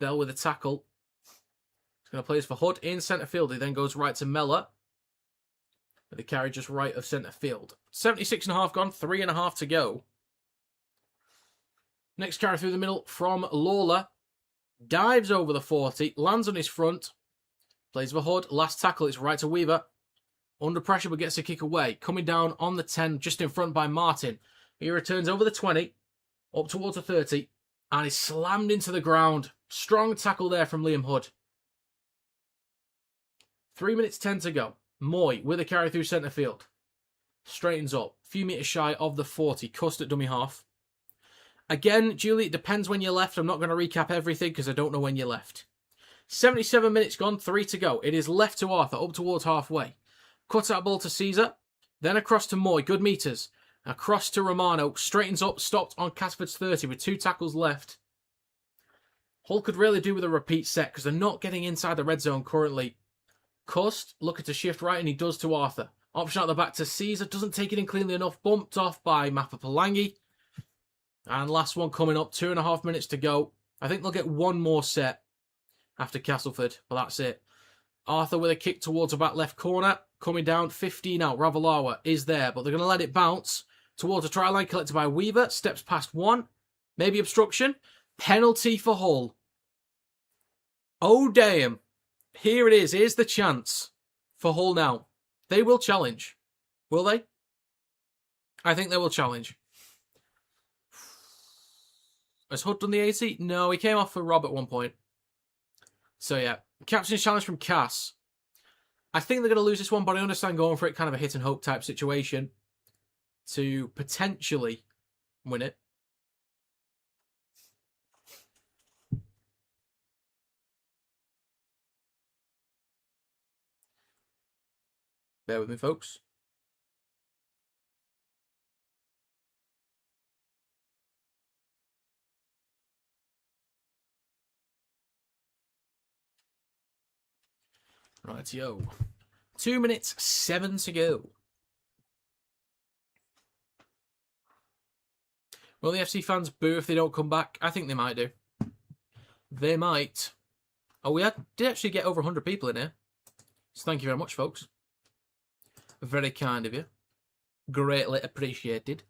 Bell with a tackle. He's going to play this for Hood in centre field. He then goes right to Mella. With the carry just right of centre field. 76.5 gone. 3.5 to go. Next carry through the middle from Lawler. Dives over the 40. Lands on his front. Plays for Hood. Last tackle is right to Weaver. Under pressure, but gets a kick away. Coming down on the 10, just in front by Martin. He returns over the 20, up towards the 30, and is slammed into the ground. Strong tackle there from Liam Hood. 3 minutes 10 to go. Moy with a carry through centre field. Straightens up. A few metres shy of the 40. Cust at dummy half. Again, Julie, it depends when you left. I'm not going to recap everything because I don't know when you left. 77 minutes gone, 3 to go. It is left to Arthur, up towards halfway. Cuts out ball to Caesar. Then across to Moy. Good metres. Across to Romano. Straightens up. Stopped on Castleford's 30 with 2 tackles left. Hull could really do with a repeat set because they're not getting inside the red zone currently. Cust looking to shift right, and he does to Arthur. Option out the back to Caesar. Doesn't take it in cleanly enough. Bumped off by Mapapalangi. And last one coming up. 2.5 minutes to go. I think they'll get one more set after Castleford, but that's it. Arthur with a kick towards the back left corner. Coming down, 15 out. Ravalawa is there, but they're going to let it bounce towards a try line collected by Weaver. Steps past one. Maybe obstruction. Penalty for Hull. Oh, damn. Here it is. Here's the chance for Hull now. They will challenge. Will they? I think they will challenge. Has Hood done the 80? No, he came off for Rob at one point. So yeah, captain's challenge from Cass. I think they're going to lose this one, but I understand going for it, kind of a hit and hope type situation to potentially win it. Bear with me, folks. Rightio. 2 minutes, 7 to go. Will the FC fans boo if they don't come back? I think they might do. They might. Oh, we did actually get over 100 people in here. So thank you very much, folks. Very kind of you. Greatly appreciated.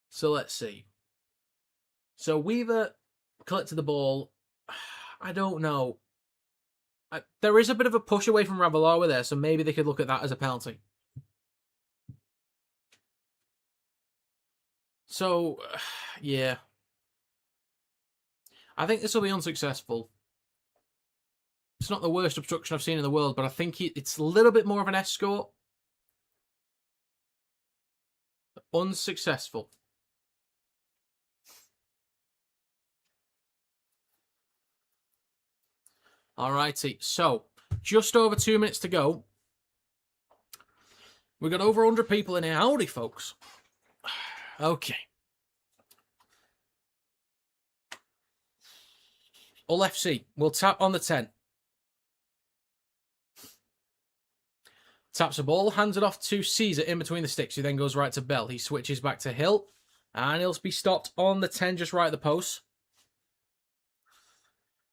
So let's see. So Weaver collected the ball. I don't know. There is a bit of a push away from Ravalawa there, so maybe they could look at that as a penalty. So, yeah. I think this will be unsuccessful. It's not the worst obstruction I've seen in the world, but I think it's a little bit more of an escort. Unsuccessful. Alrighty, so just over 2 minutes to go. We've got over 100 people in here. Howdy, folks. Okay. Hull FC will tap on the 10. Taps the ball, hands it off to Caesar in between the sticks, who then goes right to Bell. He switches back to Hill, and he'll be stopped on the 10 just right at the post.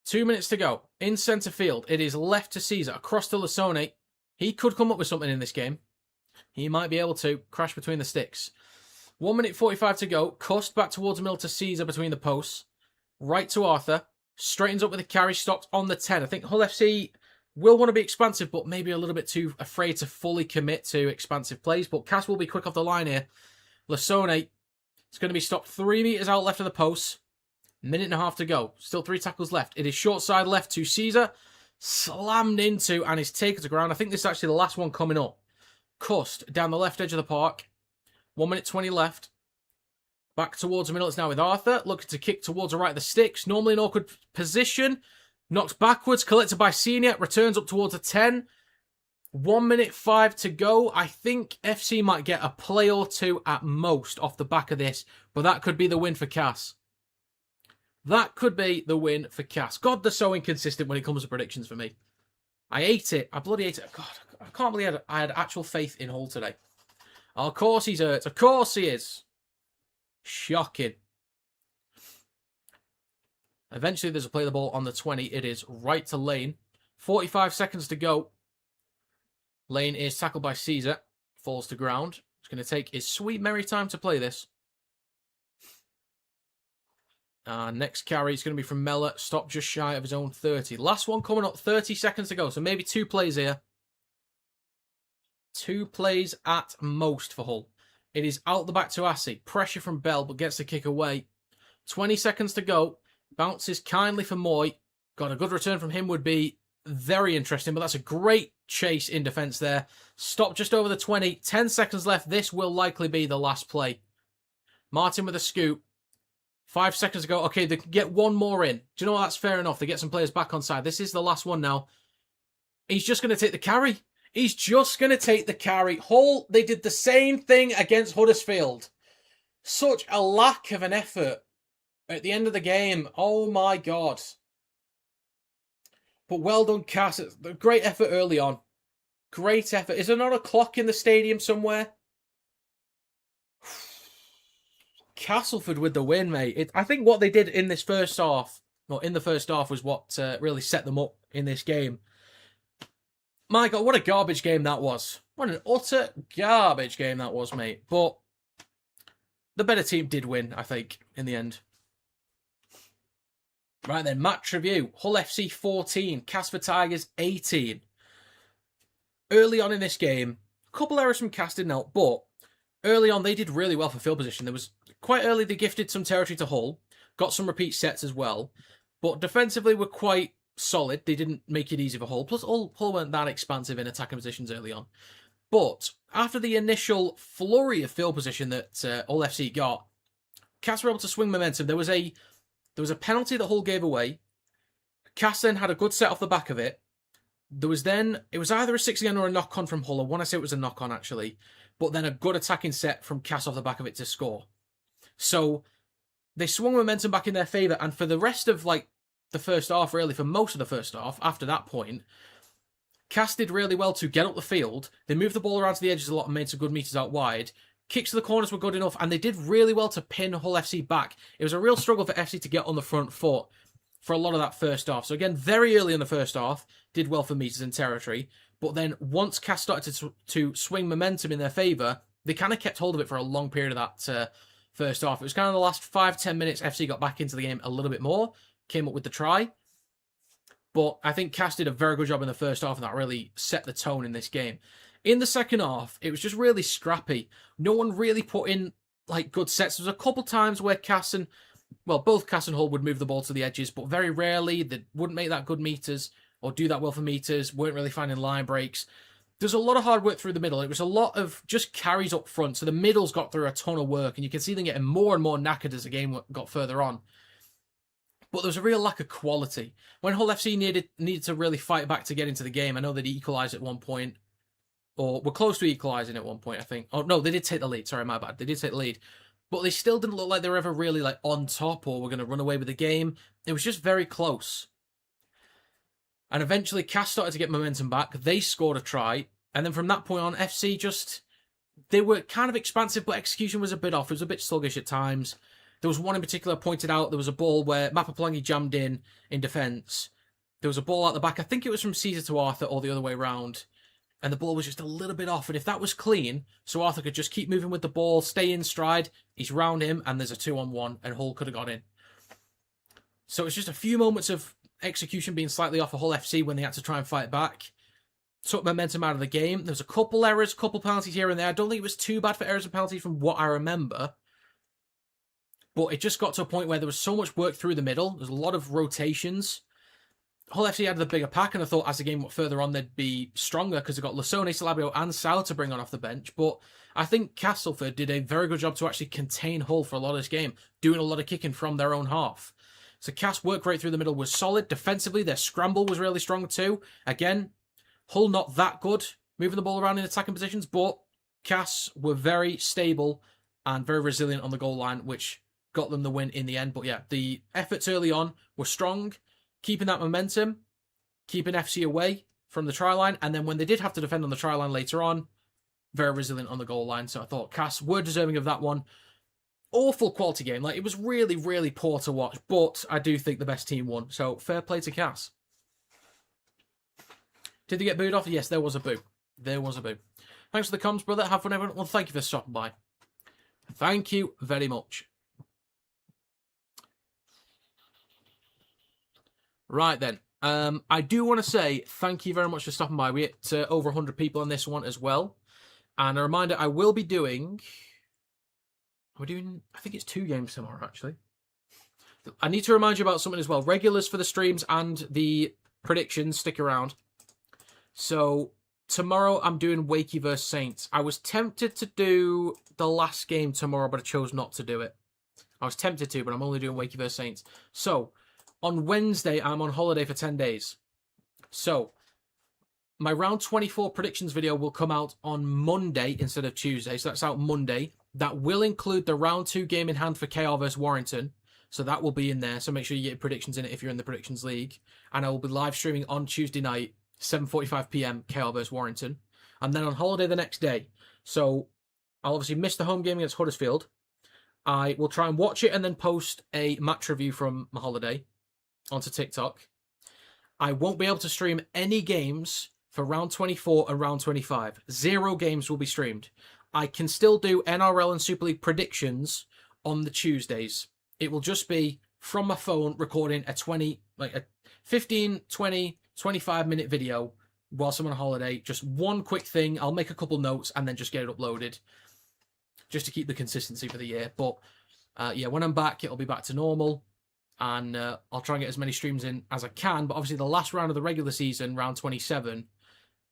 2 minutes to go. In centre field, it is left to Caesar, across to Lasone. He could come up with something in this game. He might be able to crash between the sticks. 1 minute 45 to go. Cust back towards the middle to Caesar between the posts. Right to Arthur. Straightens up with a carry, stopped on the 10. I think Hull FC will want to be expansive, but maybe a little bit too afraid to fully commit to expansive plays. But Cass will be quick off the line here. Lasone is going to be stopped 3 metres out left of the posts. Minute and a half to go. Still 3 tackles left. It is short side left to Caesar. Slammed into and is taken to ground. I think this is actually the last one coming up. Cust down the left edge of the park. 1 minute 20 left. Back towards the middle. It's now with Arthur. Looking to kick towards the right of the sticks. Normally an awkward position. Knocks backwards. Collected by Senior. Returns up towards the 10. 1 minute 5 to go. I think FC might get a play or two at most off the back of this. But that could be the win for Cass. That could be the win for Cass. God, they're so inconsistent when it comes to predictions for me. I hate it. I bloody hate it. God, I can't believe I had actual faith in Hull today. Oh, of course he's hurt. Of course he is. Shocking. Eventually, there's a play the ball on the 20. It is right to Lane. 45 seconds to go. Lane is tackled by Caesar. Falls to ground. It's going to take his sweet merry time to play this. Next carry is going to be from Mellor. Stopped just shy of his own 30. Last one coming up. 30 seconds to go. So maybe 2 plays here. 2 plays at most for Hull. It is out the back to Assey. Pressure from Bell, but gets the kick away. 20 seconds to go. Bounces kindly for Moy. Got a good return from him would be very interesting, but that's a great chase in defence there. Stop just over the 20. 10 seconds left. This will likely be the last play. Martin with a scoop. 5 seconds ago. Okay, they can get one more in. Do you know what? That's fair enough. They get some players back on side. This is the last one now. He's just going to take the carry. He's just going to take the carry. Hull, they did the same thing against Huddersfield. Such a lack of an effort at the end of the game. Oh my God. But well done, Cass. Great effort early on. Great effort. Is there not a clock in the stadium somewhere? Castleford with the win, mate. I think what they did in this first half, was what really set them up in this game. My God, what a garbage game that was. What an utter garbage game that was, mate. But the better team did win, I think, in the end. Right then, match review. Hull FC 14, Castleford Tigers 18. Early on in this game, a couple errors from Cas didn't help, but early on they did really well for field position. There was quite early they gifted some territory to Hull, got some repeat sets as well, but defensively were quite solid. They didn't make it easy for Hull. Plus, Hull weren't that expansive in attacking positions early on. But after the initial flurry of field position that Hull FC got, Cas were able to swing momentum. There was a penalty that Hull gave away. Cas then had a good set off the back of it. It was either a 6 again or a knock-on from Hull. I want to say it was a knock-on, actually. But then a good attacking set from Cas off the back of it to score. So they swung momentum back in their favour. And for the rest of the first half, really, for most of the first half, after that point, Cas did really well to get up the field. They moved the ball around to the edges a lot and made some good meters out wide. Kicks to the corners were good enough, and they did really well to pin Hull FC back. It was a real struggle for FC to get on the front foot for a lot of that first half. So again, very early in the first half, did well for meters and territory. But then once Cas started to swing momentum in their favour, they kind of kept hold of it for a long period of that first half. It was kind of the last 5-10 minutes FC got back into the game a little bit more, came up with the try. But I think Cas did a very good job in the first half, and that really set the tone in this game. In the second half, it was just really scrappy. No one really put in good sets. There was a couple times where both Cas and Hull would move the ball to the edges, but very rarely they wouldn't make that good meters or do that well for meters, weren't really finding line breaks. There's a lot of hard work through the middle. It was a lot of just carries up front, so the middles got through a ton of work, and you can see them getting more and more knackered as the game got further on. But there was a real lack of quality. When Hull FC needed to really fight back to get into the game, I know they'd equalised at one point, or were close to equalising at one point, I think. Oh, no, they did take the lead. Sorry, my bad. They did take the lead. But they still didn't look like they were ever really on top or were going to run away with the game. It was just very close. And eventually, Cas started to get momentum back. They scored a try. And then from that point on, FC they were kind of expansive, but execution was a bit off. It was a bit sluggish at times. There was one in particular pointed out. There was a ball where Mapapalangi jammed in defence. There was a ball out the back. I think it was from Caesar to Arthur or the other way around. And the ball was just a little bit off. And if that was clean, so Arthur could just keep moving with the ball, stay in stride, he's round him, and there's a 2-on-1, and Hull could have got in. So it's just a few moments of execution being slightly off for Hull FC when they had to try and fight back. Took momentum out of the game. There was a couple errors, couple penalties here and there. I don't think it was too bad for errors and penalties from what I remember. But it just got to a point where there was so much work through the middle. There's a lot of rotations. Hull FC had the bigger pack, and I thought as the game went further on, they'd be stronger because they've got Lasone, Salabio, and Sal to bring on off the bench. But I think Castleford did a very good job to actually contain Hull for a lot of this game, doing a lot of kicking from their own half. So Cas work right through the middle was solid. Defensively, their scramble was really strong too. Again, Hull not that good, moving the ball around in attacking positions, but Cas were very stable and very resilient on the goal line, which got them the win in the end. But yeah, the efforts early on were strong, keeping that momentum, keeping FC away from the try line, and then when they did have to defend on the try line later on, very resilient on the goal line. So I thought Cas were deserving of that one. Awful quality game. It was really, really poor to watch, but I do think the best team won. So fair play to Cas. Did they get booed off? Yes, there was a boo. There was a boo. Thanks for the comms, brother. Have fun, everyone. Well, thank you for stopping by. Thank you very much. Right then. I do want to say thank you very much for stopping by. We hit over 100 people on this one as well. And a reminder, I will be doing... We're doing... I think it's 2 games tomorrow, actually. I need to remind you about something as well. Regulars for the streams and the predictions, stick around. So, tomorrow I'm doing Wakey vs Saints. I was tempted to do the last game tomorrow, but I chose not to do it. I was tempted to, but I'm only doing Wakey vs Saints. So, on Wednesday, I'm on holiday for 10 days. So, my round 24 predictions video will come out on Monday instead of Tuesday. So, that's out Monday. That will include the round 2 game in hand for KR vs Warrington. So, that will be in there. So, make sure you get your predictions in it if you're in the Predictions League. And I will be live streaming on Tuesday night, 7:45 PM, KR vs Warrington. And then on holiday the next day. So, I'll obviously miss the home game against Huddersfield. I will try and watch it and then post a match review from my holiday onto TikTok. I won't be able to stream any games for round 24 and round 25. 0 games will be streamed. I can still do NRL and Super League predictions on the Tuesdays. It will just be from my phone recording a 15, 20, 25 minute video whilst I'm on holiday. Just one quick thing. I'll make a couple notes and then just get it uploaded just to keep the consistency for the year. But yeah, when I'm back, it'll be back to normal. And I'll try and get as many streams in as I can. But obviously the last round of the regular season, round 27,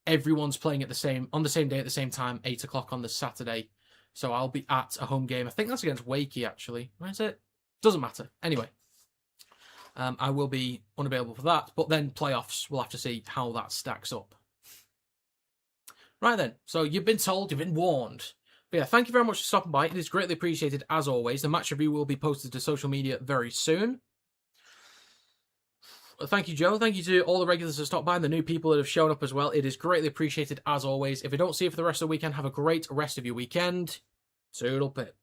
everyone's playing on the same day at the same time, 8 o'clock on the Saturday. So I'll be at a home game. I think that's against Wakey, actually. Where is it? Doesn't matter. Anyway, I will be unavailable for that. But then playoffs, we'll have to see how that stacks up. Right then. So you've been told, you've been warned. But yeah, thank you very much for stopping by. It is greatly appreciated, as always. The match review will be posted to social media very soon. Thank you, Joe. Thank you to all the regulars that stopped by and the new people that have shown up as well. It is greatly appreciated, as always. If I don't see you for the rest of the weekend, have a great rest of your weekend. Toodle pip.